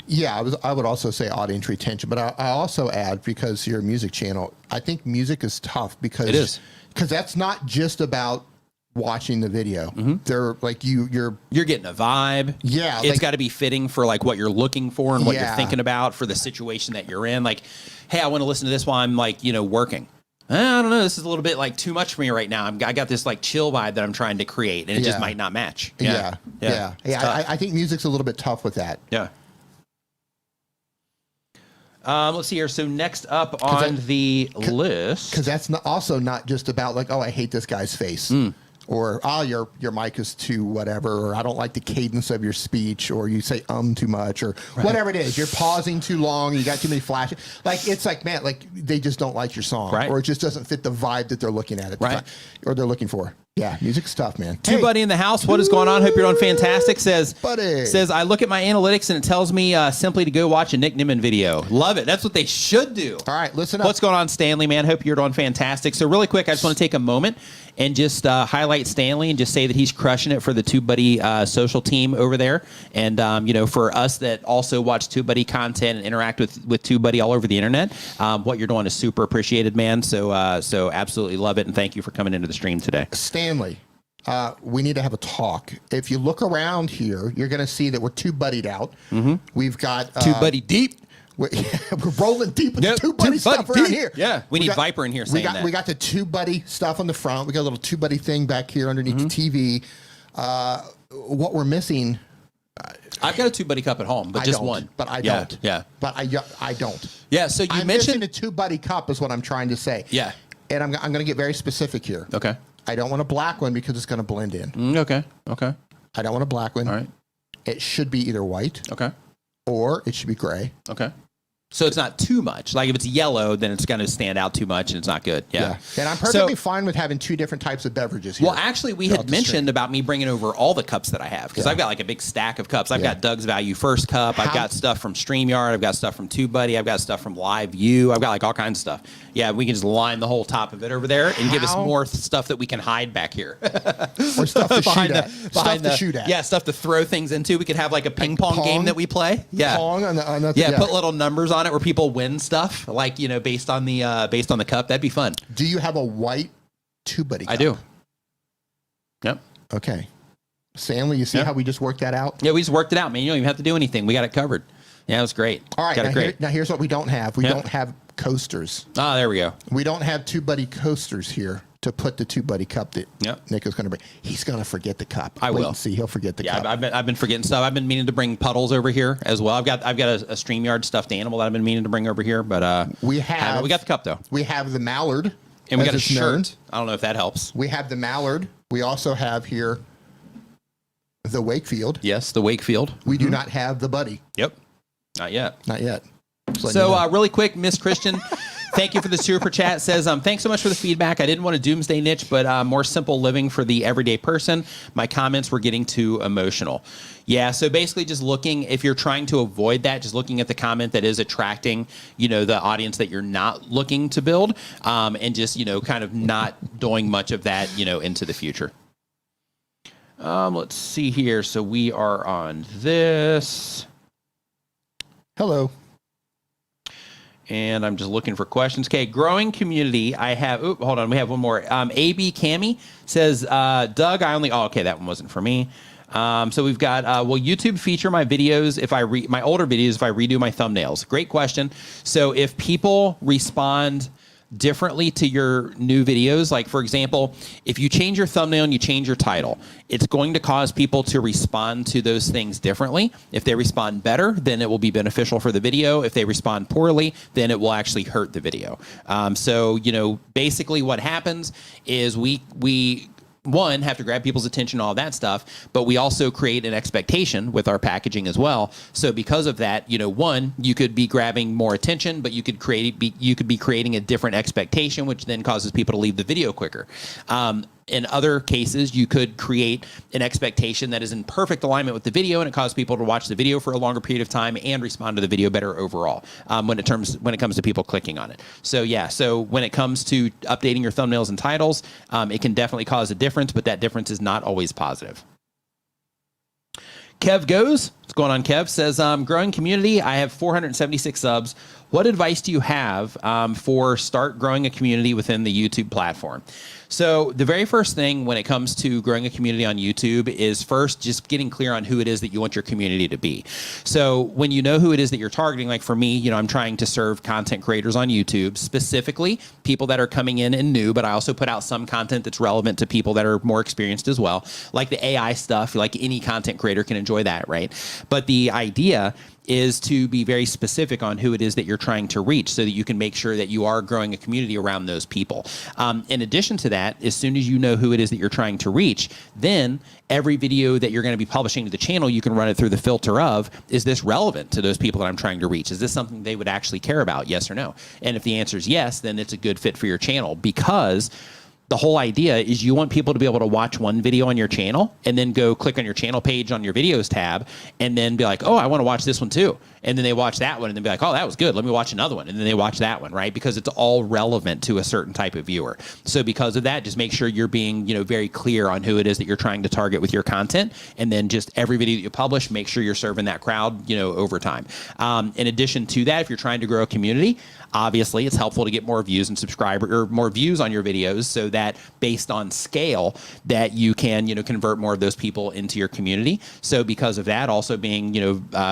Yeah, I would also say audience retention, but I also add, because you're a music channel, I think music is tough because it is. Because that's not just about watching the video. They're like you're getting a vibe. Yeah, it's got to be fitting for like what you're looking for and what you're thinking about for the situation that you're in. Like, hey, I want to listen to this while I'm like, working. I don't know. This is a little bit like too much for me right now. I got this like chill vibe that I'm trying to create, and it just might not match. Yeah. I think music's a little bit tough with that. Yeah. Let's see here. So next up on the list, because that's also not just about like, oh, I hate this guy's face. Or, oh, your mic is too whatever, or I don't like the cadence of your speech, or you say too much, or whatever it is. You're pausing too long, you got too many flashes. Like, it's like, man, like they just don't like your song, or it just doesn't fit the vibe that they're looking at or they're looking for. Yeah, music's tough, man. Hey. Buddy in the house, what is going on? Hope you're doing fantastic. Says, I look at my analytics and it tells me simply to go watch a Nick Nimmin video. Love it. That's what they should do. All right, listen up. What's going on, Stanley, man? Hope you're doing fantastic. So really quick, I just want to take a moment and just highlight Stanley and just say that he's crushing it for the TubeBuddy social team over there. And, for us that also watch TubeBuddy content and interact with TubeBuddy all over the internet, what you're doing is super appreciated, man. So absolutely love it. And thank you for coming into the stream today. Stanley, we need to have a talk. If you look around here, you're going to see that we're TubeBuddied out. We've got TubeBuddy deep. We're rolling deep with the TubeBuddy stuff around here. Yeah, we need Viper in here saying that. We got the TubeBuddy stuff on the front. We got a little TubeBuddy thing back here underneath the TV. What we're missing... I've got a TubeBuddy cup at home, but just one. But I don't. Yeah. But I don't. Yeah, so you mentioned... a TubeBuddy cup is what I'm trying to say. Yeah. And I'm going to get very specific here. Okay. I don't want a black one because it's going to blend in. Okay. I don't want a black one. All right. It should be either white. Okay. Or it should be gray. Okay. So it's not too much. Like if it's yellow, then it's going to stand out too much and it's not good. Yeah. And I'm perfectly fine with having two different types of beverages here. Well, actually, we had mentioned about me bringing over all the cups that I have, because I've got like a big stack of cups. I've got Doug's Value First cup. I've got stuff from StreamYard. I've got stuff from TubeBuddy. I've got stuff from Live View. I've got like all kinds of stuff. Yeah, we can just line the whole top of it over there and give us more stuff that we can hide back here. Or stuff to shoot at. Stuff to shoot at. Yeah, stuff to throw things into. We could have like a ping pong game that we play. Yeah. Pong on the put little numbers on it where people win stuff, like, based on the cup. That'd be fun. Do you have a white TubeBuddy cup? I do. Yep. Okay. Stanley, you see how we just worked that out? Yeah, we just worked it out, man. You don't even have to do anything. We got it covered. Yeah, it was great. All right. Now here's what we don't have. We don't have coasters. Ah, there we go. We don't have TubeBuddy coasters here to put the TubeBuddy cup that Nick is going to bring. He's going to forget the cup. I will. See, he'll forget the cup. I've been forgetting stuff. I've been meaning to bring puddles over here as well. I've got a StreamYard stuffed animal that I've been meaning to bring over here, but we got the cup though. We have the mallard, and we got a shirt. I don't know if that helps. We have the mallard. We also have here the Wakefield. Yes, the Wakefield. We do not have the Buddy. Yep. Not yet. Not yet. So really quick, Miss Christian, thank you for the super chat. Says, thanks so much for the feedback. I didn't want a doomsday niche, but more simple living for the everyday person. My comments were getting too emotional. Yeah, so basically just looking, if you're trying to avoid that, just looking at the comment that is attracting, the audience that you're not looking to build, and just, kind of not doing much of that, into the future. Let's see here. So we are on this. Hello. And I'm just looking for questions. Okay, growing community. I have, hold on, we have one more. AB Cami says, Doug, okay, that one wasn't for me. So we've got, will YouTube feature my videos my older videos if I redo my thumbnails? Great question. So if people respond differently to your new videos. Like, for example, if you change your thumbnail and you change your title, it's going to cause people to respond to those things differently. If they respond better, then it will be beneficial for the video. If they respond poorly, then it will actually hurt the video. So, basically what happens is we one, have to grab people's attention, all that stuff, but we also create an expectation with our packaging as well. So because of that, one, you could be grabbing more attention, but you could be creating a different expectation, which then causes people to leave the video quicker. In other cases, you could create an expectation that is in perfect alignment with the video, and it causes people to watch the video for a longer period of time and respond to the video better overall when it comes to people clicking on it. So yeah, so when it comes to updating your thumbnails and titles, it can definitely cause a difference, but that difference is not always positive. Kev Goes, what's going on, Kev? Says, growing community, I have 476 subs. What advice do you have for start growing a community within the YouTube platform? So the very first thing when it comes to growing a community on YouTube is first just getting clear on who it is that you want your community to be. So when you know who it is that you're targeting, like for me, I'm trying to serve content creators on YouTube, specifically people that are coming in and new, but I also put out some content that's relevant to people that are more experienced as well. Like the AI stuff, like any content creator can enjoy that, right? But the idea is to be very specific on who it is that you're trying to reach so that you can make sure that you are growing a community around those people. In addition to that, as soon as you know who it is that you're trying to reach, then every video that you're going to be publishing to the channel, you can run it through the filter of, is this relevant to those people that I'm trying to reach? Is this something they would actually care about? Yes or no? And if the answer is yes, then it's a good fit for your channel, because the whole idea is you want people to be able to watch one video on your channel and then go click on your channel page on your videos tab and then be like, oh, I want to watch this one too. And then they watch that one and then be like, oh, that was good. Let me watch another one. And then they watch that one, right? Because it's all relevant to a certain type of viewer. So because of that, just make sure you're being, very clear on who it is that you're trying to target with your content. And then just every video that you publish, make sure you're serving that crowd, over time. In addition to that, if you're trying to grow a community, obviously it's helpful to get more views and more views on your videos, so that based on scale that you can, convert more of those people into your community. So because of that, also being,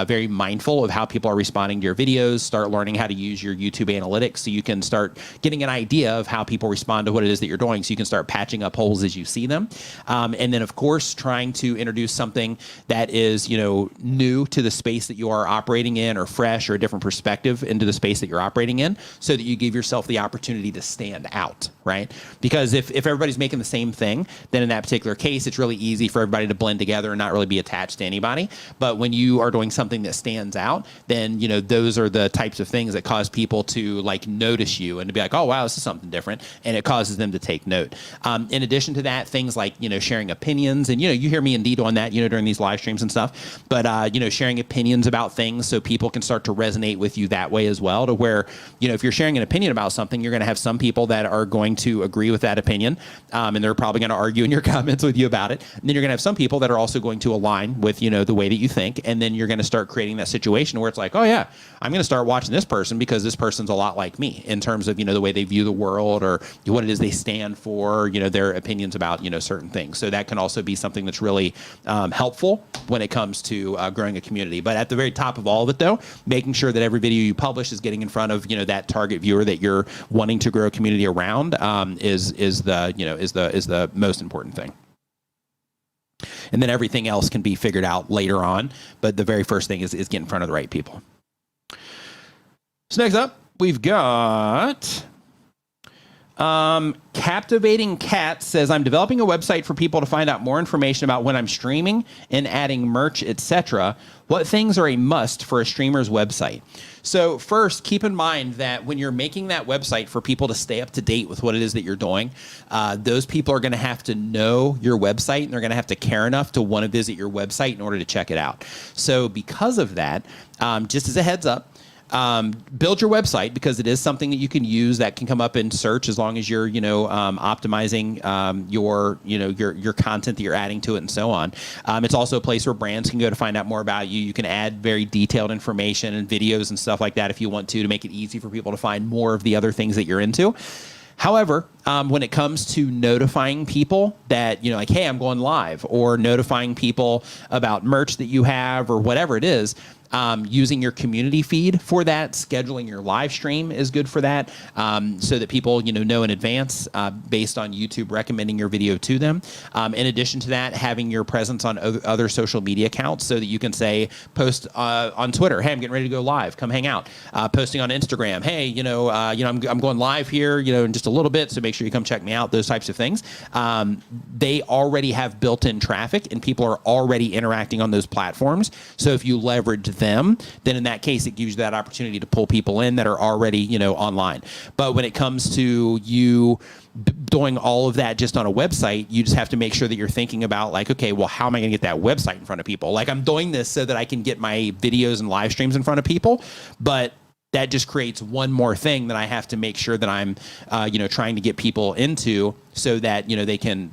very mindful of how people are responding to your videos, start learning how to use your YouTube analytics so you can start getting an idea of how people respond to what it is that you're doing, so you can start patching up holes as you see them. And then of course, trying to introduce something that is, new to the space that you are operating in, or fresh, or a different perspective into the space that you're operating in, so that you give yourself the opportunity to stand out, right? Because if everybody's making the same thing, then in that particular case, it's really easy for everybody to blend together and not really be attached to anybody. But when you are doing something that stands out, then, those are the types of things that cause people to notice you and to be like, oh, wow, this is something different. And it causes them to take note. In addition to that, things like, sharing opinions, and, you hear me and Dito on that, during these live streams and stuff, but, sharing opinions about things so people can start to resonate with you that way as well, to where, if you're sharing an opinion about something, you're going to have some people that are going to agree with that opinion, and they're probably going to argue in your comments with you about it. And then you're going to have some people that are also going to align with, the way that you think. And then you're going to start creating that situation where it's like, oh yeah, I'm going to start watching this person because this person's a lot like me in terms of, the way they view the world, or what it is they stand for, their opinions about, certain things. So that can also be something that's really helpful when it comes to growing a community. But at the very top of all of it, though, making sure that every video you publish is getting in front of, that target viewer that you're wanting to grow a community around, is the most important thing. And then everything else can be figured out later on, but the very first thing is get in front of the right people. So next up, we've got Captivating Cat says, I'm developing a website for people to find out more information about when I'm streaming and adding merch, etc. What things are a must for a streamer's website? So first, keep in mind that when you're making that website for people to stay up to date with what it is that you're doing, those people are going to have to know your website, and they're going to have to care enough to want to visit your website in order to check it out. So because of that, just as a heads up, build your website, because it is something that you can use that can come up in search as long as you're, optimizing your content that you're adding to it and so on. It's also a place where brands can go to find out more about you. You can add very detailed information and videos and stuff like that if you want to make it easy for people to find more of the other things that you're into. However, when it comes to notifying people that, like, hey, I'm going live, or notifying people about merch that you have or whatever it is. Using your community feed for that, scheduling your live stream is good for that, so that people know in advance based on YouTube recommending your video to them. In addition to that, having your presence on other social media accounts so that you can say, post on Twitter, hey, I'm getting ready to go live, come hang out. Posting on Instagram, hey, I'm going live here, in just a little bit, so make sure you come check me out. Those types of things. They already have built-in traffic, and people are already interacting on those platforms. So if you leverage them, then in that case, it gives you that opportunity to pull people in that are already, online. But when it comes to you doing all of that just on a website, you just have to make sure that you're thinking about, like, okay, well, how am I going to get that website in front of people? Like, I'm doing this so that I can get my videos and live streams in front of people, but that just creates one more thing that I have to make sure that I'm, trying to get people into, so that, they can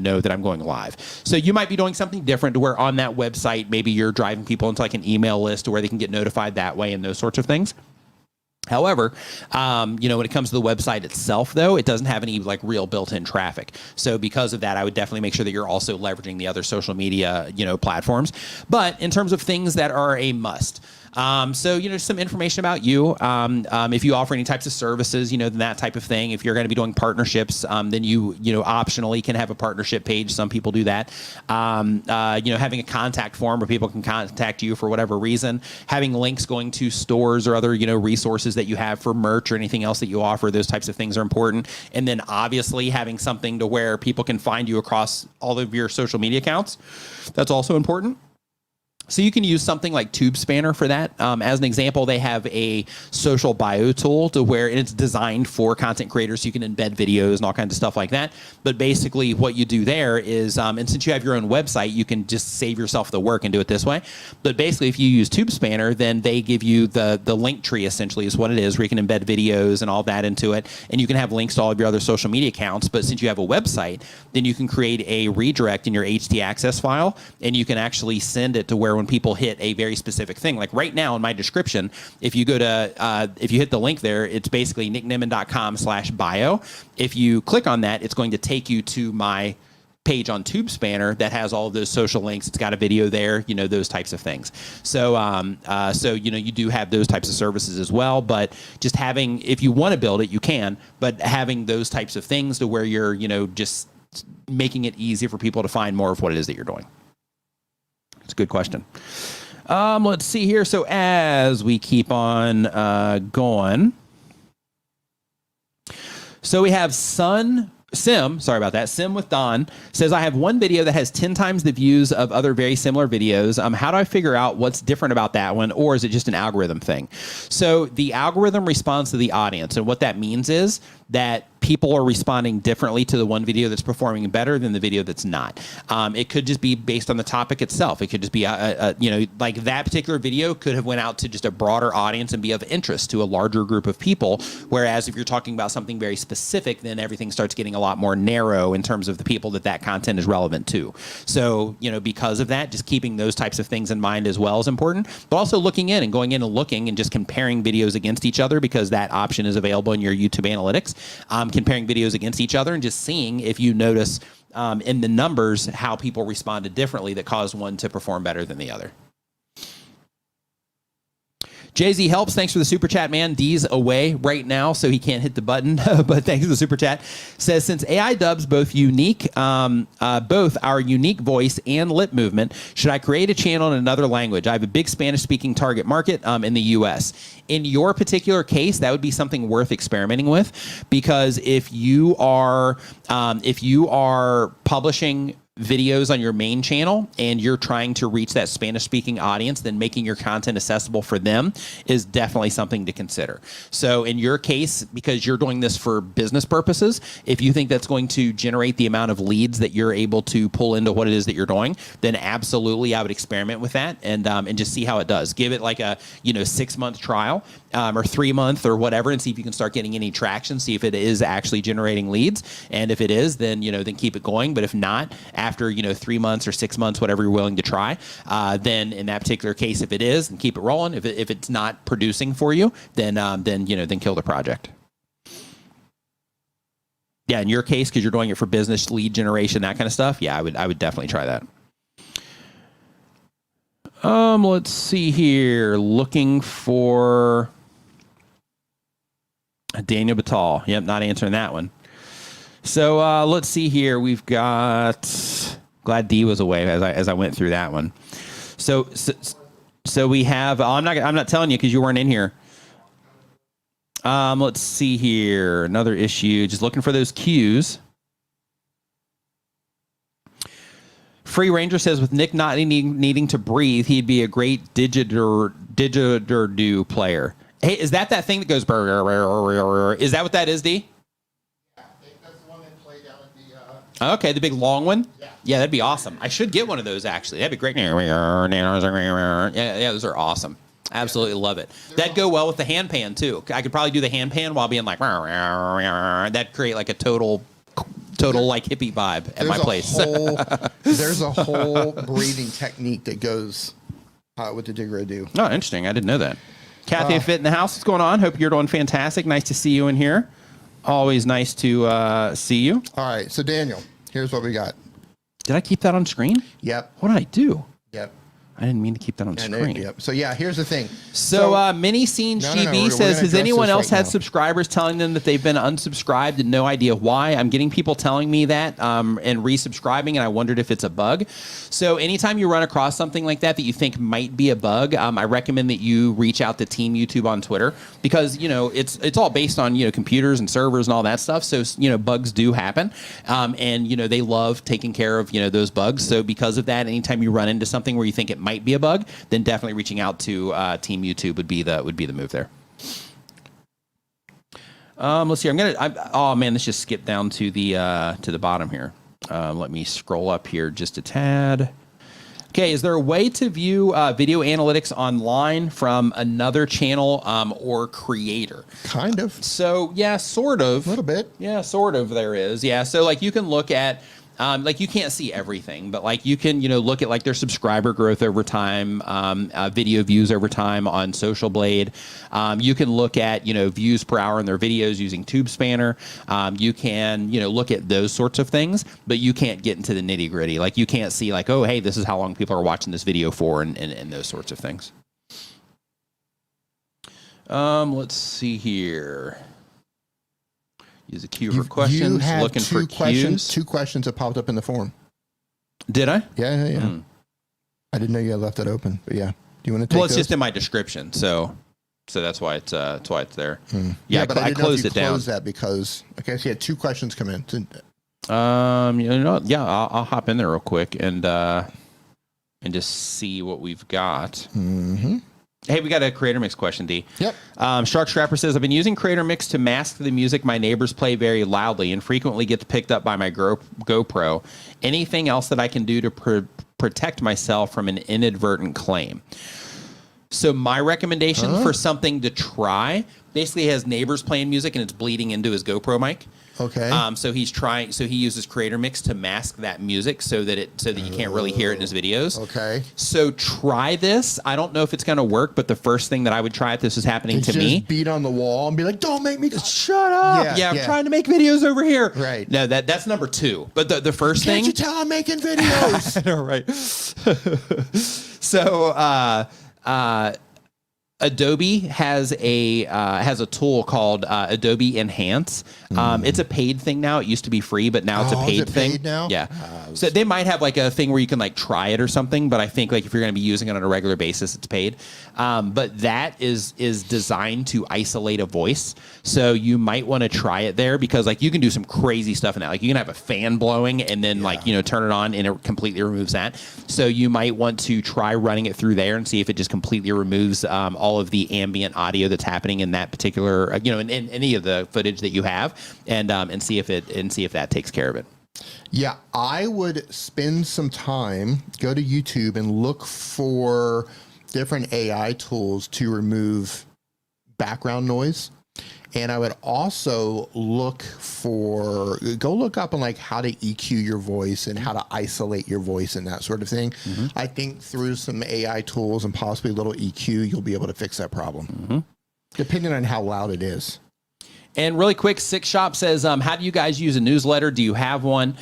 know that I'm going live. So you might be doing something different to where on that website, maybe you're driving people into like an email list to where they can get notified that way and those sorts of things. However, when it comes to the website itself, though, it doesn't have any like real built-in traffic. So because of that, I would definitely make sure that you're also leveraging the other social media, platforms. But in terms of things that are a must, so, some information about you. If you offer any types of services, then that type of thing. If you're going to be doing partnerships, then you optionally can have a partnership page. Some people do that. Having a contact form where people can contact you for whatever reason. Having links going to stores or other, resources that you have for merch or anything else that you offer. Those types of things are important. And then obviously having something to where people can find you across all of your social media accounts. That's also important. So you can use something like TubeSpanner for that. As an example, they have a social bio tool to where it's designed for content creators. So you can embed videos and all kinds of stuff like that. But basically what you do there is, and since you have your own website, you can just save yourself the work and do it this way. But basically if you use TubeSpanner, then they give you the link tree, essentially is what it is, where you can embed videos and all that into it. And you can have links to all of your other social media accounts. But since you have a website, then you can create a redirect in your htaccess file, and you can actually send it to where when people hit a very specific thing, like right now in my description, if you go to, if you hit the link there, it's basically nicknimmin.com/bio. If you click on that, it's going to take you to my page on TubeSpanner that has all of those social links. It's got a video there, those types of things. So, you do have those types of services as well, but just having, if you want to build it, you can, but having those types of things to where you're, just making it easy for people to find more of what it is that you're doing. It's a good question. Let's see here. So as we keep on going, so we have Sim with Don says, I have one video that has 10 times the views of other very similar videos. How do I figure out what's different about that one, or is it just an algorithm thing? So the algorithm responds to the audience, and what that means is that people are responding differently to the one video that's performing better than the video that's not. It could just be based on the topic itself. It could just be, like that particular video could have went out to just a broader audience and be of interest to a larger group of people. Whereas if you're talking about something very specific, then everything starts getting a lot more narrow in terms of the people that content is relevant to. So, because of that, just keeping those types of things in mind as well is important, but also looking in and going in and looking and just comparing videos against each other, because that option is available in your YouTube analytics. Comparing videos against each other and just seeing if you notice in the numbers how people responded differently that caused one to perform better than the other. Jay-Z helps. Thanks for the super chat, man. D's away right now, so he can't hit the button, but thanks for the super chat. Says, since AI dubs both our unique voice and lip movement, should I create a channel in another language? I have a big Spanish-speaking target market in the U.S. In your particular case, that would be something worth experimenting with, because if you are publishing videos on your main channel and you're trying to reach that Spanish-speaking audience, then making your content accessible for them is definitely something to consider. So in your case, because you're doing this for business purposes, if you think that's going to generate the amount of leads that you're able to pull into what it is that you're doing, then absolutely I would experiment with that and just see how it does. Give it like a 6-month trial or 3-month or whatever, and see if you can start getting any traction, see if it is actually generating leads. And if it is, then then keep it going. But if not, after 3 months or 6 months, whatever you're willing to try, then in that particular case, if it is, then keep it rolling. If it's not producing for you, then kill the project. Yeah, in your case, because you're doing it for business lead generation, that kind of stuff. Yeah, I would definitely try that. Let's see here. Looking for Daniel Batal. Yep, not answering that one. So let's see here. We've got. Glad D was away as I went through that one. So we have. I'm not telling you because you weren't in here. Let's see here. Another issue. Just looking for those Qs. Free Ranger says, with Nick not needing to breathe, he'd be a great didgeridoo player. Hey, is that thing that goes? Is that what that is, D? Yeah, I think that's the one they play down at the. Okay, the big long one. Yeah. Yeah, that'd be awesome. I should get one of those actually. That'd be great. Yeah, those are awesome. Absolutely love it. That'd go well with the hand pan too. I could probably do the hand pan while being like, that'd create like a total like hippie vibe at my place. There's a whole breathing technique that goes with the didgeridoo. Oh, interesting. I didn't know that. Kathy Fit in the house. What's going on? Hope you're doing fantastic. Nice to see you in here. Always nice to see you. All right. So, Daniel, here's what we got. Did I keep that on screen? Yep. What did I do? Yep. I didn't mean to keep that on screen. Yep. So, yeah, here's the thing. So Mini Scenes GB says, has anyone else had subscribers telling them that they've been unsubscribed and no idea why? I'm getting people telling me that and resubscribing, and I wondered if it's a bug. So anytime you run across something like that you think might be a bug, I recommend that you reach out to Team YouTube on Twitter because, it's all based on, computers and servers and all that stuff. So, bugs do happen. And, they love taking care of, those bugs. So because of that, anytime you run into something where you think it might be a bug, then definitely reaching out to Team YouTube would be the move there. Let's see. Oh man, let's just skip down to the bottom here. Let me scroll up here just a tad. Okay, is there a way to view video analytics online from another channel or creator? Kind of. So yeah, sort of. A little bit. Yeah, sort of. There is. Yeah. So like you can look at. You can't see everything, but you can, look at their subscriber growth over time, video views over time on Social Blade. You can look at, views per hour in their videos using Tube Spanner. You can, look at those sorts of things, but you can't get into the nitty gritty. You can't see oh, hey, this is how long people are watching this video for and those sorts of things. Let's see here. Use a Q for questions. Looking for Qs. Two questions that popped up in the form. Did I? Yeah. I didn't know you had left it open, but yeah. Do you want to take Well, it's just in my description, so that's why it's there. Yeah, but I closed it down. Closed that because so you had two questions come in. Yeah, I'll hop in there real quick and just see what we've got. Mm-hmm. Hey, we got a Creator Mix question, D. Yep. Shark Scrapper says, I've been using Creator Mix to mask the music my neighbors play very loudly and frequently gets picked up by my GoPro. Anything else that I can do to protect myself from an inadvertent claim? So my recommendation for something to try, basically has neighbors playing music and it's bleeding into his GoPro mic. Okay. So he uses Creator Mix to mask that music so that you can't really hear it in his videos. Okay. So try this. I don't know if it's going to work, but the first thing that I would try if this was happening to me, beat on the wall and be like, "Don't make me shut up." Yeah, I'm trying to make videos over here. Right. No, that's number 2. But the first thing, can't you tell I'm making videos? I know, right? So Adobe has a tool called Adobe Enhance. It's a paid thing now. It used to be free, but now it's a paid thing. Paid now? Yeah. So they might have a thing where you can try it or something, but I think if you're going to be using it on a regular basis, it's paid. But that is designed to isolate a voice. So you might want to try it there because you can do some crazy stuff in that. You can have a fan blowing and then turn it on and it completely removes that. So you might want to try running it through there and see if it just completely removes all of the ambient audio that's happening in that particular, in any of the footage that you have, and see if that takes care of it. Yeah, I would spend some time, go to YouTube and look for different AI tools to remove background noise. And I would also go look up on how to EQ your voice and how to isolate your voice and that sort of thing. Mm-hmm. I think through some AI tools and possibly a little EQ, you'll be able to fix that problem, depending on how loud it is. And really quick, Six Shop says, how do you guys use a newsletter? Do you have one?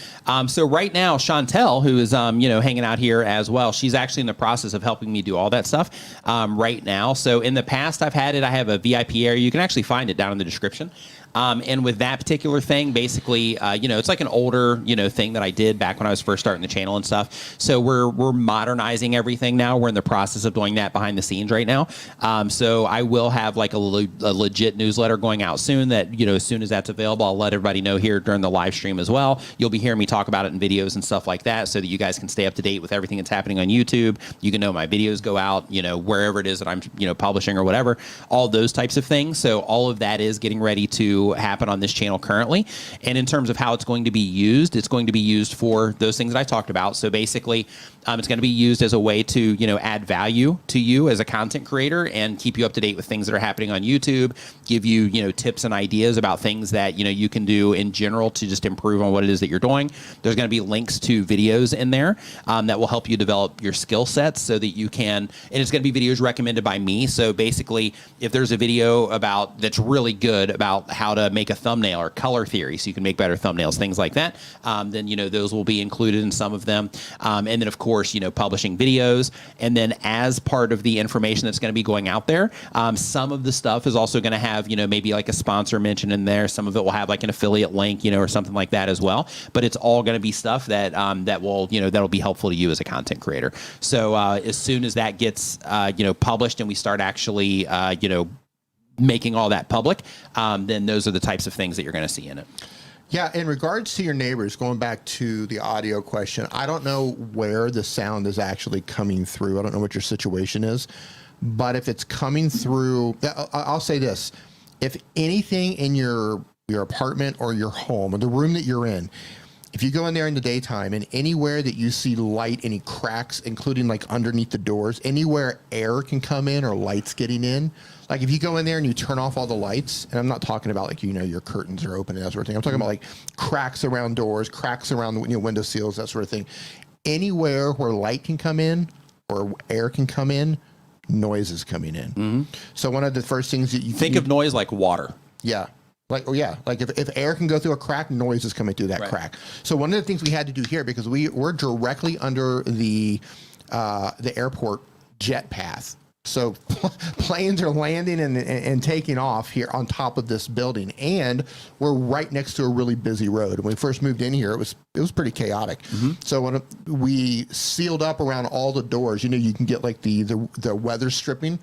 So right now, Chantel, who is hanging out here as well, she's actually in the process of helping me do all that stuff right now. So in the past, I've had it. I have a VIP area. You can actually find it down in the description. And with that particular thing, basically, it's like an older, thing that I did back when I was first starting the channel and stuff. So we're modernizing everything now. We're in the process of doing that behind the scenes right now. So I will have like a legit newsletter going out soon that, as soon as that's available, I'll let everybody know here during the live stream as well. You'll be hearing me talk about it in videos and stuff like that so that you guys can stay up to date with everything that's happening on YouTube. You can know my videos go out, wherever it is that I'm, publishing or whatever, all those types of things. So all of that is getting ready to happen on this channel currently. And in terms of how it's going to be used, it's going to be used for those things that I talked about. So basically, it's going to be used as a way to, add value to you as a content creator and keep you up to date with things that are happening on YouTube, give you, tips and ideas about things that, you can do in general to just improve on what it is that you're doing. There's going to be links to videos in there that will help you develop your skill sets so that you can, and it's going to be videos recommended by me. So basically, if there's a video that's really good about how to make a thumbnail or color theory so you can make better thumbnails, things like that, then, those will be included in some of them. And then, of course, publishing videos. And then as part of the information that's going to be going out there, some of the stuff is also going to have, maybe like a sponsor mention in there. Some of it will have like an affiliate link, or something like that as well. But it's all going to be stuff that that'll be helpful to you as a content creator. So as soon as that gets, published and we start actually, making all that public, then those are the types of things that you're going to see in it. Yeah, in regards to your neighbors, going back to the audio question, I don't know where the sound is actually coming through. I don't know what your situation is, but if it's coming through, I'll say this. If anything in your apartment or your home or the room that you're in, if you go in there in the daytime and anywhere that you see light, any cracks, including like underneath the doors, anywhere air can come in or lights getting in, like if you go in there and you turn off all the lights, and I'm not talking about like, your curtains are open and that sort of thing. I'm talking about like cracks around doors, cracks around the window seals, that sort of thing. Anywhere where light can come in or air can come in, noise is coming in. Mm-hmm. So one of the first things that you think of noise like water. Yeah. Like if air can go through a crack, noise is coming through that crack. So one of the things we had to do here, because we're directly under the airport jet path. So planes are landing and taking off here on top of this building, and we're right next to a really busy road. When we first moved in here, it was pretty chaotic. Mm-hmm. So when we sealed up around all the doors, you can get like the weather stripping.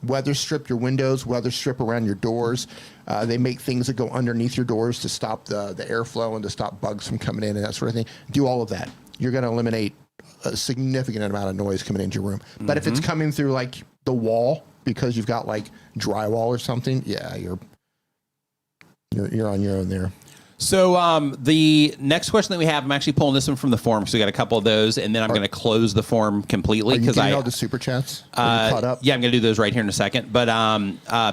Weather strip your windows, weather strip around your doors. They make things that go underneath your doors to stop the airflow and to stop bugs from coming in and that sort of thing. Do all of that. You're going to eliminate a significant amount of noise coming into your room. Mm-hmm. But if it's coming through like the wall because you've got like drywall or something, yeah, you're on your own there. So the next question that we have, I'm actually pulling this one from the forum, so we got a couple of those, and then I'm going to close the forum completely because all the super chats. Caught up? Yeah, I'm going to do those right here in a second. But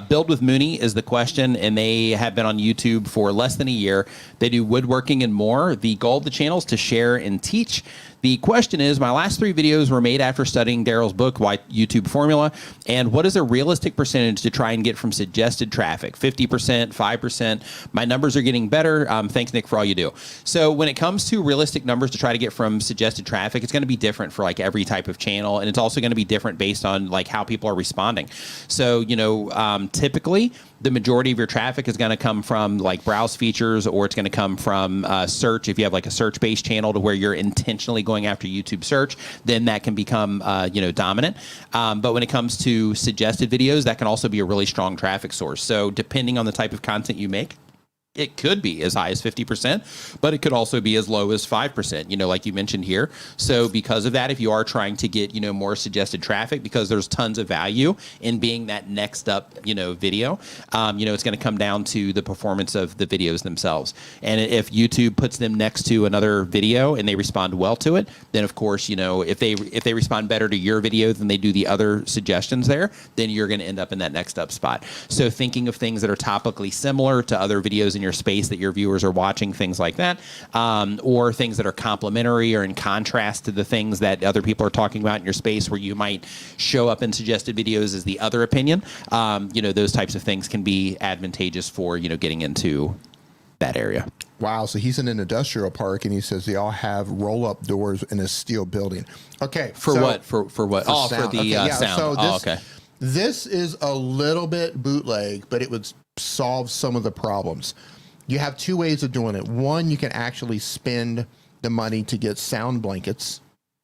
Build with Mooney is the question, and they have been on YouTube for less than a year. They do woodworking and more. The goal of the channel is to share and teach. The question is, my last 3 videos were made after studying Daryl's book, Why YouTube Formula, and what is a realistic percentage to try and get from suggested traffic? 50%, 5%. My numbers are getting better. Thanks, Nick, for all you do. So when it comes to realistic numbers to try to get from suggested traffic, it's going to be different for like every type of channel, and it's also going to be different based on like how people are responding. So, typically, the majority of your traffic is going to come from like browse features, or it's going to come from search. If you have like a search-based channel to where you're intentionally going after YouTube search, then that can become dominant. But when it comes to suggested videos, that can also be a really strong traffic source. So depending on the type of content you make, it could be as high as 50%, but it could also be as low as 5%, like you mentioned here. So because of that, if you are trying to get, more suggested traffic, because there's tons of value in being that next up, video, it's going to come down to the performance of the videos themselves. And if YouTube puts them next to another video and they respond well to it, then of course, if they respond better to your video than they do the other suggestions there, then you're going to end up in that next up spot. So thinking of things that are topically similar to other videos in your space that your viewers are watching, things like that, or things that are complementary or in contrast to the things that other people are talking about in your space, where you might show up in suggested videos as the other opinion. Those types of things can be advantageous for, getting into that area. Wow. So he's in an industrial park, and he says they all have roll-up doors in a steel building. Okay. For what? For what? For for the sound. So this, okay. This is a little bit bootleg, but it would solve some of the problems. You have two ways of doing it. One, you can actually spend the money to get sound blankets.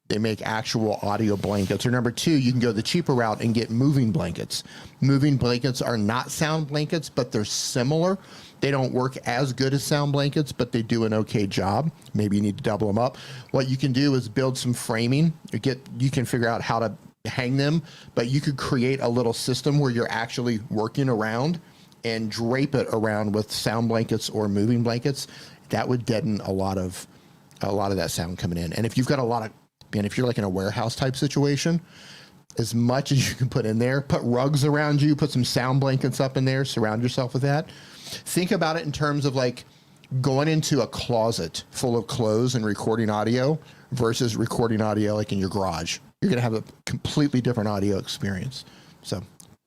They make actual audio blankets. Or number two, you can go the cheaper route and get moving blankets. Moving blankets are not sound blankets, but they're similar. They don't work as good as sound blankets, but they do an okay job. Maybe you need to double them up. What you can do is build some framing. You can figure out how to hang them, but you could create a little system where you're actually working around and drape it around with sound blankets or moving blankets. That would deaden a lot of that sound coming in. And if you've got if you're like in a warehouse type situation, as much as you can put in there, put rugs around you, put some sound blankets up in there, surround yourself with that. Think about it in terms of like going into a closet full of clothes and recording audio versus recording audio like in your garage. You're going to have a completely different audio experience. So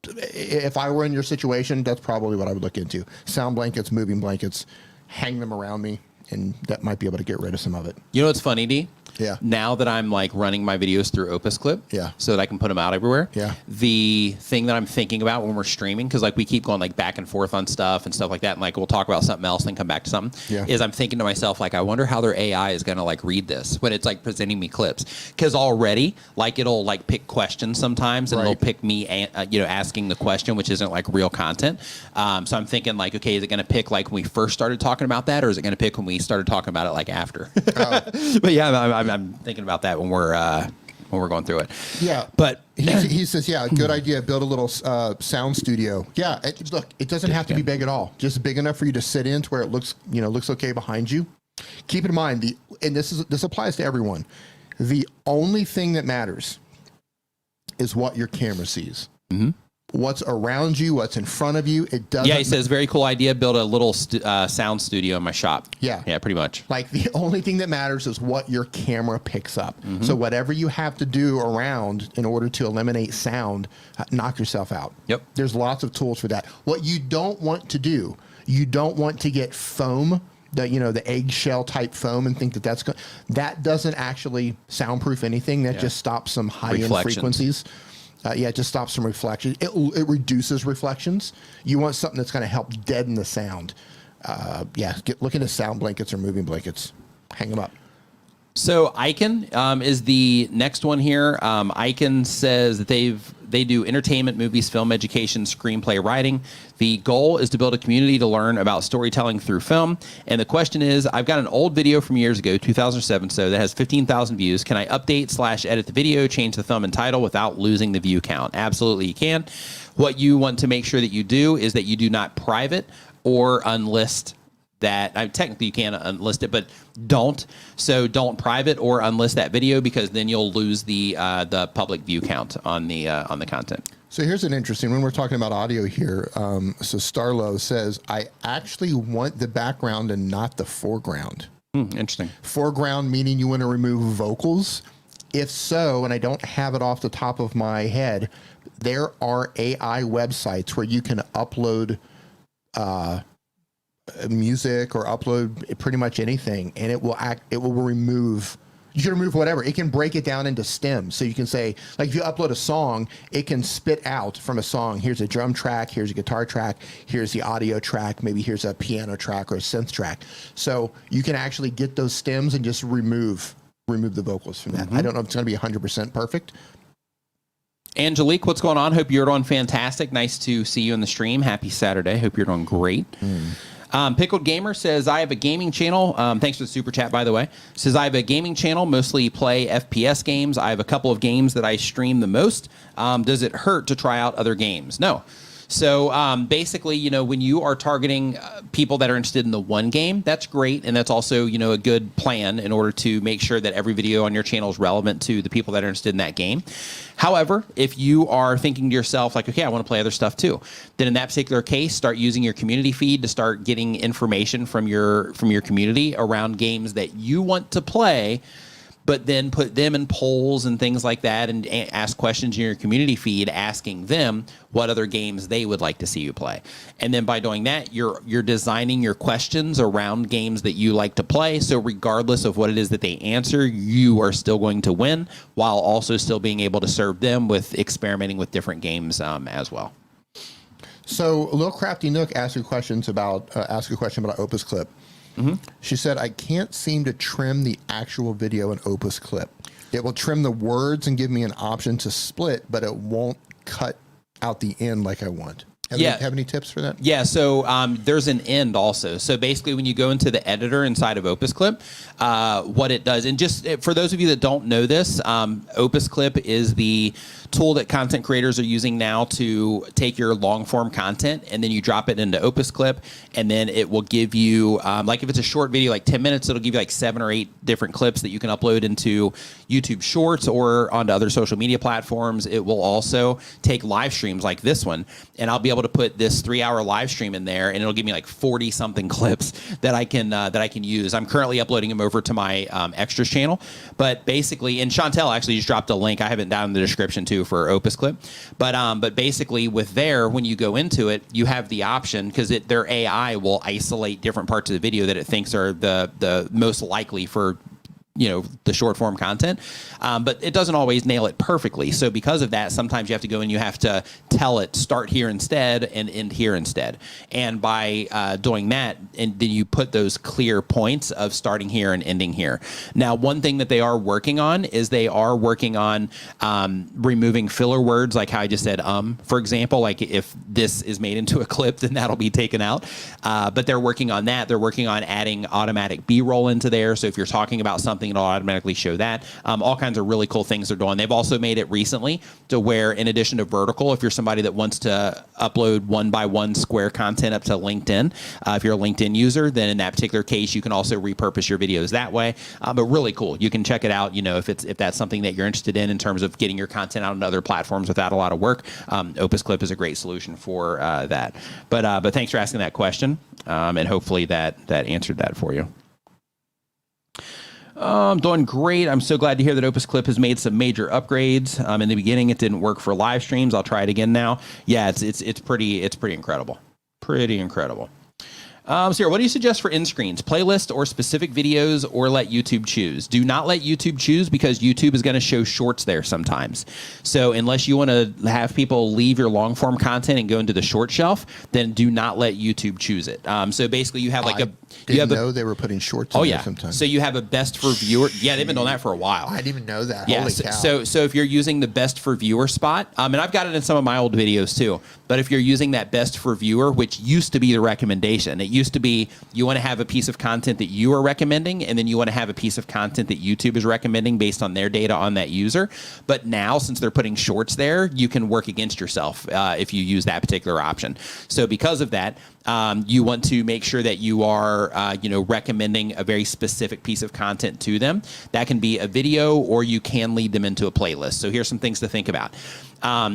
if I were in your situation, that's probably what I would look into. Sound blankets, moving blankets, hang them around me, and that might be able to get rid of some of it. You know what's funny, D? Yeah. Now that I'm like running my videos through Opus Clip, yeah, so that I can put them out everywhere. Yeah. The thing that I'm thinking about when we're streaming, because like we keep going like back and forth on stuff and stuff like that, and like we'll talk about something else, then come back to something. Yeah. Is I'm thinking to myself like, I wonder how their AI is gonna like read this when it's like presenting me clips, because already like it'll like pick questions sometimes, and right. it'll pick me, asking the question, which isn't like real content. So I'm thinking like, okay, is it gonna pick like when we first started talking about that, or is it gonna pick when we started talking about it like after? Oh. But yeah, I'm thinking about that when we're going through it. Yeah, but he says, yeah, good idea. Build a little sound studio. Yeah, look, it doesn't have to be big at all. Just big enough for you to sit in to where it looks okay behind you. Keep in mind and this applies to everyone. The only thing that matters is what your camera sees. Mm-hmm. What's around you, what's in front of you. It doesn't. Yeah, he says, very cool idea. Build a little sound studio in my shop. Yeah. Yeah, pretty much. Like the only thing that matters is what your camera picks up. Mm-hmm. So whatever you have to do around in order to eliminate sound, knock yourself out. Yep. There's lots of tools for that. What you don't want to do, you don't want to get foam, the eggshell type foam, and think that doesn't actually soundproof anything. That just stops some high-end frequencies. It just stops some reflection. It reduces reflections. You want something that's going to help deaden the sound. Look into sound blankets or moving blankets. Hang them up. So Icon is the next one here. Icon says that they do entertainment, movies, film, education, screenplay writing. The goal is to build a community to learn about storytelling through film. And the question is, I've got an old video from years ago, 2007, so that has 15,000 views. Can I update/edit the video, change the thumb and title without losing the view count? Absolutely, you can. What you want to make sure that you do is that you do not private or unlist that. Technically you can unlist it, but don't. So don't private or unlist that video, because then you'll lose the public view count on the content. So here's an interesting, when we're talking about audio here. So Starlow says, I actually want the background and not the foreground. Interesting. Foreground meaning you want to remove vocals. If so, and I don't have it off the top of my head, there are AI websites where you can upload music or upload pretty much anything, and it will remove. You can remove whatever. It can break it down into stems. So you can say, like, if you upload a song, it can spit out from a song, here's a drum track, here's a guitar track, here's the audio track, maybe here's a piano track or a synth track. So you can actually get those stems and just remove the vocals from that. Mm-hmm. I don't know if it's going to be 100% perfect. Angelique, what's going on? Hope you're doing fantastic. Nice to see you in the stream. Happy Saturday. Hope you're doing great. Pickled Gamer says, I have a gaming channel. Thanks for the super chat, by the way. Says, I have a gaming channel, mostly play FPS games. I have a couple of games that I stream the most. Does it hurt to try out other games? No. So basically, you know, when you are targeting people that are interested in the one game, that's great. And that's also, you know, a good plan in order to make sure that every video on your channel is relevant to the people that are interested in that game. However, if you are thinking to yourself like, okay, I want to play other stuff too, then in that particular case, start using your community feed to start getting information from your community around games that you want to play, but then put them in polls and things like that and ask questions in your community feed asking them what other games they would like to see you play. And then by doing that, you're designing your questions around games that you like to play. So regardless of what it is that they answer, you are still going to win while also still being able to serve them with experimenting with different games as well. So Lil Crafty Nook asked a question about Opus Clip. Mm-hmm. She said, I can't seem to trim the actual video in Opus Clip. It will trim the words and give me an option to split, but it won't cut out the end like I want. Have you have any tips for that? Yeah, so there's an end also. So basically when you go into the editor inside of Opus Clip, what it does, and just for those of you that don't know this, Opus Clip is the tool that content creators are using now to take your long form content and then you drop it into Opus Clip and then it will give you, like if it's a short video, like 10 minutes, it'll give you like 7 or 8 different clips that you can upload into YouTube Shorts or onto other social media platforms. It will also take live streams like this one, and I'll be able to put this 3-hour live stream in there and it'll give me like 40 something clips that I can use. I'm currently uploading them over to my extras channel, but basically, and Chantel actually just dropped a link. I have it down in the description too for Opus Clip, but basically with there, when you go into it, you have the option because their AI will isolate different parts of the video that it thinks are the most likely for, you know, the short form content, but it doesn't always nail it perfectly. So because of that, sometimes you have to go and you have to tell it start here instead and end here instead. And by doing that, and then you put those clear points of starting here and ending here. Now, one thing that they are working on is they are working on removing filler words, like how I just said, for example, like if this is made into a clip, then that'll be taken out. But they're working on that. They're working on adding automatic B-roll into there. So if you're talking about something, it'll automatically show that. All kinds of really cool things they're doing. They've also made it recently to where, in addition to vertical, if you're somebody that wants to upload 1x1 square content up to LinkedIn, if you're a LinkedIn user, then in that particular case, you can also repurpose your videos that way. But really cool. You can check it out. You know, if that's something that you're interested in terms of getting your content out on other platforms without a lot of work, Opus Clip is a great solution for that. But thanks for asking that question, and hopefully that answered that for you. I'm doing great. I'm so glad to hear that Opus Clip has made some major upgrades. In the beginning, it didn't work for live streams. I'll try it again now. Yeah, it's pretty incredible. Pretty incredible. So here, what do you suggest for end screens? Playlist or specific videos, or let YouTube choose? Do not let YouTube choose because YouTube is going to show shorts there sometimes. So unless you want to have people leave your long form content and go into the short shelf, then do not let YouTube choose it. So basically you have like didn't know they were putting shorts in there sometimes. So you have a best for viewer. Yeah, they've been doing that for a while. I didn't even know that. Yeah, Holy cow. So if you're using the best for viewer spot, and I've got it in some of my old videos too, but if you're using that best for viewer, which used to be the recommendation, it used to be you want to have a piece of content that you are recommending, and then you want to have a piece of content that YouTube is recommending based on their data on that user. But now, since they're putting shorts there, you can work against yourself if you use that particular option. So because of that, you want to make sure that you are, recommending a very specific piece of content to them. That can be a video, or you can lead them into a playlist. So here's some things to think about.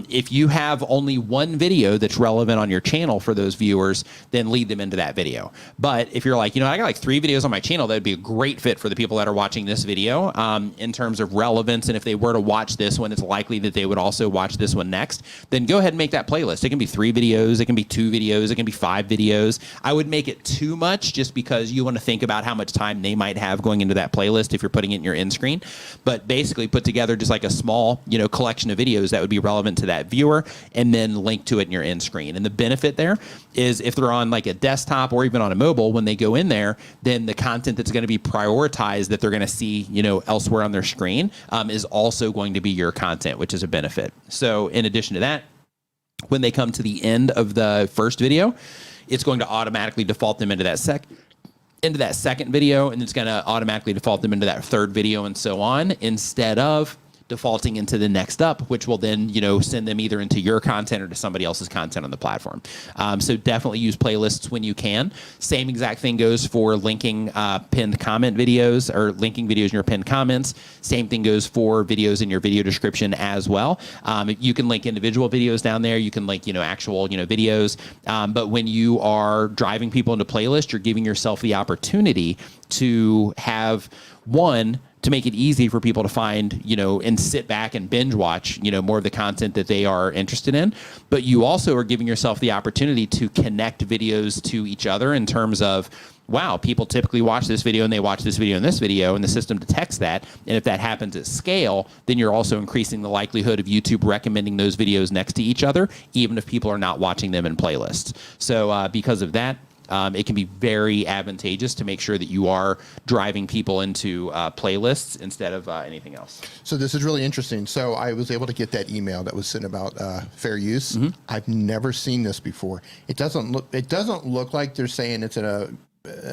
If you have only one video that's relevant on your channel for those viewers, then lead them into that video. But if you're like, I got like 3 videos on my channel, that'd be a great fit for the people that are watching this video in terms of relevance. And if they were to watch this one, it's likely that they would also watch this one next. Then go ahead and make that playlist. It can be 3 videos. It can be 2 videos. It can be 5 videos. I would make it too much just because you want to think about how much time they might have going into that playlist if you're putting it in your end screen. But basically put together just like a small, collection of videos that would be relevant to that viewer, and then link to it in your end screen. And the benefit there is if they're on like a desktop or even on a mobile, when they go in there, then the content that's going to be prioritized that they're going to see, elsewhere on their screen is also going to be your content, which is a benefit. So in addition to that, when they come to the end of the first video, it's going to automatically default them into that second video, and it's going to automatically default them into that third video, and so on, instead of defaulting into the next up, which will then, send them either into your content or to somebody else's content on the platform. So definitely use playlists when you can. Same exact thing goes for linking pinned comment videos or linking videos in your pinned comments. Same thing goes for videos in your video description as well. You can link individual videos down there. You can link, actual, videos. But when you are driving people into playlists, you're giving yourself the opportunity to have to make it easy for people to find, and sit back and binge watch, more of the content that they are interested in. But you also are giving yourself the opportunity to connect videos to each other in terms of, wow, people typically watch this video and they watch this video and this video, and the system detects that. And if that happens at scale, then you're also increasing the likelihood of YouTube recommending those videos next to each other, even if people are not watching them in playlists. So because of that, it can be very advantageous to make sure that you are driving people into playlists instead of anything else. So this is really interesting. So I was able to get that email that was sent about fair use. I've never seen this before. It doesn't look like they're saying it's an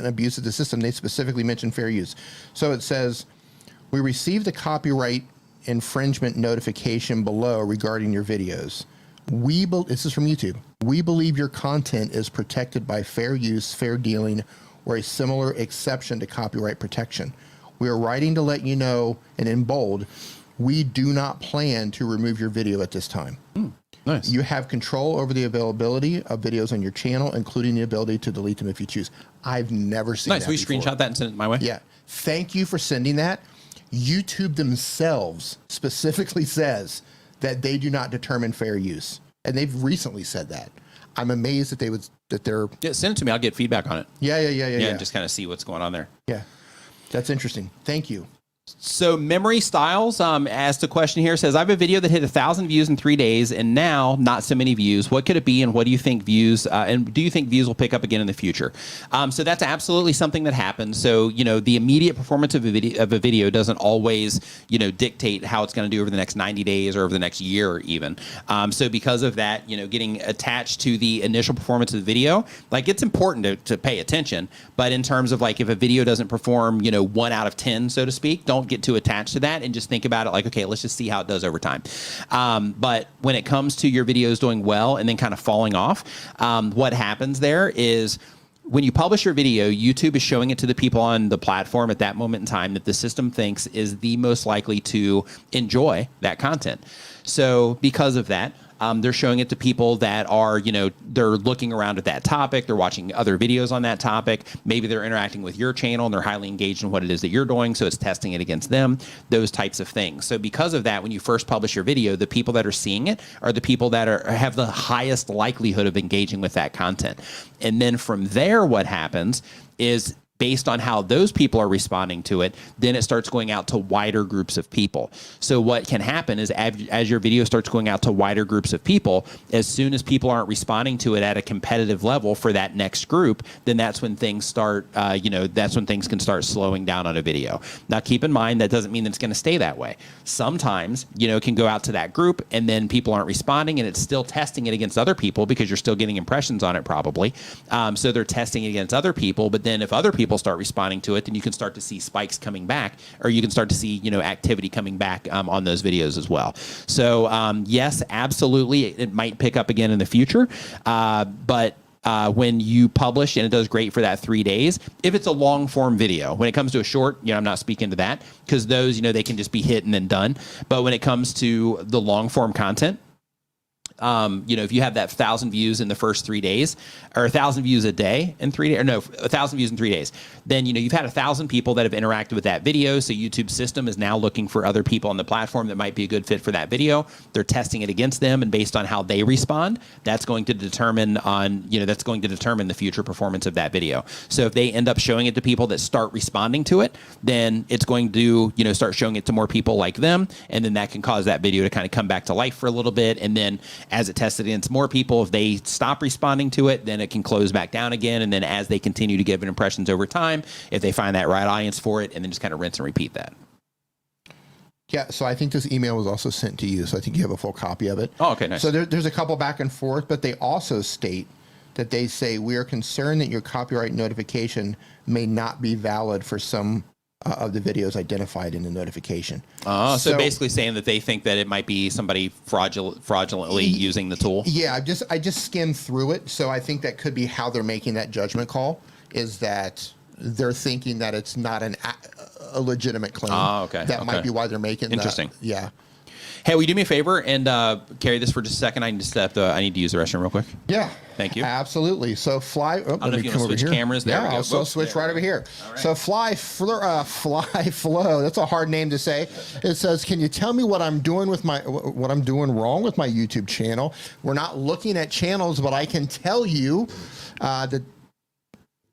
abuse of the system. They specifically mentioned fair use. So it says, we received a copyright infringement notification below regarding your videos. This is from YouTube. We believe your content is protected by fair use, fair dealing, or a similar exception to copyright protection. We are writing to let you know, and in bold, we do not plan to remove your video at this time. Nice. You have control over the availability of videos on your channel, including the ability to delete them if you choose. I've never seen that Nice. Will you screenshot that and send it my way? Yeah. Thank you for sending that. YouTube themselves specifically says that they do not determine fair use. And they've recently said that. I'm amazed that they're... Yeah, send it to me. I'll get feedback on it. Yeah. And just kind of see what's going on there. Yeah. That's interesting. Thank you. So Memory Styles asked a question here, says, I have a video that hit 1,000 views in 3 days and now not so many views. What could it be, and what do you think views, and do you think views will pick up again in the future? So that's absolutely something that happens. So, the immediate performance of a video doesn't always, dictate how it's going to do over the next 90 days or over the next year even. So because of that, getting attached to the initial performance of the video, like, it's important to pay attention, but in terms of, like, if a video doesn't perform, 1 out of 10, so to speak, don't get too attached to that and just think about it like, okay, let's just see how it does over time. But when it comes to your videos doing well and then kind of falling off, what happens there is when you publish your video, YouTube is showing it to the people on the platform at that moment in time that the system thinks is the most likely to enjoy that content. So because of that, they're showing it to people that are, they're looking around at that topic. They're watching other videos on that topic. Maybe they're interacting with your channel and they're highly engaged in what it is that you're doing. So it's testing it against them, those types of things. So because of that, when you first publish your video, the people that are seeing it are the people that have the highest likelihood of engaging with that content. And then from there, what happens is, based on how those people are responding to it, then it starts going out to wider groups of people. So what can happen is as your video starts going out to wider groups of people, as soon as people aren't responding to it at a competitive level for that next group, then that's when things start, that's when things can start slowing down on a video. Now, keep in mind, that doesn't mean that it's going to stay that way. Sometimes, it can go out to that group and then people aren't responding and it's still testing it against other people because you're still getting impressions on it probably. So they're testing it against other people, but then if other people start responding to it, then you can start to see spikes coming back, or you can start to see, activity coming back on those videos as well. So yes, absolutely, it might pick up again in the future, but when you publish and it does great for that 3 days, if it's a long form video. When it comes to a short, I'm not speaking to that because those, they can just be hit and then done. But when it comes to the long form content, if you have that 1,000 views in the first 3 days, or 1,000 views a day in 3 days, or no, 1,000 views in 3 days, then, you've had 1,000 people that have interacted with that video. So YouTube's system is now looking for other people on the platform that might be a good fit for that video. They're testing it against them. And based on how they respond, that's going to determine the future performance of that video. So if they end up showing it to people that start responding to it, then it's going to, start showing it to more people like them. And then that can cause that video to kind of come back to life for a little bit. And then as it tests it against more people, if they stop responding to it, then it can close back down again. And then as they continue to give it impressions over time, if they find that right audience for it, and then just kind of rinse and repeat that. Yeah, so I think this email was also sent to you, so I think you have a full copy of it. Oh, okay, nice. So there's a couple back and forth, but they also state that they say, we are concerned that your copyright notification may not be valid for some of the videos identified in the notification. Oh, so basically saying that they think that it might be somebody fraudulently using the tool. Yeah, I just skimmed through it, so I think that could be how they're making that judgment call, is that they're thinking that it's not a legitimate claim. Oh, okay. That might be why they're making Interesting. that. Yeah. Hey, will you do me a favor and carry this for just a second? I need to use the restroom real quick. Yeah. Thank you. Absolutely. So fly. Oh, I don't know if you want to switch cameras. There Yeah, we go. I'll switch right over here. Right. So fly flow. That's a hard name to say. It says, "Can you tell me what I'm doing wrong with my YouTube channel? We're not looking at channels, but I can tell you that."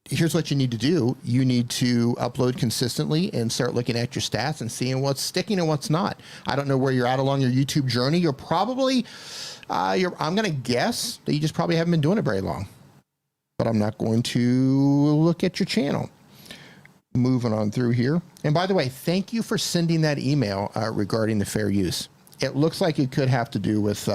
Here's what you need to do. You need to upload consistently and start looking at your stats and seeing what's sticking and what's not. I don't know where you're at along your YouTube journey. You're probably, I'm going to guess that you just probably haven't been doing it very long. But I'm not going to look at your channel. Moving on through here. And by the way, thank you for sending that email regarding the fair use. It looks like it could have to do with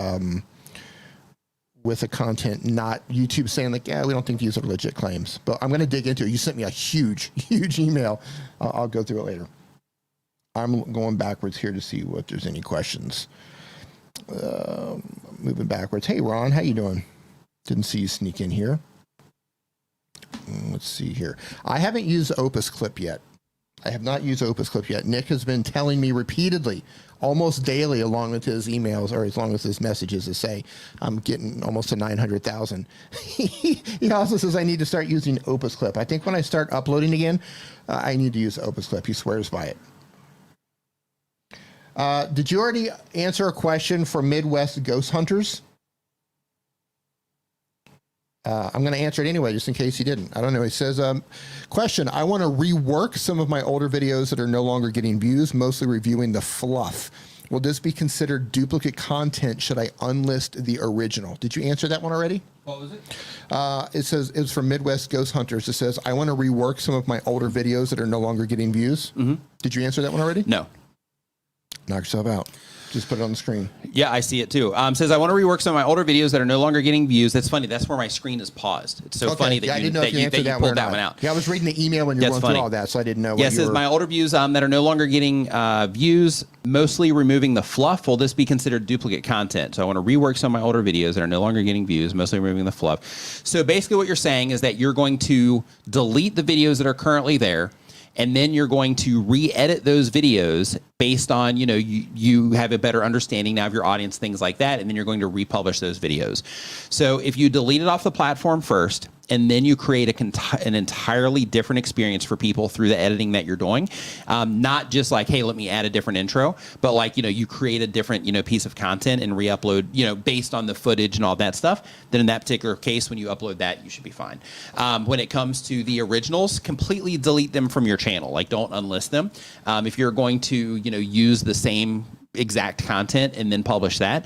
the content, not YouTube saying like, yeah, we don't think these are legit claims. But I'm going to dig into it. You sent me a huge email. I'll go through it later. I'm going backwards here to see what there's any questions. Moving backwards. Hey, Ron, how you doing? Didn't see you sneak in here. Let's see here. I haven't used Opus Clip yet. I have not used Opus Clip yet. Nick has been telling me repeatedly, almost daily, along with his emails or as long as his messages, to say, I'm getting almost to 900,000. He also says I need to start using Opus Clip. I think when I start uploading again, I need to use Opus Clip. He swears by it. Did you already answer a question for Midwest ghost hunters? I'm going to answer it anyway, just in case he didn't. I don't know. He says, question, I want to rework some of my older videos that are no longer getting views, mostly reviewing the fluff. Will this be considered duplicate content? Should I unlist the original? Did you answer that one already? What was it? It says, it's from Midwest Ghost Hunters. It says, I want to rework some of my older videos that are no longer getting views. Mm-hmm. Did you answer that one already? No. Knock yourself out. Just put it on the screen. Yeah, I see it too. Says, I want to rework some of my older videos that are no longer getting views. That's funny. That's where my screen is paused. It's so funny that you pulled that one out. Yeah, I was reading the email when you were going through all that, so I didn't know. Yeah, it says my older views that are no longer getting views, mostly removing the fluff. Will this be considered duplicate content? So I want to rework some of my older videos that are no longer getting views, mostly removing the fluff. So basically what you're saying is that you're going to delete the videos that are currently there, and then you're going to re-edit those videos based on, you have a better understanding now of your audience, things like that, and then you're going to republish those videos. So if you delete it off the platform first, and then you create an entirely different experience for people through the editing that you're doing, not just like, hey, let me add a different intro, but like, you create a different, piece of content and re-upload, based on the footage and all that stuff, then in that particular case, when you upload that, you should be fine. When it comes to the originals, completely delete them from your channel. Like, don't unlist them. If you're going to, use the same exact content and then publish that,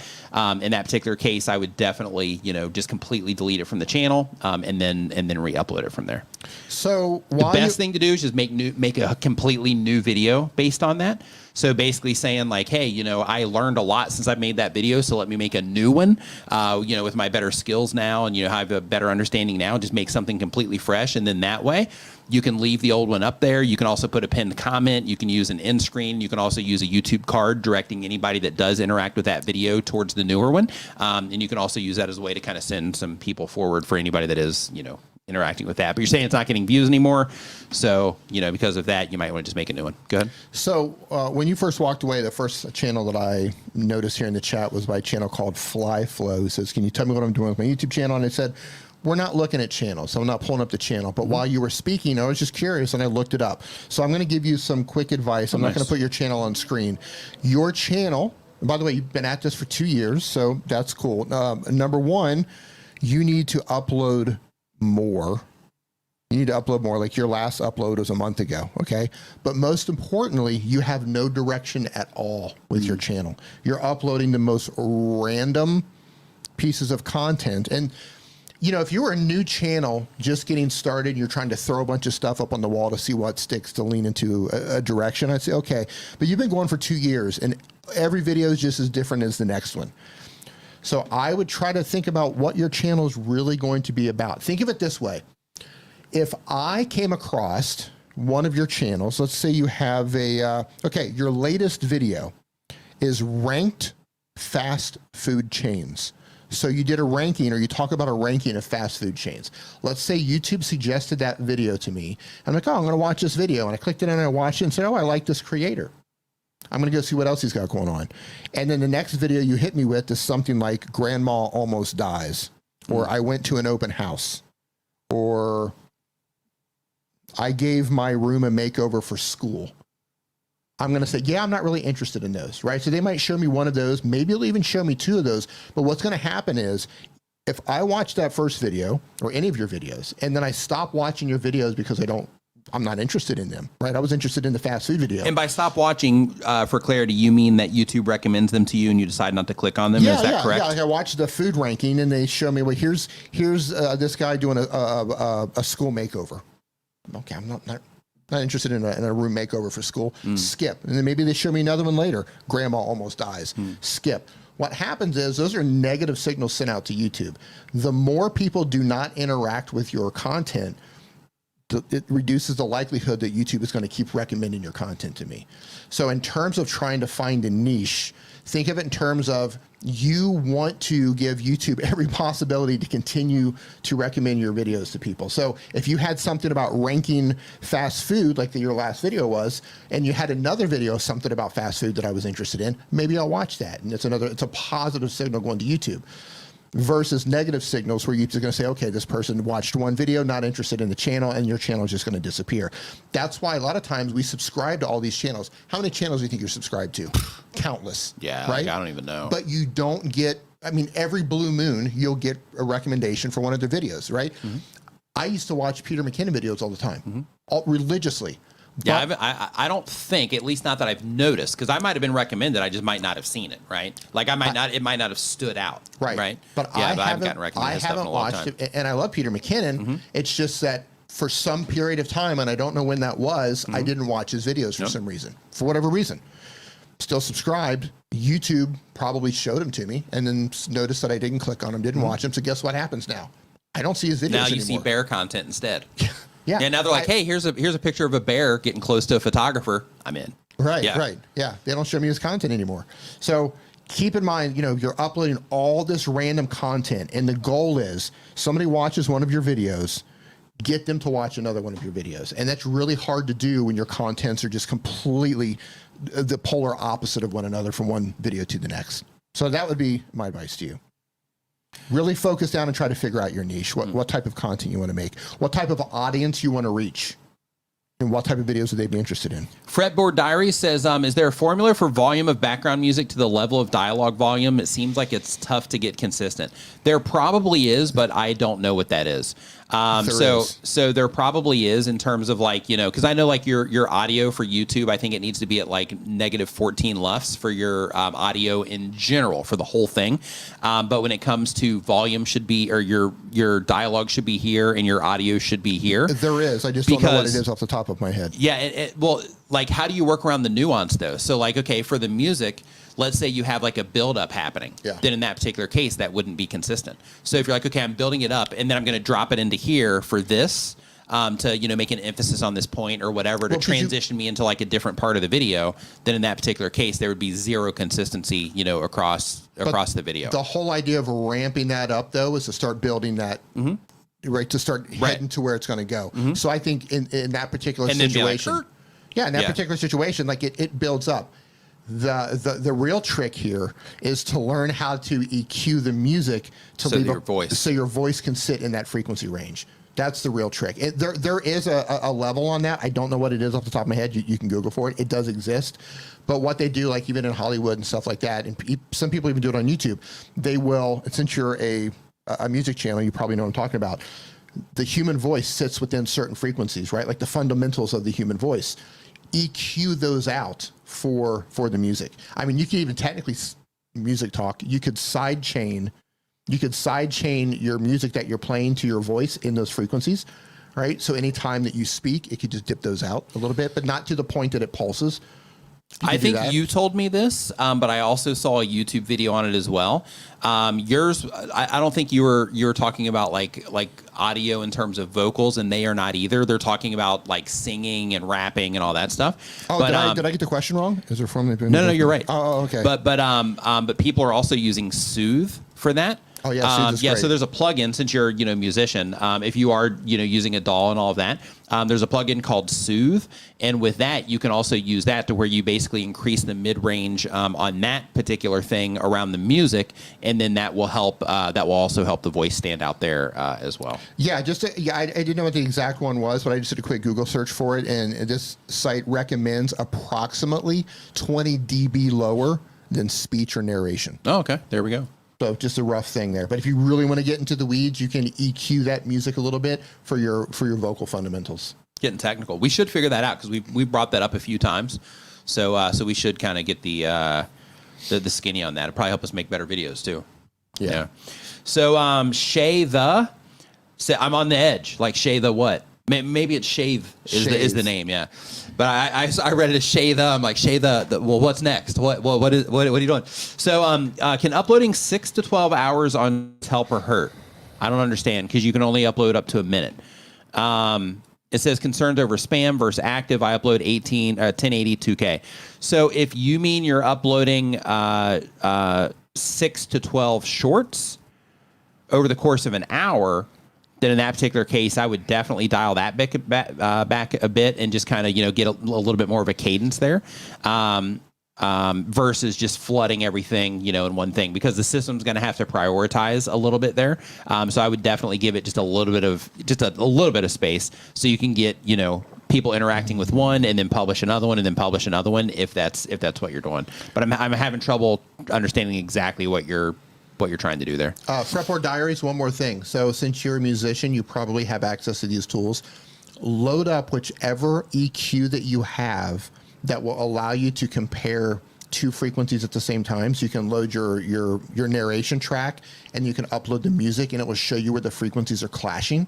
in that particular case, I would definitely, just completely delete it from the channel, and then re-upload it from there. So the best thing to do is just make a completely new video based on that. So basically saying like, hey, I learned a lot since I've made that video, so let me make a new one, with my better skills now, and I have a better understanding now. Just make something completely fresh, and then that way you can leave the old one up there. You can also put a pinned comment. You can use an end screen. You can also use a YouTube card directing anybody that does interact with that video towards the newer one. And you can also use that as a way to kind of send some people forward for anybody that is, interacting with that. But you're saying it's not getting views anymore. So, because of that, you might want to just make a new one. Go ahead. So when you first walked away, the first channel that I noticed here in the chat was my channel called Fly Flow. It says, can you tell me what I'm doing with my YouTube channel? And it said, we're not looking at channels, so I'm not pulling up the channel. But while you were speaking, I was just curious, and I looked it up. So I'm going to give you some quick advice. I'm not going to put your channel on screen. Your channel, and by the way, you've been at this for 2 years, so that's cool. Number one, you need to upload more. You need to upload more. Like your last upload was a month ago, okay? But most importantly, you have no direction at all with your channel. You're uploading the most random pieces of content. And if you were a new channel just getting started, you're trying to throw a bunch of stuff up on the wall to see what sticks, to lean into a direction, I'd say, okay. But you've been going for 2 years, and every video is just as different as the next one. So I would try to think about what your channel is really going to be about. Think of it this way. If I came across one of your channels. Let's say you have your latest video is ranked fast food chains. So you did a ranking, or you talk about a ranking of fast food chains. Let's say YouTube suggested that video to me. I'm like, oh, I'm going to watch this video. And I clicked it and I watched it and said, oh, I like this creator. I'm going to go see what else he's got going on. And then the next video you hit me with is something like Grandma Almost Dies, or I went to an open house, or I gave my room a makeover for school. I'm going to say, yeah, I'm not really interested in those, right? So they might show me one of those. Maybe they'll even show me two of those. But what's going to happen is if I watch that first video or any of your videos, and then I stop watching your videos because I'm not interested in them, right? I was interested in the fast food video. And by stop watching, for clarity, you mean that YouTube recommends them to you and you decide not to click on them? Is that correct? Yeah, like I watched the food ranking and they show me, well, here's this guy doing a school makeover. Okay, I'm not interested in a room makeover for school. Skip. And then maybe they show me another one later. Grandma Almost Dies. Skip. What happens is those are negative signals sent out to YouTube. The more people do not interact with your content, it reduces the likelihood that YouTube is going to keep recommending your content to me. So in terms of trying to find a niche, think of it in terms of you want to give YouTube every possibility to continue to recommend your videos to people. So if you had something about ranking fast food, like your last video was, and you had another video, something about fast food that I was interested in, maybe I'll watch that. And it's a positive signal going to YouTube. Versus negative signals where YouTube's going to say, okay, this person watched one video, not interested in the channel, and your channel is just going to disappear. That's why a lot of times we subscribe to all these channels. How many channels do you think you're subscribed to? Countless. Yeah, right? like, I don't even know. But you don't get, every blue moon, you'll get a recommendation for one of their videos, right? I used to watch Peter McKinnon videos all the time, religiously. Yeah, I don't think, at least not that I've noticed, because I might have been recommended, I just might not have seen it, right? Like it might not have stood out, right? But yeah, I haven't gotten recommended stuff in a long time. It, and I love Peter McKinnon. It's just that for some period of time, and I don't know when that was, I didn't watch his videos for some reason, for whatever reason. Still subscribed. YouTube probably showed him to me, and then noticed that I didn't click on him, didn't watch him. So guess what happens now? I don't see his videos anymore. Now you see bear content instead. Yeah. Now they're like, hey, here's a picture of a bear getting close to a photographer. I'm in. Right. Yeah. They don't show me his content anymore. So keep in mind, you're uploading all this random content, and the goal is somebody watches one of your videos, get them to watch another one of your videos. And that's really hard to do when your contents are just completely the polar opposite of one another from one video to the next. So that would be my advice to you. Really focus down and try to figure out your niche, what type of content you want to make, what type of audience you want to reach, and what type of videos would they be interested in. Fretboard Diary says, is there a formula for volume of background music to the level of dialogue volume? It seems like it's tough to get consistent. There probably is, but I don't know what that is. So there probably is, in terms of because I know your audio for YouTube, I think it needs to be at -14 LUFS for your audio in general for the whole thing. But when it comes to volume, should be, or your dialogue should be here and your audio should be here. There is. I just don't know what it is off the top of my head. Yeah. Well, how do you work around the nuance though? So okay, for the music, let's say you have a build-up happening. Yeah. Then in that particular case, that wouldn't be consistent. So if you're okay, I'm building it up, and then I'm going to drop it into here for this to make an emphasis on this point or whatever to transition me into a different part of the video, then in that particular case, there would be zero consistency, across the video. The whole idea of ramping that up, though, is to start building that. Right, to start heading to where it's going to go. So I think in that particular situation, in that particular situation, it builds up. The real trick here is to learn how to EQ the music so your voice can sit in that frequency range. That's the real trick. There is a level on that. I don't know what it is off the top of my head. You can Google for it. It does exist. But what they do, even in Hollywood and stuff like that, and some people even do it on YouTube, they will, since you're a music channel, you probably know what I'm talking about. The human voice sits within certain frequencies, right? Like the fundamentals of the human voice. EQ those out for the music. You could even technically music talk. You could sidechain your music that you're playing to your voice in those frequencies, right? So anytime that you speak, it could just dip those out a little bit, but not to the point that it pulses. I think you told me this, but I also saw a YouTube video on it as well. Yours, I don't think you were talking about like audio in terms of vocals, and they are not either. They're talking about like singing and rapping and all that stuff. Oh, but, did I get the question wrong? Is there form? No, you're right. Oh, okay. But people are also using Soothe for that. Oh yeah, Soothe is yeah. great. So there's a plugin, since you're a musician. If you are using a DAW and all of that, there's a plugin called Soothe, and with that you can also use that to where you basically increase the mid range on that particular thing around the music, and then that will help. That will also help the voice stand out there as well. Yeah, I didn't know what the exact one was, but I just did a quick Google search for it, and this site recommends approximately 20 dB lower than speech or narration. Oh, okay. There we go. So just a rough thing there. But if you really want to get into the weeds, you can EQ that music a little bit for your vocal fundamentals. Getting technical. We should figure that out because we brought that up a few times. So we should kind of get the skinny on that. It'll probably help us make better videos too. Yeah. So Shay I'm on the edge. Like Shay the what? Maybe it's Shave is the name, yeah. But I read it as Shay the. I'm like Shay the. Well, what's next? What are you doing? So can uploading 6 to 12 hours on help or hurt? I don't understand because you can only upload up to a minute. It says concerns over spam versus active. I upload 1080 2K. So if you mean you're uploading 6 to 12 shorts over the course of an hour, then in that particular case, I would definitely dial that back a bit and just kind of get a little bit more of a cadence there, versus just flooding everything in one thing, because the system's going to have to prioritize a little bit there. So I would definitely give it just a little bit of space so you can get people interacting with one and then publish another one and then publish another one if that's what you're doing. But I'm having trouble understanding exactly what you're trying to do there. Fretboard Diaries, one more thing. So since you're a musician, you probably have access to these tools. Load up whichever EQ that you have that will allow you to compare two frequencies at the same time. So you can load your narration track and you can upload the music and it will show you where the frequencies are clashing.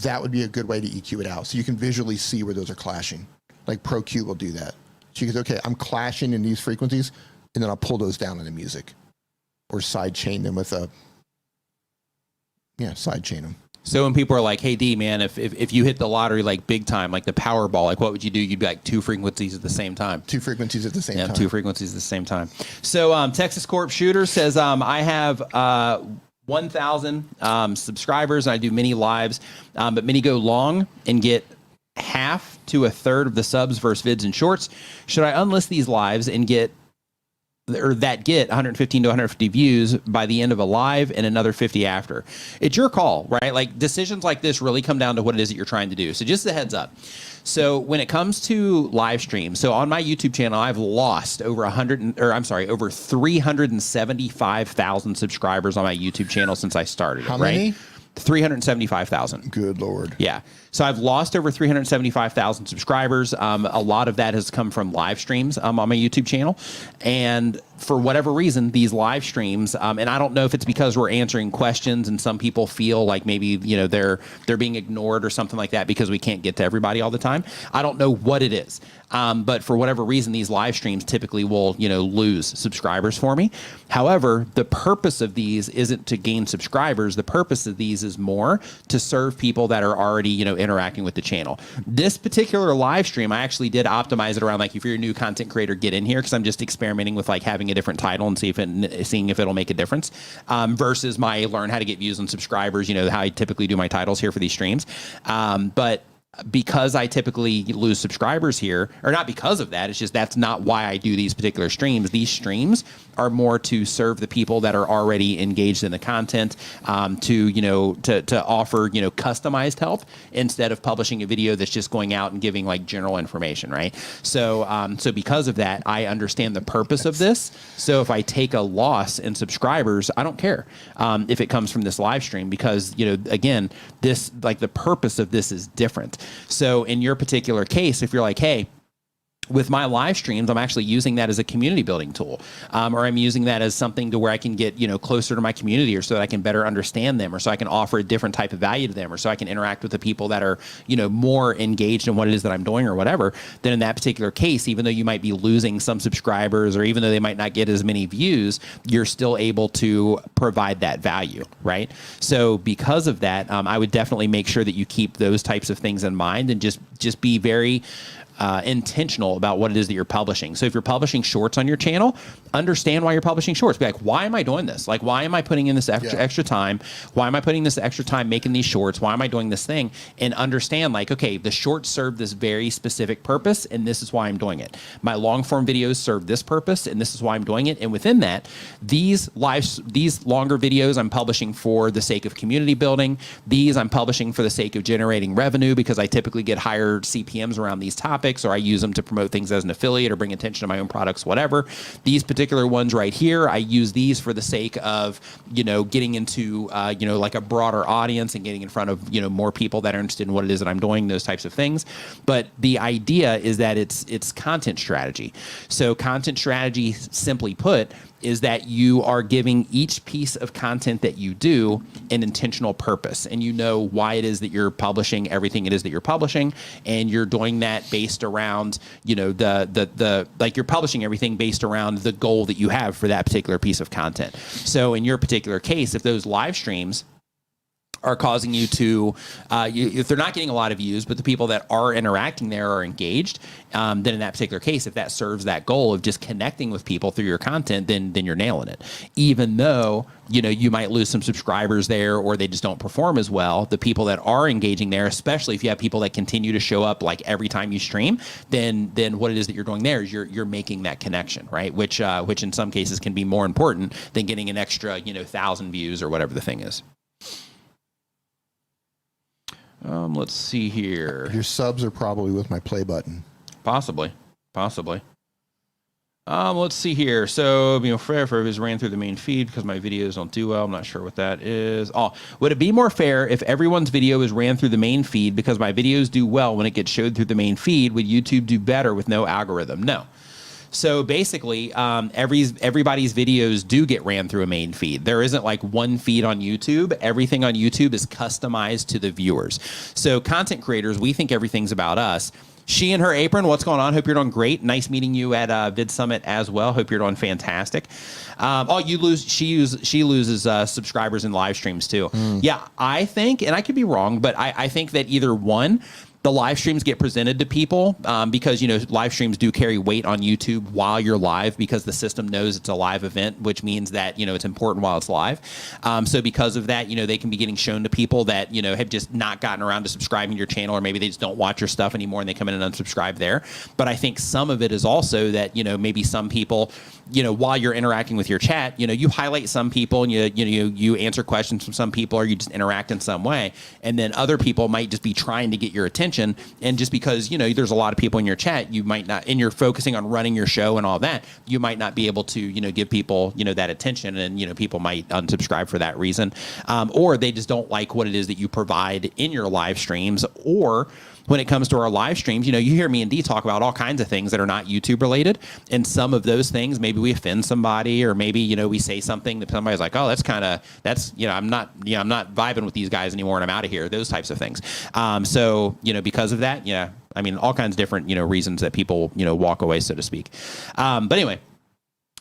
That would be a good way to EQ it out. So you can visually see where those are clashing. Like Pro Q will do that. So you can say, okay, I'm clashing in these frequencies, and then I'll pull those down in the music. Or side chain them with side chain them. So when people are like, "Hey D, man, if you hit the lottery like big time, like the Powerball, like what would you do?" You'd be like two frequencies at the same time. Two frequencies at the same time. Yeah, two frequencies at the same time. So Texas Corp Shooter says, I have 1,000 subscribers and I do many lives, but many go long and get half to a third of the subs versus vids and shorts. Should I unlist these lives and get 115 to 150 views by the end of a live and another 50 after? It's your call, right? Like decisions like this really come down to what it is that you're trying to do. So just a heads up. So when it comes to live streams, so on my YouTube channel, I've lost over 375,000 subscribers on my YouTube channel since I started. How many? 375,000. Good Lord. Yeah. So I've lost over 375,000 subscribers. A lot of that has come from live streams on my YouTube channel. And for whatever reason, these live streams, and I don't know if it's because we're answering questions and some people feel like maybe, they're being ignored or something like that because we can't get to everybody all the time. I don't know what it is. But for whatever reason, these live streams typically will, lose subscribers for me. However, the purpose of these isn't to gain subscribers. The purpose of these is more to serve people that are already, interacting with the channel. This particular live stream, I actually did optimize it around, like, if you're a new content creator, get in here, because I'm just experimenting with like having a different title and seeing if it'll make a difference, versus my learn how to get views and subscribers, how I typically do my titles here for these streams. But because I typically lose subscribers here, or not because of that, it's just that's not why I do these particular streams. These streams are more to serve the people that are already engaged in the content, to offer, customized help instead of publishing a video that's just going out and giving like general information, right? So because of that, I understand the purpose of this. So if I take a loss in subscribers, I don't care if it comes from this live stream, because, again, this, like, the purpose of this is different. So in your particular case, if you're like, hey, with my live streams, I'm actually using that as a community building tool, or I'm using that as something to where I can get, closer to my community, or so that I can better understand them, or so I can offer a different type of value to them, or so I can interact with the people that are, more engaged in what it is that I'm doing or whatever. Then in that particular case, even though you might be losing some subscribers, or even though they might not get as many views, you're still able to provide that value, right? So because of that, I would definitely make sure that you keep those types of things in mind, and just be very intentional about what it is that you're publishing. So if you're publishing shorts on your channel, understand why you're publishing shorts. Be like, why am I doing this? Like, why am I putting in this extra time? Why am I putting this extra time making these shorts? Why am I doing this thing? And understand, like, okay, the shorts serve this very specific purpose, and this is why I'm doing it. My long form videos serve this purpose, and this is why I'm doing it. And within that, these longer videos I'm publishing for the sake of community building. These I'm publishing for the sake of generating revenue, because I typically get higher CPMs around these topics, or I use them to promote things as an affiliate or bring attention to my own products, whatever. These particular ones right here, I use these for the sake of, getting into, like a broader audience and getting in front of, more people that are interested in what it is that I'm doing, those types of things. But the idea is that it's content strategy. So content strategy, simply put, is that you are giving each piece of content that you do an intentional purpose, and you know why it is that you're publishing everything it is that you're publishing, and you're doing that based around, like, you're publishing everything based around the goal that you have for that particular piece of content. So in your particular case, if those live streams are causing you to, if they're not getting a lot of views, but the people that are interacting there are engaged, then in that particular case, if that serves that goal of just connecting with people through your content, then you're nailing it. Even though, you might lose some subscribers there, or they just don't perform as well, the people that are engaging there, especially if you have people that continue to show up like every time you stream, then what it is that you're doing there is you're making that connection, right? Which in some cases can be more important than getting an extra, 1,000 views or whatever the thing is. Let's see here. Your subs are probably with my play button. Possibly. Let's see here. So, fair if it ran through the main feed because my videos don't do well. I'm not sure what that is. Would it be more fair if everyone's video is ran through the main feed because my videos do well when it gets showed through the main feed? Would YouTube do better with no algorithm? No. So basically, everybody's videos do get ran through a main feed. There isn't like one feed on YouTube. Everything on YouTube is customized to the viewers. So content creators, we think everyth's about us. She and her apron, what's going on? Hope you're doing great. Nice meeting you at Vid Summit as well. Hope you're doing fantastic. She loses subscribers in live streams too. Yeah, I think, and I could be wrong, but I think that either one, the live streams get presented to people because, live streams do carry weight on YouTube while you're live, because the system knows it's a live event, which means that, it's important while it's live. So because of that, they can be getting shown to people that, have just not gotten around to subscribing to your channel, or maybe they just don't watch your stuff anymore and they come in and unsubscribe there. But I think some of it is also that, maybe some people, while you're interacting with your chat, you highlight some people and you answer questions from some people, or you just interact in some way. And then other people might just be trying to get your attention. And just because, there's a lot of people in your chat, you might not, and you're focusing on running your show and all that, you might not be able to, give people, that attention, and, people might unsubscribe for that reason. Or they just don't like what it is that you provide in your live streams. Or when it comes to our live streams, you hear me and Dee talk about all kinds of things that are not YouTube related. And some of those things, maybe we offend somebody, or maybe, we say something that somebody's like, oh, I'm not vibing with these guys anymore and I'm out of here. Those types of things. So, because of that, all kinds of different, reasons that people, walk away, so to speak. But anyway.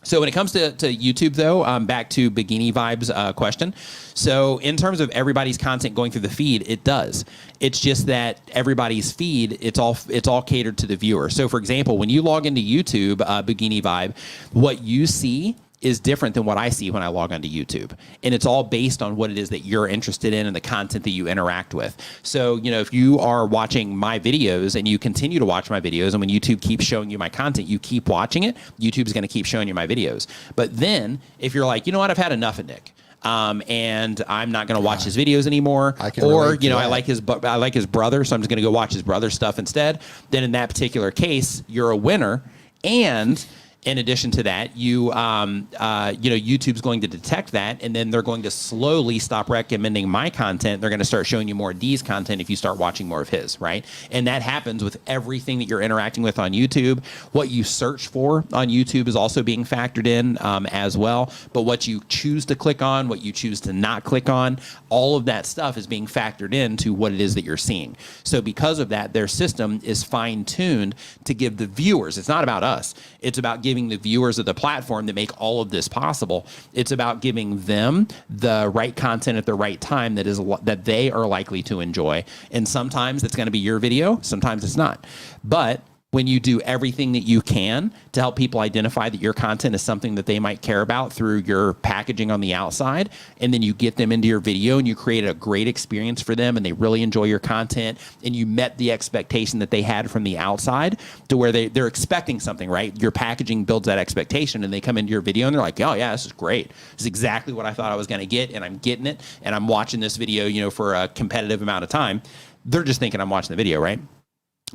So when it comes to YouTube, though, back to Bikini Vibes question. So in terms of everybody's content going through the feed, it does. It's just that everybody's feed, it's all catered to the viewer. So for example, when you log into YouTube, Bikini Vibe, what you see is different than what I see when I log onto YouTube. And it's all based on what it is that you're interested in and the content that you interact with. So, if you are watching my videos and you continue to watch my videos, and when YouTube keeps showing you my content, you keep watching it, YouTube is going to keep showing you my videos. But then if you're like, I've had enough of Nick, and I'm not going to watch his videos anymore, or I like his brother, so I'm just going to go watch his brother's stuff instead, then in that particular case, you're a winner. And in addition to that, YouTube's going to detect that, and then they're going to slowly stop recommending my content. They're going to start showing you more D's content if you start watching more of his, right? And that happens with everything that you're interacting with on YouTube. What you search for on YouTube is also being factored in as well. But what you choose to click on, what you choose to not click on, all of that stuff is being factored into what it is that you're seeing. So because of that, their system is fine-tuned to give the viewers, it's not about us, it's about giving the viewers of the platform that make all of this possible. It's about giving them the right content at the right time that they are likely to enjoy. And sometimes it's going to be your video, sometimes it's not. But when you do everything that you can to help people identify that your content is something that they might care about through your packaging on the outside, and then you get them into your video and you create a great experience for them and they really enjoy your content, and you met the expectation that they had from the outside to where they're expecting something, right? Your packaging builds that expectation, and they come into your video and they're like, oh yeah, this is great. This is exactly what I thought I was going to get, and I'm getting it, and I'm watching this video, for a competitive amount of time. They're just thinking I'm watching the video, right?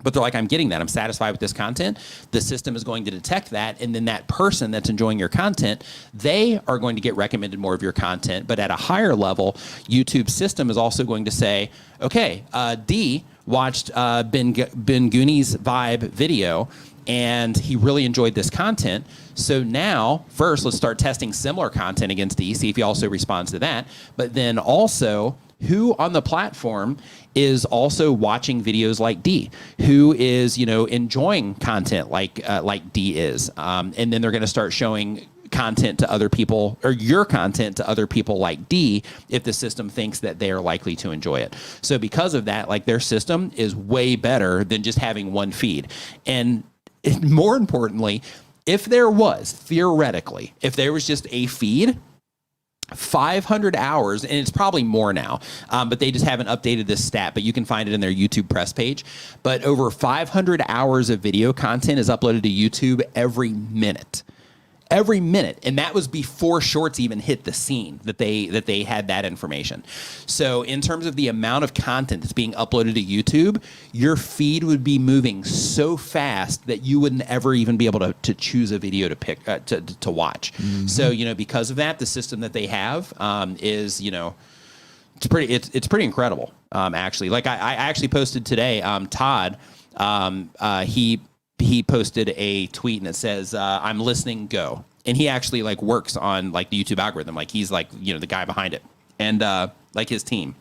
But they're like, I'm getting that. I'm satisfied with this content. The system is going to detect that. And then that person that's enjoying your content, they are going to get recommended more of your content. But at a higher level, YouTube's system is also going to say, okay, D watched Ben Gooney's Vibe video, and he really enjoyed this content. So now, first, let's start testing similar content against D, see if he also responds to that. But then also, who on the platform is also watching videos like D, who is, enjoying content like D is. And then they're going to start showing content to other people, or your content to other people like D, if the system thinks that they are likely to enjoy it. So because of that, like, their system is way better than just having one feed. And more importantly, if there was, theoretically, if there was just a feed, 500 hours, and it's probably more now, but they just haven't updated this stat, but you can find it in their YouTube press page. But over 500 hours of video content is uploaded to YouTube every minute. Every minute. And that was before shorts even hit the scene, that they had that information. So in terms of the amount of content that's being uploaded to YouTube, your feed would be moving so fast that you wouldn't ever even be able to choose a video to pick to watch. Mm-hmm. So, because of that, the system that they have is, it's pretty incredible, actually. Like I actually posted today, Todd, he posted a tweet, and it says, I'm listening, go. And he actually works on the YouTube algorithm. He's the guy behind it, and his team.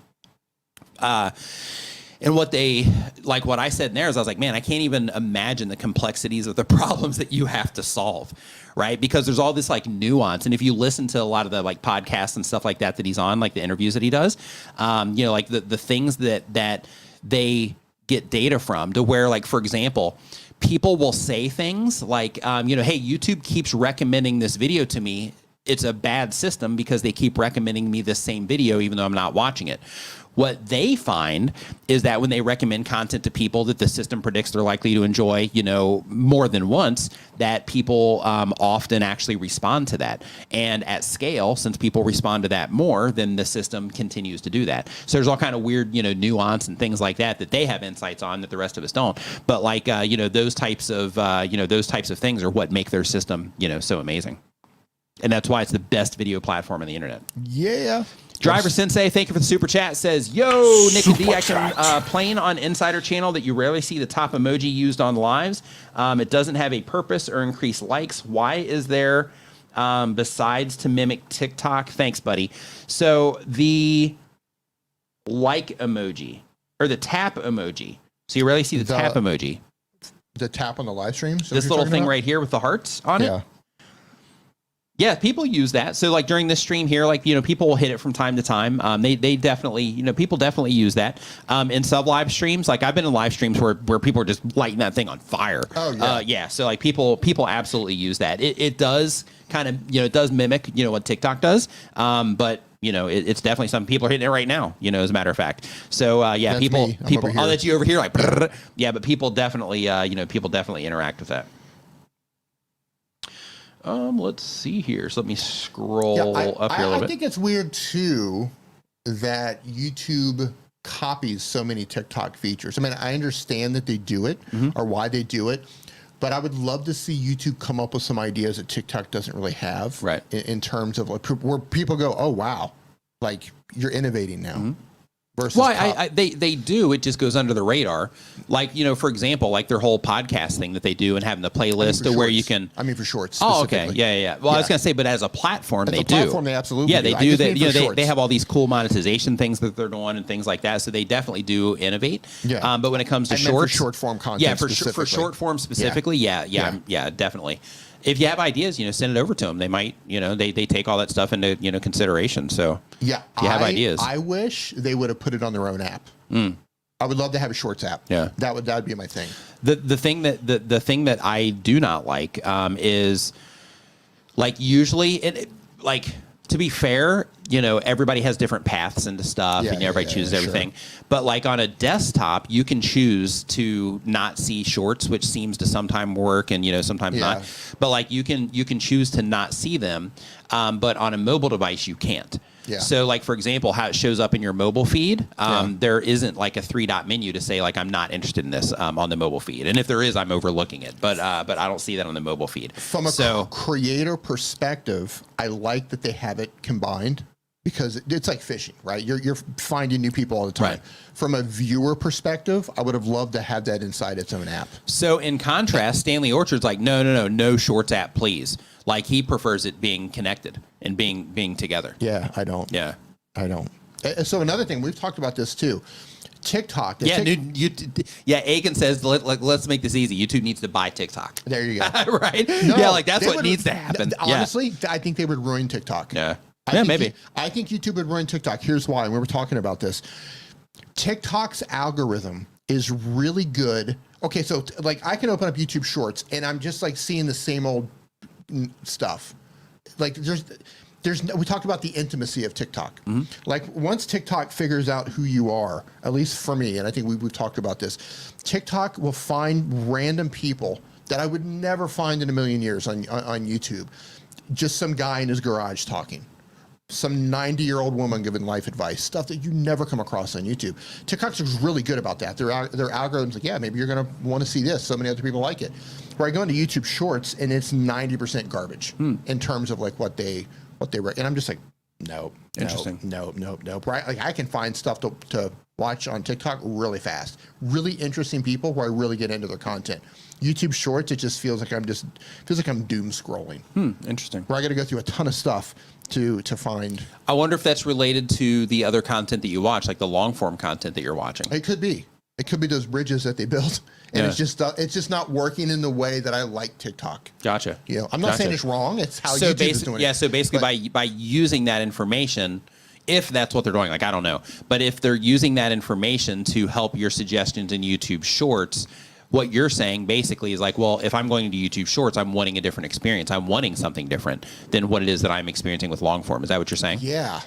And what I said in there is, I was like, man, I can't even imagine the complexities of the problems that you have to solve, right? Because there's all this nuance. And if you listen to a lot of the podcasts and stuff like that he's on, the interviews that he does, the things that they get data from, to where, for example, people will say things like, hey, YouTube keeps recommending this video to me. It's a bad system because they keep recommending me this same video even though I'm not watching it. What they find is that when they recommend content to people that the system predicts they're likely to enjoy, more than once, that people often actually respond to that. And at scale, since people respond to that more, then the system continues to do that. So there's all kind of weird, nuance and things like that they have insights on that the rest of us don't. But those types of things are what make their system, so amazing. And that's why it's the best video platform on the internet. Yeah. Driver Sensei, thank you for the super chat. Says, yo, Nick and D, I can playing on Insider channel that you rarely see the top emoji used on lives. It doesn't have a purpose or increase likes. Why is there, besides to mimic TikTok? Thanks, buddy. So the like emoji, or the tap emoji. So you rarely see the tap emoji. The tap on the live stream? This little thing right here with the hearts on it? Yeah, people use that. So during this stream here, people will hit it from time to time. They definitely, people definitely use that. In sub live streams, I've been in live streams where people are just lighting that thing on fire. Oh yeah. Yeah. So people absolutely use that. It does kind of, it does mimic, what TikTok does. But it's definitely something people are hitting it right now, as a matter of fact. So yeah, that's people, oh, that's you over here, yeah, but people definitely, people definitely interact with that. Let's see here. So let me scroll up here a little bit. I think it's weird too that YouTube copies so many TikTok features. I mean, I understand that they do it or why they do it, But I would love to see YouTube come up with some ideas that TikTok doesn't really have, right? In terms of like, where people go, oh wow, like you're innovating now. Versus well, they do. It just goes under the radar. Like, you know, for example, like their whole podcast thing that they do and having the playlist to where you can. I mean, for shorts. Oh, okay. Yeah. Well, I was going to say, but as a platform, they do. Platform, they absolutely Yeah, they do. They have all these cool monetization things that they're doing and things like that. So they definitely do innovate. Yeah. But when it comes to short form content, yeah, for short form specifically, yeah, definitely. If you have ideas, you know, send it over to them. They might, you know, they take all that stuff into, you know, consideration. So yeah, if you have ideas, I wish they would have put it on their own app. I would love to have a Shorts app. Yeah, that would be my thing. The thing that I do not like is like usually like, to be fair, you know, everybody has different paths into stuff, and everybody chooses everything. Sure. But like on a desktop, you can choose to not see shorts, which seems to sometimes work, and you know sometimes not. But like you can choose to not see them, but on a mobile device you can't. Yeah. So like for example, how it shows up in your mobile feed, there isn't like a 3-dot menu to say like I'm not interested in this on the mobile feed, and if there is, I'm overlooking it. But I don't see that on the mobile feed. From a creator perspective, I like that they have it combined. Because it's like fishing, right? You're finding new people all the time. Right. From a viewer perspective, I would have loved to have that inside its own app. So in contrast, Stanley Orchard's like, no Shorts app, please. Like he prefers it being connected and being together. Yeah, I don't. Yeah, I don't. So another thing, we've talked about this too. TikTok. Aiken says, let's make this easy. YouTube needs to buy TikTok. There you go. Right? No, yeah, like that's what needs to happen. Honestly, I think they would ruin TikTok. Yeah. Maybe. I think YouTube would ruin TikTok. Here's why. And we were talking about this. TikTok's algorithm is really good. Okay, so like I can open up YouTube Shorts and I'm just like seeing the same old stuff. Like we talked about the intimacy of TikTok. Like once TikTok figures out who you are, at least for me, and I think we've talked about this, TikTok will find random people that I would never find in a million years on YouTube. Just some guy in his garage talking. Some 90-year-old woman giving life advice, stuff that you never come across on YouTube. TikTok's really good about that. Their algorithms like, yeah, maybe you're going to want to see this. So many other people like it. Where I go into YouTube Shorts and it's 90% garbage in terms of like what they and I'm just like, no. Right? Like I can find stuff to watch on TikTok really fast. Really interesting people where I really get into their content. YouTube Shorts, it just feels like I'm doom scrolling. Interesting. Where I got to go through a ton of stuff to find. I wonder if that's related to the other content that you watch, like the long form content that you're watching. It could be. It could be those bridges that they built, and it's just not working in the way that I like TikTok. Gotcha. You know, I'm not saying it's wrong. It's how YouTube is doing it. Yeah. So basically, by using that information, if that's what they're doing, like I don't know, but if they're using that information to help your suggestions in YouTube Shorts. What you're saying basically is like, well, if I'm going to YouTube Shorts, I'm wanting a different experience. I'm wanting something different than what it is that I'm experiencing with long form. Is that what you're saying? Yeah.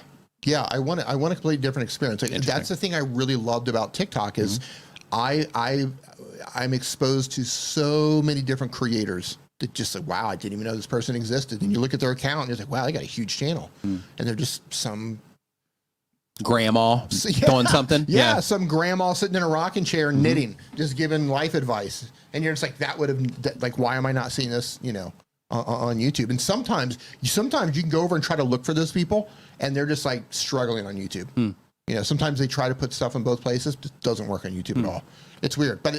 I want a completely different experience. Like, that's the thing I really loved about TikTok is I'm exposed to so many different creators that just like, wow, I didn't even know this person existed. And you look at their account and you're like, wow, they got a huge channel. And they're just some grandma doing something. Yeah, some grandma sitting in a rocking chair knitting, just giving life advice. And you're just like, that would have, like, why am I not seeing this, you know, on YouTube? And sometimes you can go over and try to look for those people and they're just like struggling on YouTube. You know, sometimes they try to put stuff in both places, but it doesn't work on YouTube at all. It's weird, but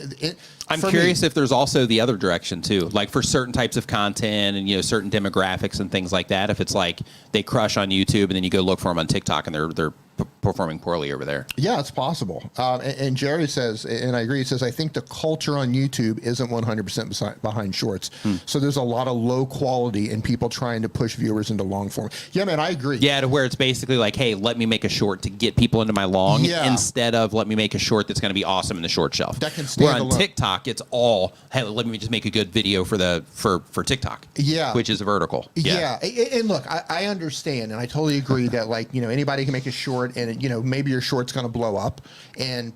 I'm curious if there's also the other direction too, like for certain types of content and, you know, certain demographics and things like that. If it's like they crush on YouTube and then you go look for them on TikTok and they're performing poorly over there. Yeah, it's possible. And Jerry says, and I agree, he says, I think the culture on YouTube isn't 100% behind shorts. So there's a lot of low quality and people trying to push viewers into long form. Yeah, man, I agree. Yeah, to where it's basically like, hey, let me make a short to get people into my long instead of let me make a short that's going to be awesome in the short shelf. That can stand alone. Where on TikTok, it's all, hey, let me just make a good video for TikTok. Yeah. Which is a vertical. Yeah. And look, I understand and I totally agree that, like, you know, anybody can make a short and, you know, maybe your short's going to blow up.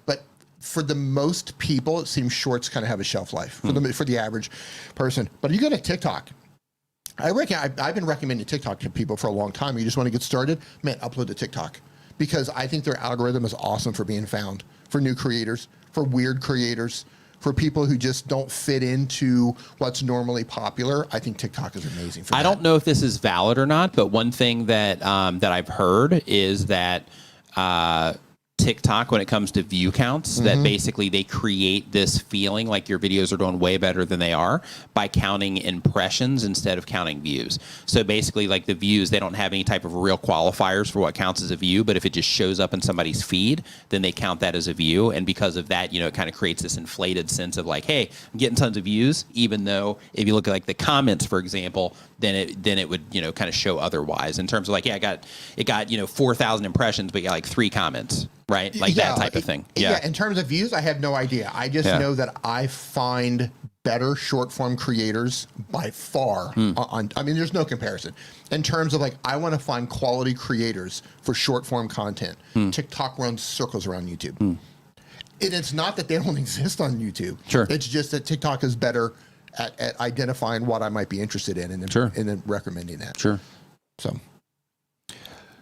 But for the most people, it seems shorts kind of have a shelf life for the average person. But you go to TikTok. I've been recommending TikTok to people for a long time. You just want to get started, man, upload to TikTok. Because I think their algorithm is awesome for being found, for new creators, for weird creators. for people who just don't fit into what's normally popular, I think TikTok is amazing for that. I don't know if this is valid or not, but one thing that that I've heard is that TikTok, when it comes to view counts, that basically they create this feeling like your videos are doing way better than they are by counting impressions instead of counting views. So basically, like the views, they don't have any type of real qualifiers for what counts as a view, but if it just shows up in somebody's feed, then they count that as a view. And because of that, you know, it kind of creates this inflated sense of like, hey, I'm getting tons of views, even though if you look at like the comments, for example, then it would, you know, kind of show otherwise in terms of like, yeah, it got, you know, 4,000 impressions, but you got like 3 comments. Right? Like that type of thing. Yeah. In terms of views, I have no idea. I just know that I find better short form creators by far. I mean, there's no comparison. In terms of like, I want to find quality creators for short form content. TikTok runs circles around YouTube. And it's not that they don't exist on YouTube. Sure. It's just that TikTok is better at identifying what I might be interested in and then recommending that. Sure.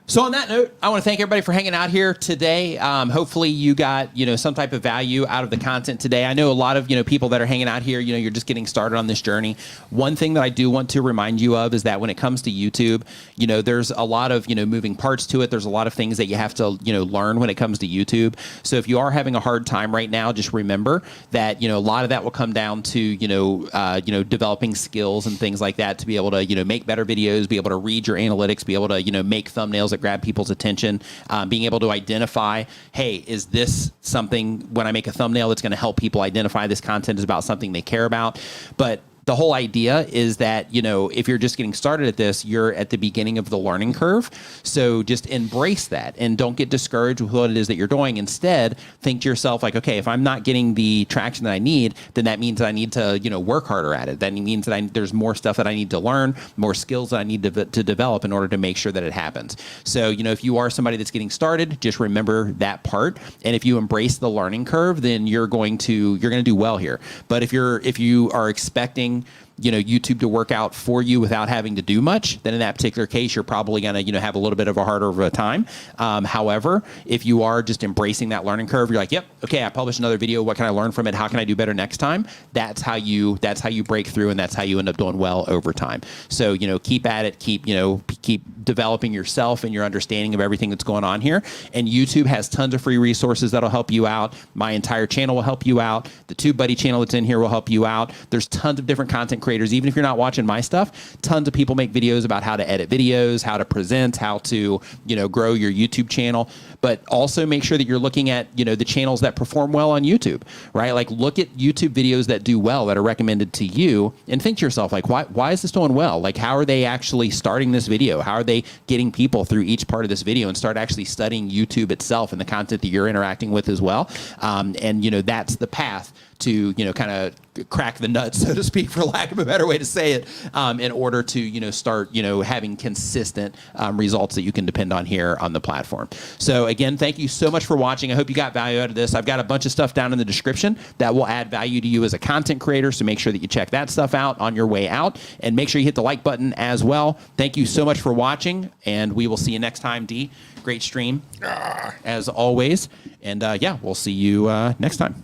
So on that note, I want to thank everybody for hanging out here today. Hopefully you got, you know, some type of value out of the content today. I know a lot of, you know, people that are hanging out here, you know, you're just getting started on this journey. One thing that I do want to remind you of is that when it comes to YouTube, you know, there's a lot of, you know, moving parts to it. There's a lot of things that you have to, you know, learn when it comes to YouTube. So if you are having a hard time right now, just remember that, you know, a lot of that will come down to, you know, developing skills and things like that to be able to, you know, make better videos, be able to read your analytics, be able to, you know, make thumbnails that grab people's attention, being able to identify, hey, is this something when I make a thumbnail that's going to help people identify this content is about something they care about. But the whole idea is that, you know, if you're just getting started at this, you're at the beginning of the learning curve. So just embrace that and don't get discouraged with what it is that you're doing. Instead, think to yourself like, okay, if I'm not getting the traction that I need, then that means that I need to, you know, work harder at it. That means that there's more stuff that I need to learn, more skills that I need to develop in order to make sure that it happens. So, you know, if you are somebody that's getting started, just remember that part. And if you embrace the learning curve, then you're going to do well here. But if you are expecting, you know, YouTube to work out for you without having to do much, then in that particular case, you're probably going to, you know, have a little bit of a harder of a time. However, if you are just embracing that learning curve, you're like, yep, okay, I published another video. What can I learn from it? How can I do better next time? That's how you break through, and that's how you end up doing well over time. So, you know, keep at it, keep developing yourself and your understanding of everything that's going on here. And YouTube has tons of free resources that'll help you out. My entire channel will help you out. The TubeBuddy channel that's in here will help you out. There's tons of different content creators. Even if you're not watching my stuff, tons of people make videos about how to edit videos, how to present, how to, you know, grow your YouTube channel. But also make sure that you're looking at, you know, the channels that perform well on YouTube, right? Like look at YouTube videos that do well, that are recommended to you, and think to yourself, like, why is this doing well? Like, how are they actually starting this video? How are they getting people through each part of this video, and start actually studying YouTube itself and the content that you're interacting with as well. And, you know, that's the path to, you know, kind of crack the nuts, so to speak, for lack of a better way to say it, in order to, you know, start, you know, having consistent results that you can depend on here on the platform. So again, thank you so much for watching. I hope you got value out of this. I've got a bunch of stuff down in the description that will add value to you as a content creator. So make sure that you check that stuff out on your way out, and make sure you hit the like button as well. Thank you so much for watching, and we will see you next time. D, great stream as always. And yeah, we'll see you next time.